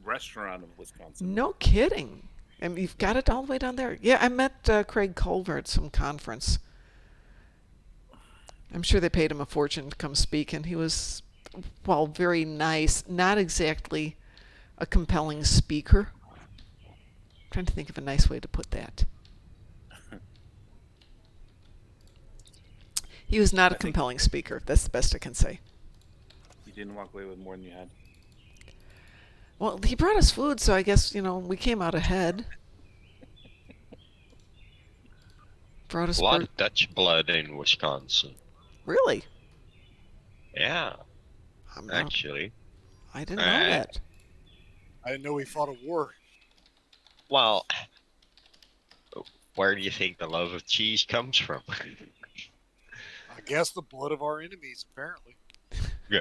restaurant of Wisconsin. No kidding. I mean, you've got it all the way down there. Yeah, I met Craig Culver at some conference. I'm sure they paid him a fortune to come speak, and he was, well, very nice. Not exactly a compelling speaker. I'm trying to think of a nice way to put that. He was not a compelling speaker. That's the best I can say. You didn't walk away with more than you had. Well, he brought us food, so I guess, we came out ahead. Brought us A lot of Dutch blood in Wisconsin. Really? Yeah, I'm not, actually. I didn't know that. I didn't know we fought a war. Well, where do you think the love of cheese comes from? I guess the blood of our enemies, apparently. Yeah.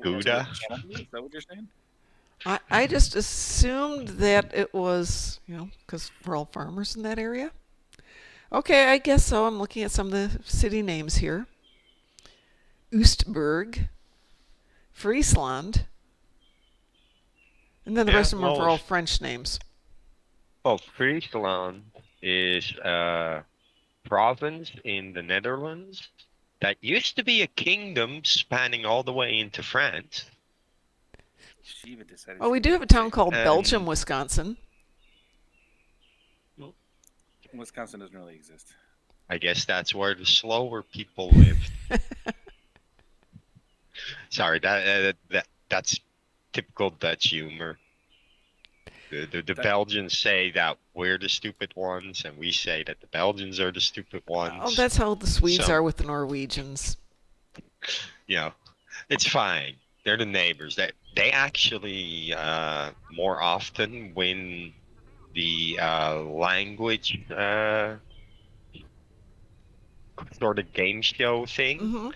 Gouda? Is that what you're saying? I just assumed that it was, because we're all farmers in that area. Okay, I guess so. I'm looking at some of the city names here. Oostburg, Friesland, and then the rest of them are all French names. Well, Friesland is a province in the Netherlands that used to be a kingdom spanning all the way into France. Shiva decided Oh, we to- do have a town called And- Belgium, Wisconsin. Wisconsin doesn't really exist. I guess that's where the slower people lived. Sorry, that's typical Dutch humor. The Belgians say that we're the stupid ones, and we say that the Belgians are the stupid ones. Oh, that's how the Swedes So- are with the Norwegians. It's fine. They're the neighbors. They actually more often win the language sort of game show thing, Hmm.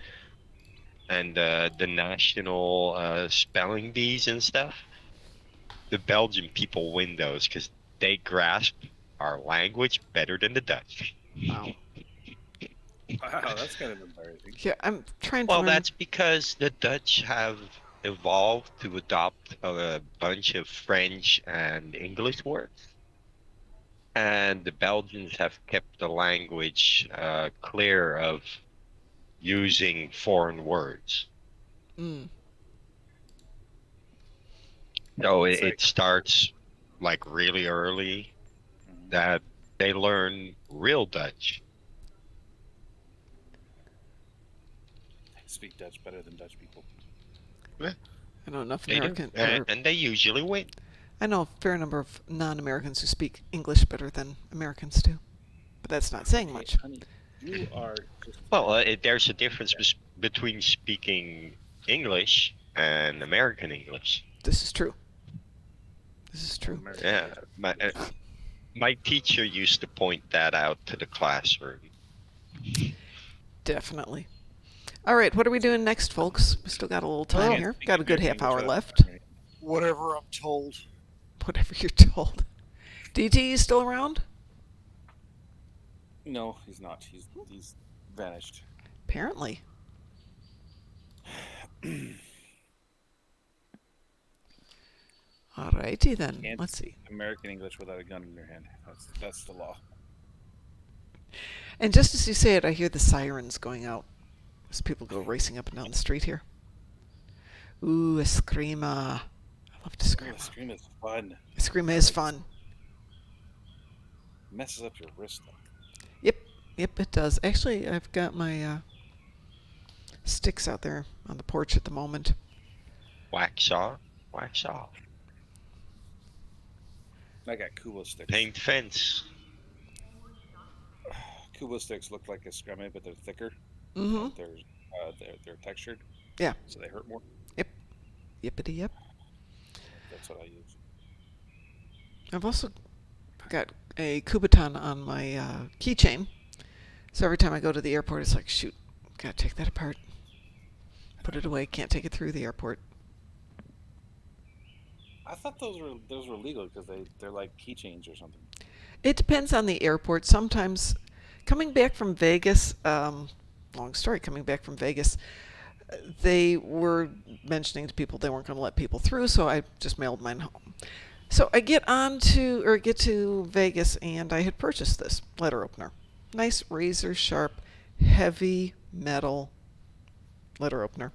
and the national spelling bees and stuff. The Belgian people win those because they grasp our language better than the Dutch. Wow. Wow, that's kind of embarrassing. Yeah, I'm trying to Well, learn. that's because the Dutch have evolved to adopt a bunch of French and English words. And the Belgians have kept the language clear of using foreign words. Mm. So It's like- it starts like really early that they learn real Dutch. I speak Dutch better than Dutch people. I know enough They do. American. And they usually win. I know a fair number of non-Americans who speak English better than Americans do, but that's not saying much. Honey, you are just... Well, there's a difference between speaking English and American English. This is true. This is true. American. Yeah, my teacher used to point that out to the classroom. Definitely. All right, what are we doing next, folks? We still got a little time Can't here. speak Got a good American half hour English without left. memory. Whatever I'm told. Whatever you're told. DT, you still around? No, he's not. He's vanished. Apparently. Alrighty then. Can't Let's see. speak American English without a gun in your hand. That's the law. And just as you say it, I hear the sirens going out as people go racing up and down the street here. Ooh, a screamer. I love to scream. Scream is fun. A screamer is fun. Messes up your wrist though. Yep, it does. Actually, I've got my sticks out there on the porch at the moment. Wax off. Wax off. I got Kubo sticks. Paint fence. Kubo sticks look like a scrummy, but they're thicker. Mm-hmm. They're textured. Yeah. So they hurt more. Yippity yep. That's what I use. I've also got a Kubaton on my keychain. So every time I go to the airport, it's like, shoot, gotta take that apart. Put it away. Can't take it through the airport. I thought those were legal because they're like keychains or something. It depends on the airport. Sometimes, coming back from Vegas, long story, coming back from Vegas, they were mentioning to people they weren't going to let people through, so I just mailed mine home. So I get to Vegas, and I had purchased this letter opener. Nice razor sharp, heavy metal letter opener.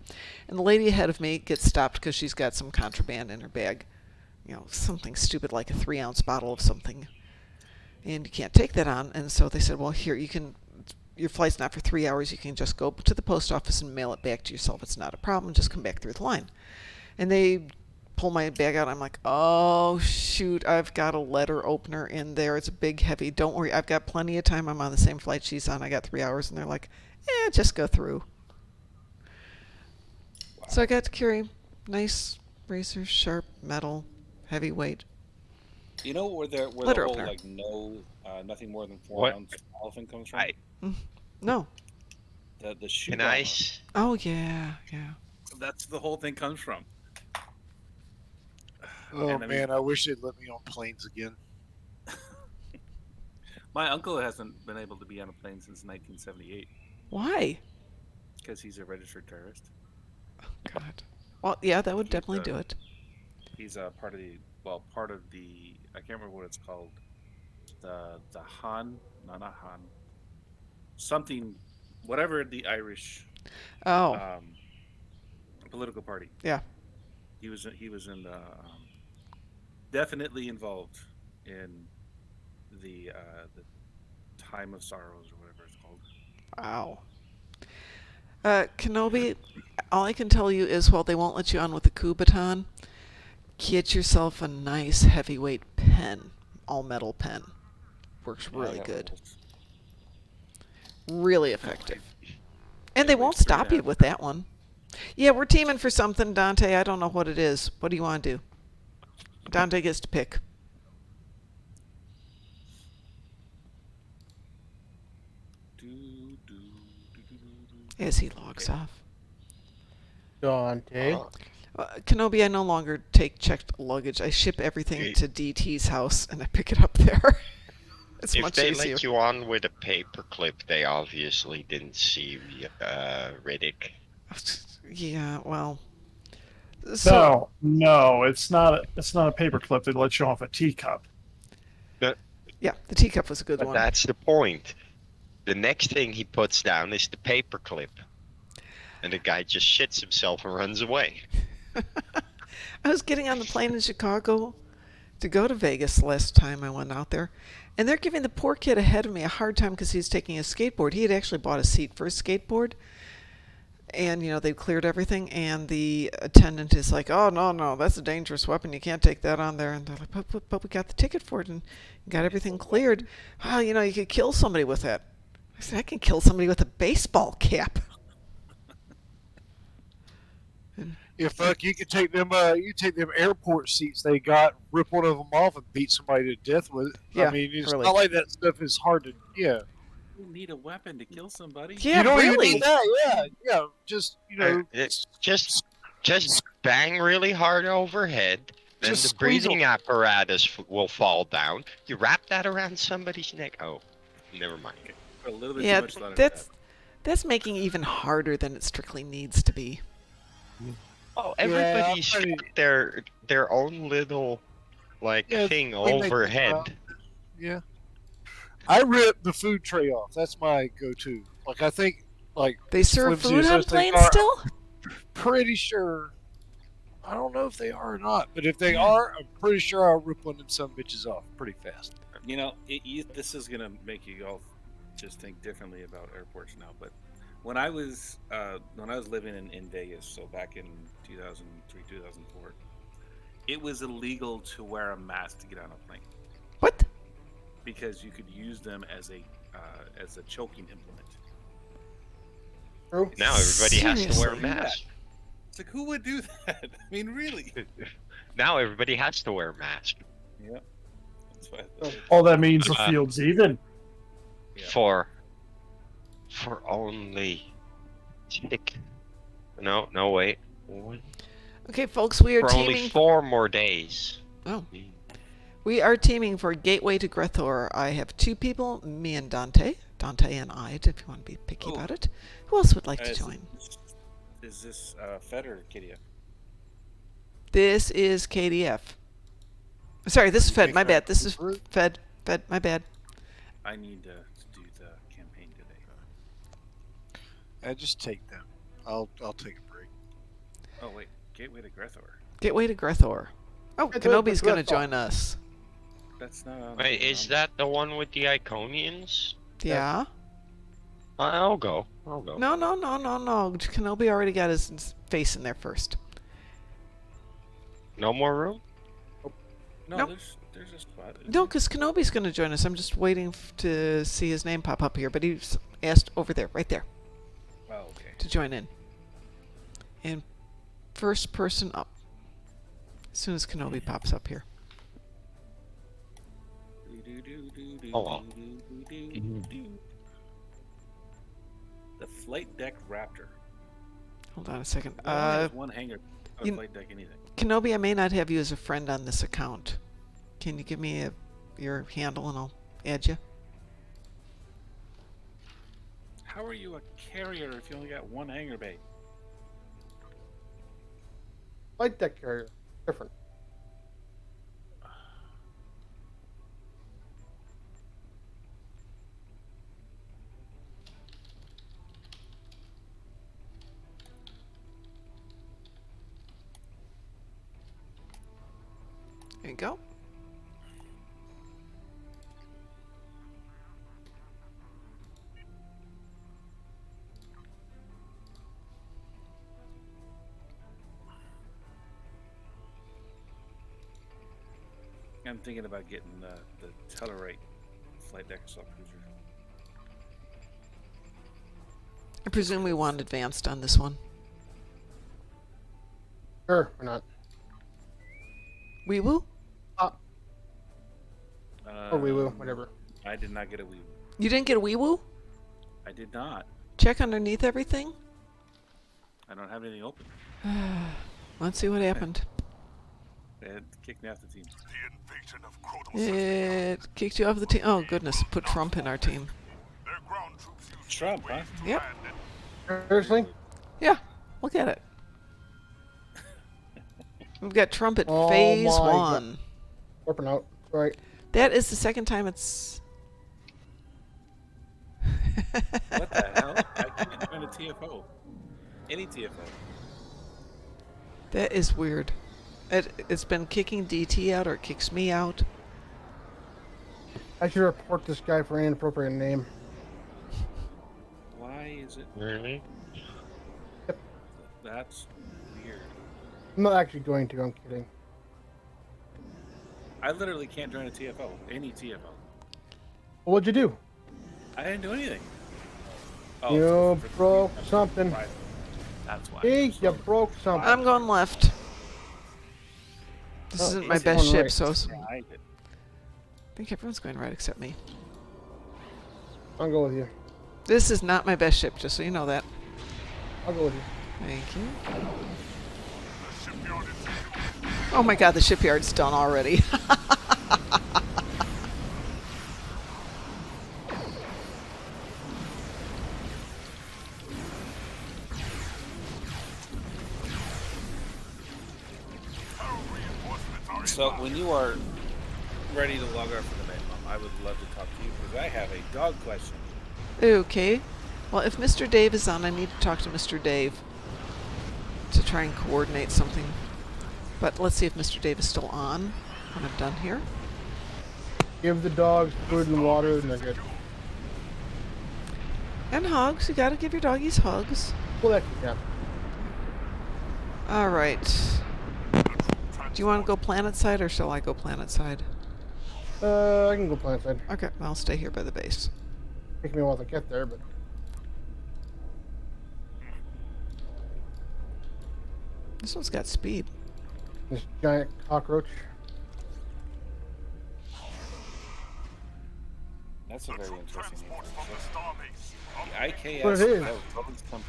And the lady ahead of me gets stopped because she's got some contraband in her bag. You know, something stupid like a 3-ounce bottle of something. And you can't take that on. And so they said, well, here, your flight's not for 3 hours. You can just go to the post office and mail it back to yourself. It's not a problem. Just come back through the line. And they pull my bag out. I'm like, oh, shoot, I've got a letter opener in there. It's a big, heavy. Don't worry. I've got plenty of time. I'm on the same flight she's on. I got 3 hours. And they're like, just go through. Wow. So I got to carry nice razor sharp metal, heavyweight. You know where the letter whole opener. like nothing more than 4-ounce elephant comes from? No. The shoe. Can I? Oh yeah. That's the whole thing comes from. Oh man, I wish they'd let me on planes again. My uncle hasn't been able to be on a plane since 1978. Why? Because he's a registered terrorist. Oh God. Well, yeah, that would definitely do it. He's a part of the I can't remember what it's called. The Han, no, not Han. Something, whatever the Irish. Political party. Yeah. He was in the definitely involved in the Time of Sorrows or whatever it's called. Wow. Kenobi, all I can tell you is while they won't let you on with the Kubaton, get yourself a nice heavyweight pen, all metal pen. Works really good. Really effective. And they won't stop you with that one. Yeah, we're teaming for something, Dante. I don't know what it is. What do you want to do? Dante gets to pick. As he logs off. Dante. Kenobi, I no longer take checked luggage. I ship everything to DT's house and I pick it up there. It's if much they easier. let you on with a paperclip, they obviously didn't see Riddick. Yeah, well. No, it's not a paperclip. They let you off a teacup. Yeah, the teacup was a good But one. that's the point. The next thing he puts down is the paperclip. And the guy just shits himself and runs away. I was getting on the plane in Chicago to go to Vegas last time I went out there. And they're giving the poor kid ahead of me a hard time because he's taking a skateboard. He had actually bought a seat for his skateboard. And, they've cleared everything. And the attendant is like, oh, no, that's a dangerous weapon. You can't take that on there. And they're like, but we got the ticket for it and got everything cleared. Oh, you could kill somebody with that. I said, I can kill somebody with a baseball cap. Yeah, fuck, you could take them airport seats they got, rip one of them off and beat somebody to death with it. Yeah, I mean, it's really. not like that stuff is hard to, You need a weapon to kill somebody. Yeah, you don't really. even need that. Yeah. Just Just bang really hard overhead. Then Just the squeeze 'em. breathing apparatus will fall down. You wrap that around somebody's neck. Oh, never mind. Put a little bit Yeah, too much thought into that. that's making it even harder than it strictly needs to be. Oh, everybody's I mean- got their own little thing we make- overhead. Yeah. I rip the food tray off. That's my go-to. Like I think, like They as serve flimsy food as on those things planes are, still? Pretty sure. I don't know if they are or not, but if they are, I'm pretty sure I'll rip one of them some bitches off pretty fast. You know, this is gonna make you all just think differently about airports now. But when I was living in Vegas, so back in 2003, 2004, it was illegal to wear a mask to get on a plane. What? Because you could use them as a choking implement. True. Now everybody has to wear a Seriously? mask. It's like, who would do that? I mean, really? Now everybody has to wear a mask. Yeah. That's why. All that means the field's even. Yeah. For only no wait. Okay, folks, we are For teaming. only 4 more days. Oh. We are teaming for Gateway to Grethor. I have 2 people, me and Dante. Dante and I, if you want to be picky about it. Who else would like to join? Is this Fed or KDF? This is KDF. Sorry, this is Fed. My bad. This is Fed. Fed. My bad. I need to do the campaign today. Just take them. I'll take a break. Oh wait, Gateway to Grethor. Gateway to Grethor. Oh, Gateway to Kenobi's going to Grethor. join us. That's not on. Wait, is that the one with the Iconians? Yeah. I'll go. No. Kenobi already got his face in there first. No more room? No, Nope. there's a spot. No, because Kenobi's going to join us. I'm just waiting to see his name pop up here, but he's asked over there, right there, Oh, okay. to join in. And first person up. As soon as Kenobi pops up here. Oh, well. The flight deck Raptor. Hold on a second. It only has one hangar. you- Flight deck anything. Kenobi, I may not have you as a friend on this account. Can you give me your handle and I'll add you? How are you a carrier if you only got one hangar bay? Light deck carrier. Different. There you go. I'm thinking about getting the Tellarite flight deck assault cruiser. I presume we want advanced on this one. Sure, or not. Wee woo? Or wee woo, whatever. I did not get a wee woo. You didn't get a wee woo? I did not. Check underneath everything. I don't have anything open. Let's see what happened. They had kicked me off the team. It kicked you off the team. Oh goodness, put Trump in our team. Trump, huh? Yep. Seriously? Yeah. Look at it. We've got Trump at Oh phase my 1. Warping out. Right. That is the second time it's. What the hell? I can't find a TFO. Any TFO. That is weird. It's been kicking DT out, or it kicks me out. I should report this guy for an inappropriate name. Why is it? Really? That's weird. I'm not actually going to, I'm kidding. I literally can't join a TFO. Any TFO. What'd you do? I didn't do anything. You broke something. That's why. Hey, you broke something. I'm going left. This Oh, isn't my he's best going ship, right. so Yeah, I did. I think everyone's going right except me. I'll go with you. This is not my best ship, just so you know that. I'll go with you. Thank you. Oh my god, the shipyard's done already. So when you are ready to log off for the night, Mom, I would love to talk to you because I have a dog question. Okay. Well, if Mr. Dave is on, I need to talk to Mr. Dave to try and coordinate something. But let's see if Mr. Dave is still on when I'm done here. Give the dogs food and water, and they're good. And hugs. You gotta give your doggies hugs. Well, that yeah. Alright. Do you want to go planet side, or shall I go planet side? I can go planet side. Okay, I'll stay here by the base. Take me a while to get there, but This one's got speed. this giant cockroach. That's a very interesting name. The IKS What it is. Roads Company.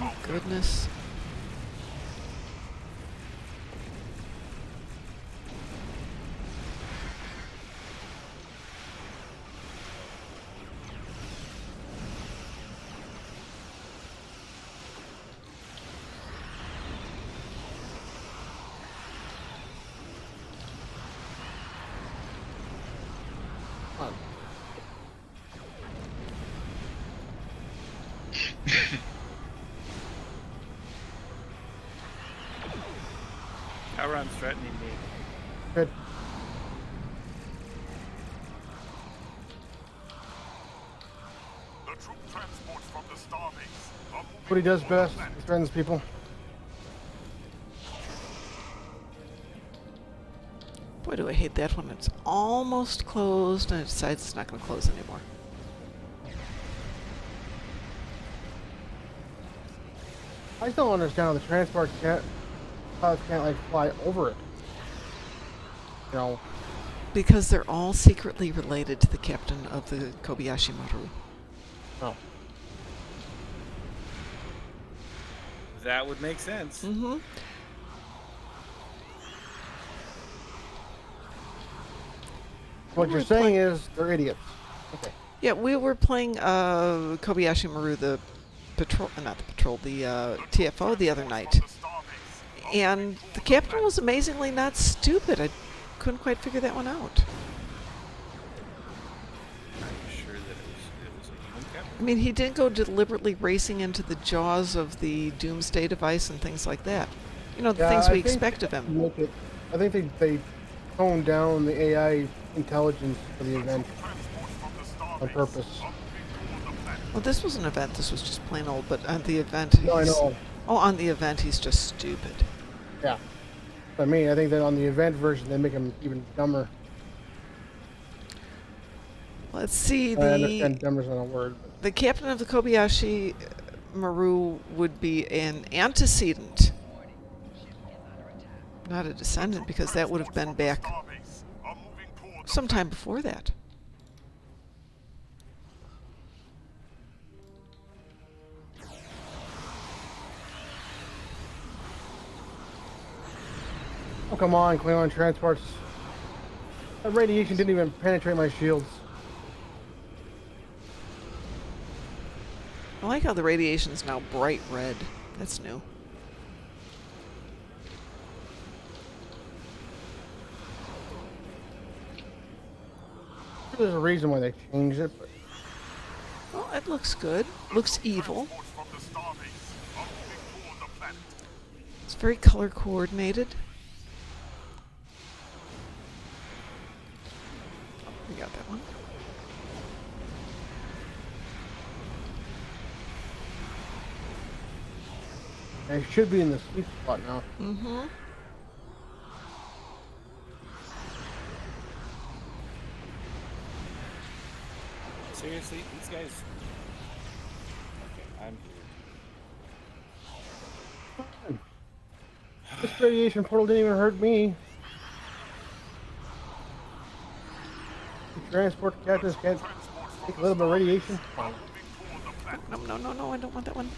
Oh, goodness. Elrond's threatening me. Good. The troop transports from the starbase are moving What he does toward the best, planet. he threatens people. Boy, do I hate that when it's almost closed and it decides it's not going to close anymore. I still don't understand how the transport pilots can't like fly over it. You know, Because they're all secretly related to the captain of the Kobayashi Maru. oh, That would make sense. Mm-hmm. what you're saying is they're idiots. Okay. Yeah, we were playing Kobayashi Maru, the patrol, not the patrol, the TFO the other night. And the captain was amazingly not stupid. I couldn't quite figure that one out. Are you sure that it was a human captain? I mean, he didn't go deliberately racing into the jaws of the doomsday device and things like that. You know, the Yeah, things I we think expect of him. Look at, I think they toned down the AI intelligence for the event on purpose. Well, this was an event. This was just plain old. But on the event, No, I he's- know. Oh, on the event, he's just stupid. Yeah. I mean, I think that on the event version, they make him even dumber. Let's see. I understand dumber's not a word. But The captain of the Kobayashi Maru would be an antecedent, not a descendant, because that would have been back sometime before that. oh, come on, Klingon transports. That radiation didn't even penetrate my shields. I like how the radiation is now bright red. That's new. There's a reason why they changed it, but Well, it looks good. Looks evil. It's very color coordinated. We got that one. I should be in the sweet spot now. Mm-hmm. Seriously, these guys. Okay, I'm here. This radiation portal didn't even hurt me. The transport captains can't take a little bit of radiation. No, I don't want that one.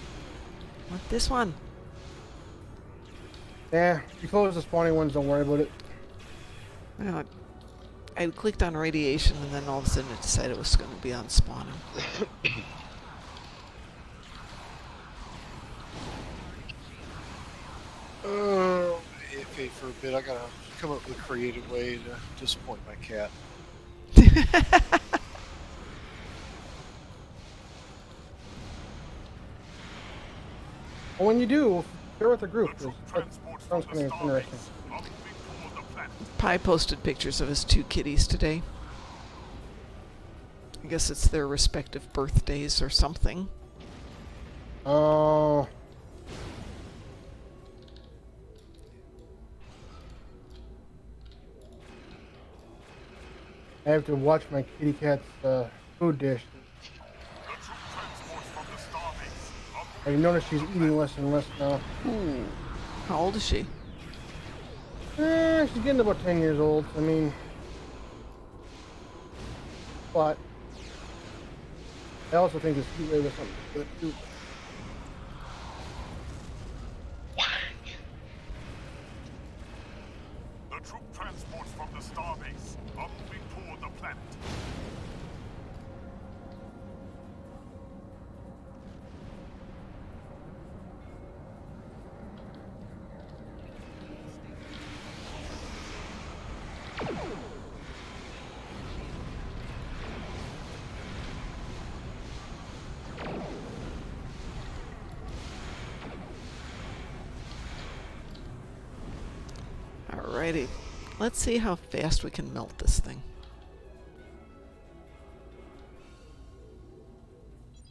I want this one. Yeah, you close the spawning ones, don't worry about it. Well, I clicked on radiation and then all of a sudden it decided it was going to be on spawning. Okay, for a bit, I gotta come up with a creative way to disappoint my cat. Well, when you do, share with the group. That sounds kind of interesting. Pi posted pictures of his 2 kitties today. I guess it's their respective birthdays or something. Oh. I have to watch my kitty cat's food dish. I've noticed she's eating less and less now. Ooh. How old is she? She's getting about 10 years old. I mean, but I also think this heat wave was something good too. The troop transports from the starbase are moving toward the planet. Alrighty. Let's see how fast we can melt this thing.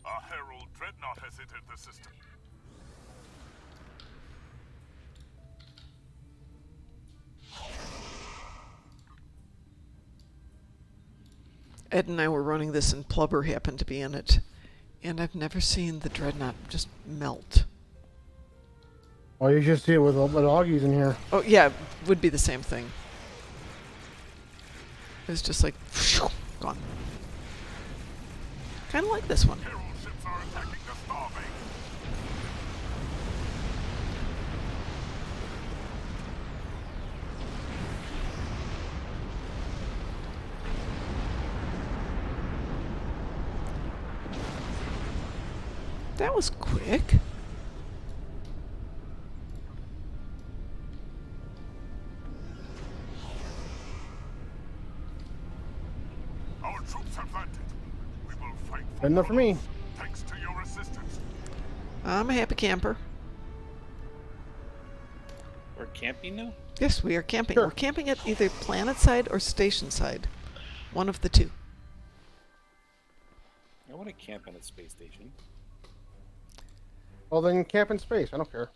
A Herald Dreadnought has entered the system. Ed and I were running this and Plubber happened to be in it. And I've never seen the Dreadnought just melt. Well, you should see it with Augies in here. Oh, yeah, would be the same thing. It's just like, phew, gone. Kind of like this one. Herald ships are attacking the starbase. That was quick. Our troops have landed. We will fight for Good enough for me. thanks to your assistance. I'm a happy camper. We're camping now? Yes, we are camping. Sure. We're camping at either planet side or station side. One of the two. I want to camp on a space station. Well, then camp in space. I don't care.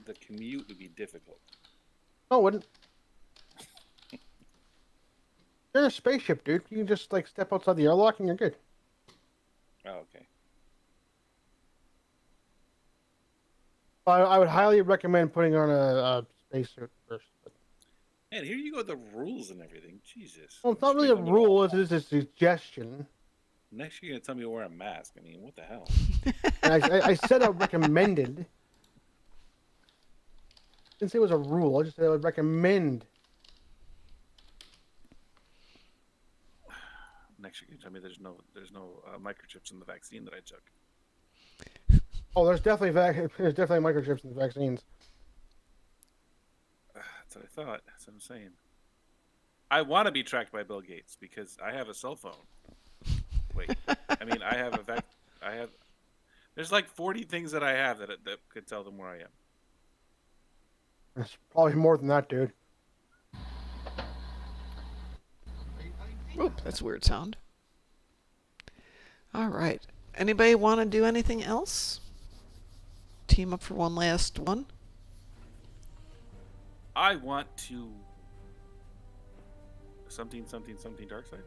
The commute would be difficult. No, it wouldn't. You're in a spaceship, dude. You can just like step outside the airlock and you're good. Oh, okay. I would highly recommend putting on a spacesuit first. But... Man, here you go with the rules and everything. Jesus. Well, it's not really a rule. It is a suggestion. Next, you're gonna tell me to wear a mask. I mean, what the hell? And I said I recommended. Didn't say it was a rule. I just said I would recommend. Next, you're gonna tell me there's no microchips in the vaccine that I took. Oh, there's definitely microchips in the vaccines. That's what I thought. That's what I'm saying. I want to be tracked by Bill Gates because I have a cell phone. Wait, I mean, I have. There's like 40 things that I have that could tell them where I am. It's probably more than that, dude. Oop, that's a weird sound. All right. Anybody want to do anything else? Team up for one last one? I want to something dark side.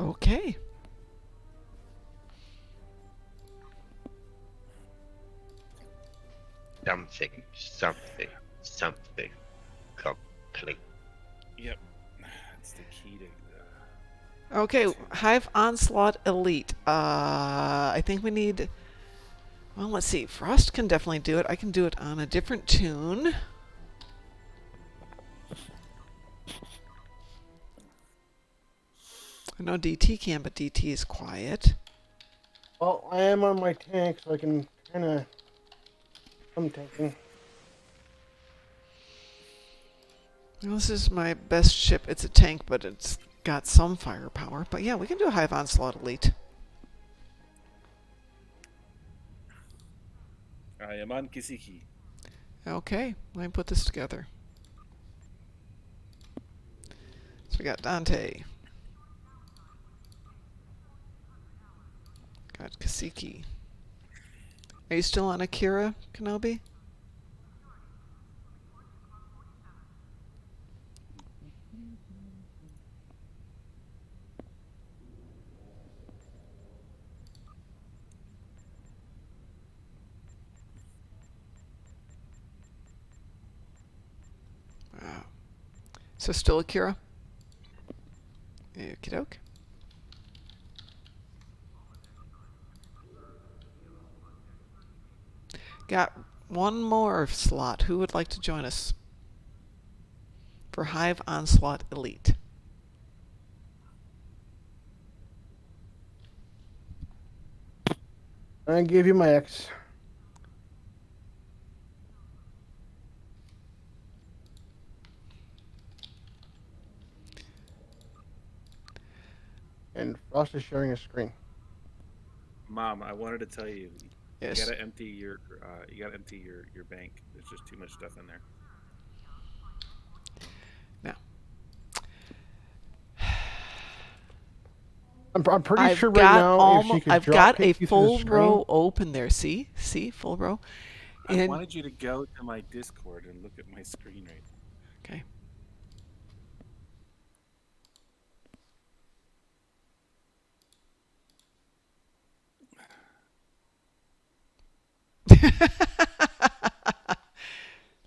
Okay. Something complete. Yep. That's the key to. Okay, Hive Onslaught Elite. I think we need. Well, let's see. Frost can definitely do it. I can do it on a different tune. I know DT can, but DT is quiet. Well, I am on my tank, so I can kind of. I'm tanking. Well, this is my best ship. It's a tank, but it's got some firepower. But yeah, we can do a Hive Onslaught Elite. I am on Kisiki. Okay, let me put this together. So we got Dante. Got Kasiki. Are you still on Akira, Kenobi? Wow. So still Akira? Okie doke. Got one more slot. Who would like to join us for Hive Onslaught Elite? I gave you my X. And Frost is sharing a screen. Mom, I wanted to tell you. Yes. You gotta empty your. You gotta empty your bank. There's just too much stuff in there. Now. I'm pretty sure right now, if she could I've drop got kick a you through the full screen- row open there. See, full row. I wanted you to go to my Discord and look at my screen right now. Okay.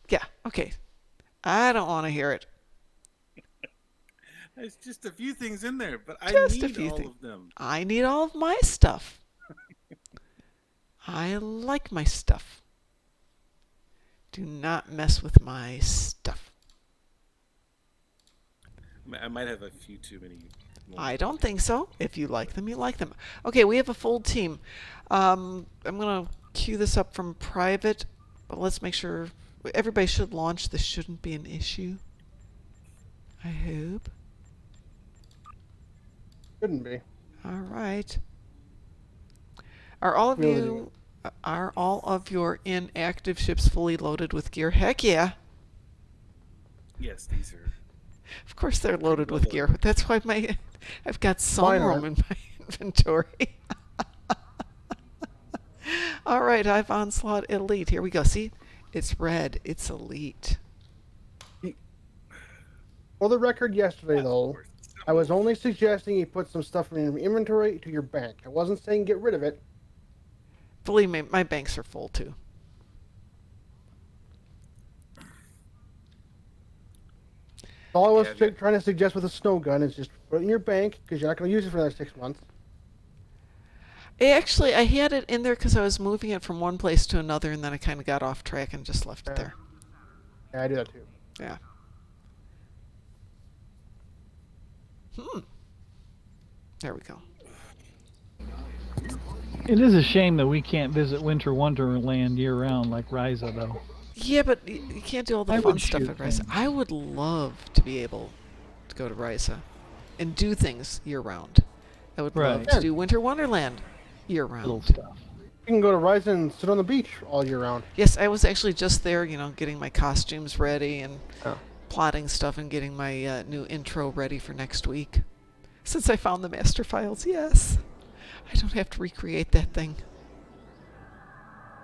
Yeah, okay. I don't want to hear it. There's just a few things in there, but I Just a need few all things. of them. I need all of my stuff. I like my stuff. Do not mess with my stuff. I might have a few too many. I don't think so. If you like them, you like them. Okay, we have a full team. I'm going to queue this up from private, but let's make sure everybody should launch. This shouldn't be an issue. I hope. Shouldn't be. All right. Are all of you are all of your inactive ships fully loaded with gear? Heck yeah. Yes, these are. Of course they're loaded with gear. That's why I've got some Mine room aren't. in my inventory. All right, I've Onslaught Elite. Here we go. See? It's red. It's Elite. For the record, yesterday though, I was only suggesting you put some stuff in your inventory to your bank. I wasn't saying get rid of it. Believe me, my banks are full too. All I was trying to suggest with a snow gun is just put it in your bank because you're not going to use it for another 6 months. Actually, I had it in there because I was moving it from one place to another, and then I kind of got off track and just left it there. Yeah, I do that too. Yeah. There we go. It is a shame that we can't visit Winter Wonderland year-round like Ryza, though. Yeah, but you can't do all the I fun would stuff shoot at Ryza. things. I would love to be able to go to Ryza and do things year-round. I would love Right. to do Winter Wonderland Little year-round. stuff. You can go to Ryzen and sit on the beach all year round. Yes, I was actually just there, getting my costumes ready and Oh. plotting stuff and getting my new intro ready for next week. Since I found the master files, yes. I don't have to recreate that thing.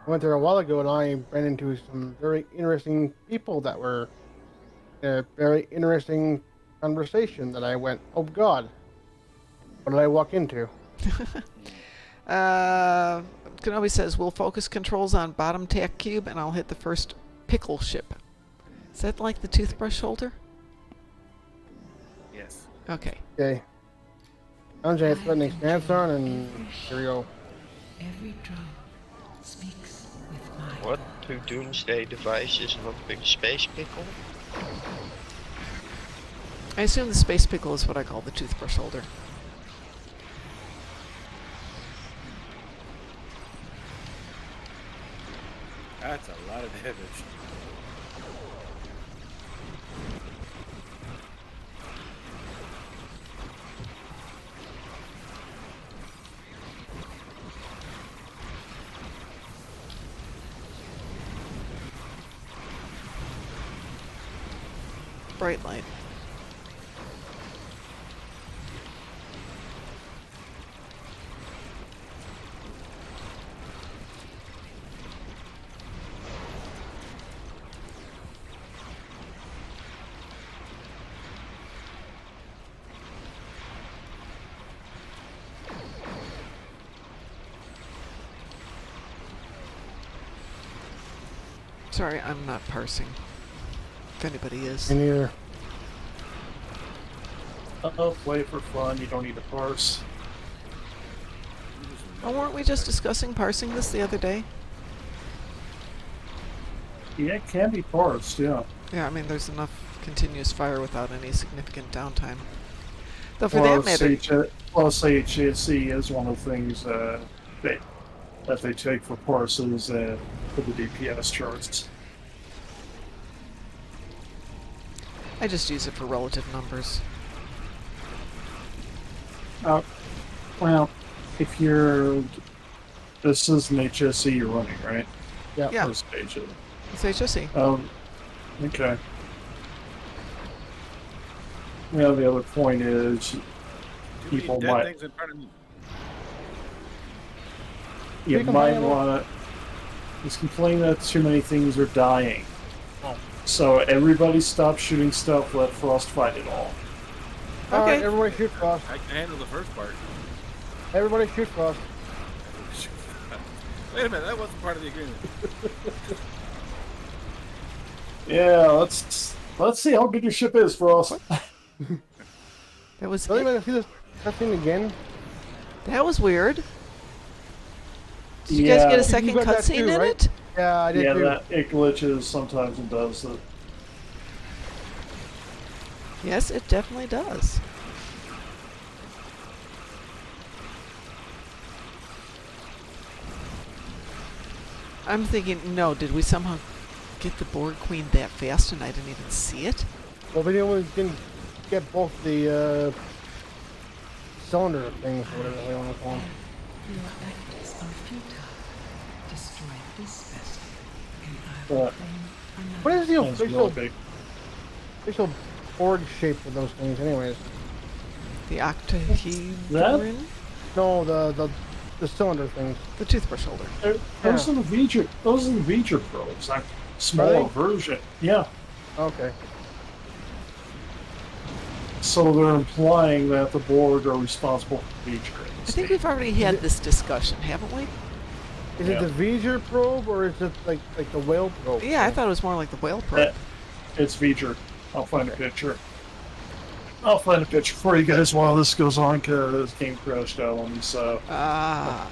I went there a while ago and I ran into some very interesting people that were a very interesting conversation that I went, oh God. What did I walk into? Kenobi says, we'll focus controls on bottom tack cube and I'll hit the first pickle ship. Is that like the toothbrush holder? Yes. Okay. Okay. Sanjay, threatening stance on, and here we go. Every drum speaks with my What two doomsday devices not big space pickle? I assume the space pickle is what I call the toothbrush holder. That's a lot of damage. Bright light. Sorry, I'm not parsing. If anybody is. Me neither. Play for fun. You don't need to parse. Oh, weren't we just discussing parsing this the other day? Yeah, it can be parsed. Yeah. Yeah, I mean, there's enough continuous fire without any significant downtime. Though for that matter... Plus, HHC is one of the things that they take for parses and for the DPS charts. I just use it for relative numbers. Well, if you're... This is an HSC you're running, right? Yeah. First page of it. It's HSE. Okay. Yeah, the other point is people dead might... things in front of me. You might want to... He's complaining that too many things are dying. So everybody stop shooting stuff, let Frost fight it all. Alright, everybody shoot Frost. I can handle the first part. Everybody shoot Frost. Wait a minute, that wasn't part of the agreement. Yeah, let's see how big your ship is, Frost. That was... Don't even see this cutscene again. That was weird. Did you guys get a second cutscene in it? Yeah, I did too. Yeah, it glitches sometimes and does that. Yes, it definitely does. I'm thinking, no, did we somehow get the Borg Queen that fast and I didn't even see it? Well, we didn't get both the cylinder things, or whatever they want to call them. Your efforts are futile. Destroy this vessel, and I What? will claim another. What is the It's real big. official board shape of those things, anyways? The octahedron? No, the cylinder things. The toothbrush holder. Those are the V'ger. Those are the V'ger probes. Like smaller version. Yeah. Okay. So they're implying that the Borg are responsible for V'ger. I think we've already had this discussion, haven't we? Is it the V'ger probe or is it like the whale probe? Yeah, I thought it was more like the whale probe. It's V'ger. I'll find a picture. I'll find a picture for you guys while this goes on because game crashed out on me, so Ah,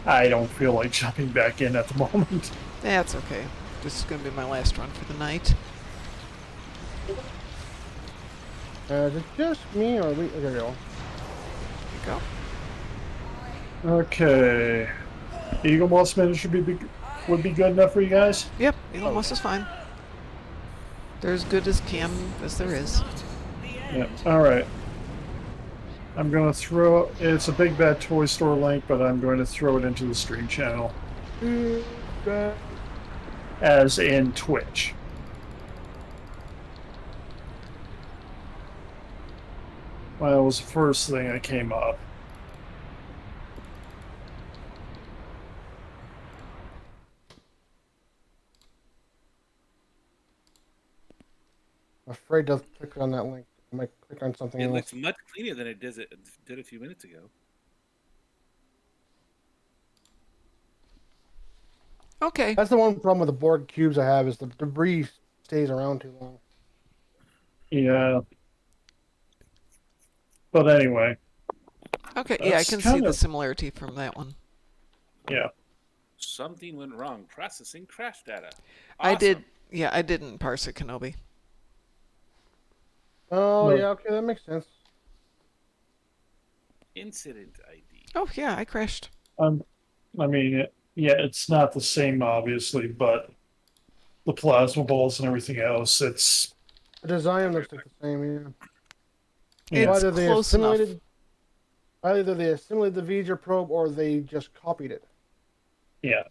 I don't feel like jumping back in at the moment. that's okay. This is going to be my last run for the night. Is it just me or we? There we go. There you go. Okay. Eagle Moss Minute would be good enough for you guys? Yep, Eagle Moss is fine. They're as good as Cam as there is. Yeah, alright. I'm going to throw... It's a Big Bad Toy Store link, but I'm going to throw it into the stream channel. As in Twitch. Well, it was the first thing that came up. I'm afraid to click on that link. I might click on something It else. looks much cleaner than it did a few minutes ago. Okay. That's the one problem with the board cubes I have is the debris stays around too long. Yeah. But anyway. Okay. Yeah, I That's can see kind the of- similarity from that one. Yeah. Something went wrong. Processing crash data. I did. Awesome. Yeah, I didn't parse it, Kenobi. Oh, No. yeah, okay, that makes sense. Incident ID. Oh yeah, I crashed. I mean, yeah, it's not the same, obviously, but the plasma balls and everything else, it's The design looks like the same, yeah. yeah. It's close enough. Either they assimilated the V'ger probe or they just copied it. Yeah.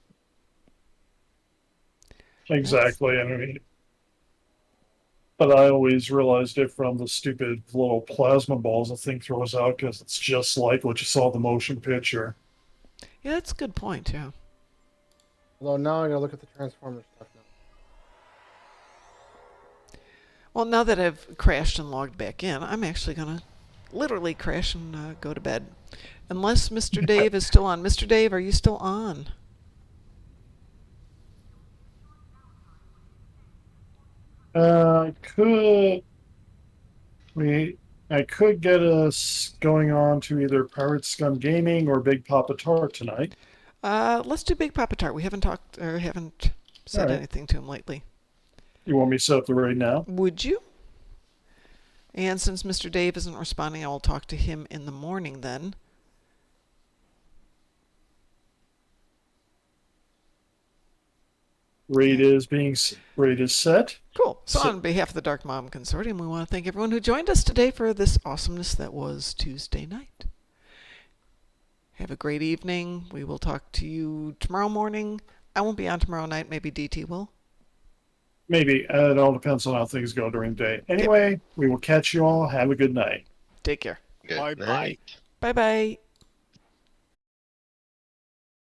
Exactly. I mean, but I always realized it from the stupid little plasma balls the thing throws out because it's just like what you saw in the motion picture. Yeah, that's a good point. Yeah. Although now I gotta look at the Transformers stuff now. Well, now that I've crashed and logged back in, I'm actually gonna literally crash and go to bed. Unless Mr. Dave is still on. Mr. Dave, are you still on? I could get us going on to either Pirate Scum Gaming or Big Papa Tart tonight. Let's do Big Papa Tart. We haven't talked or haven't said All right. anything to him lately. You want me to set up the raid now? Would you? And since Mr. Dave isn't responding, I will talk to him in the morning then. Raid is set. Cool. So, So- on behalf of the Darkmom Consortium, we want to thank everyone who joined us today for this awesomeness that was Tuesday night. Have a great evening. We will talk to you tomorrow morning. I won't be on tomorrow night. Maybe DT will. Maybe. It all depends on how things go during the day. Anyway, we will catch you all. Have a good night. Take care. Good Bye-bye. night. Bye bye.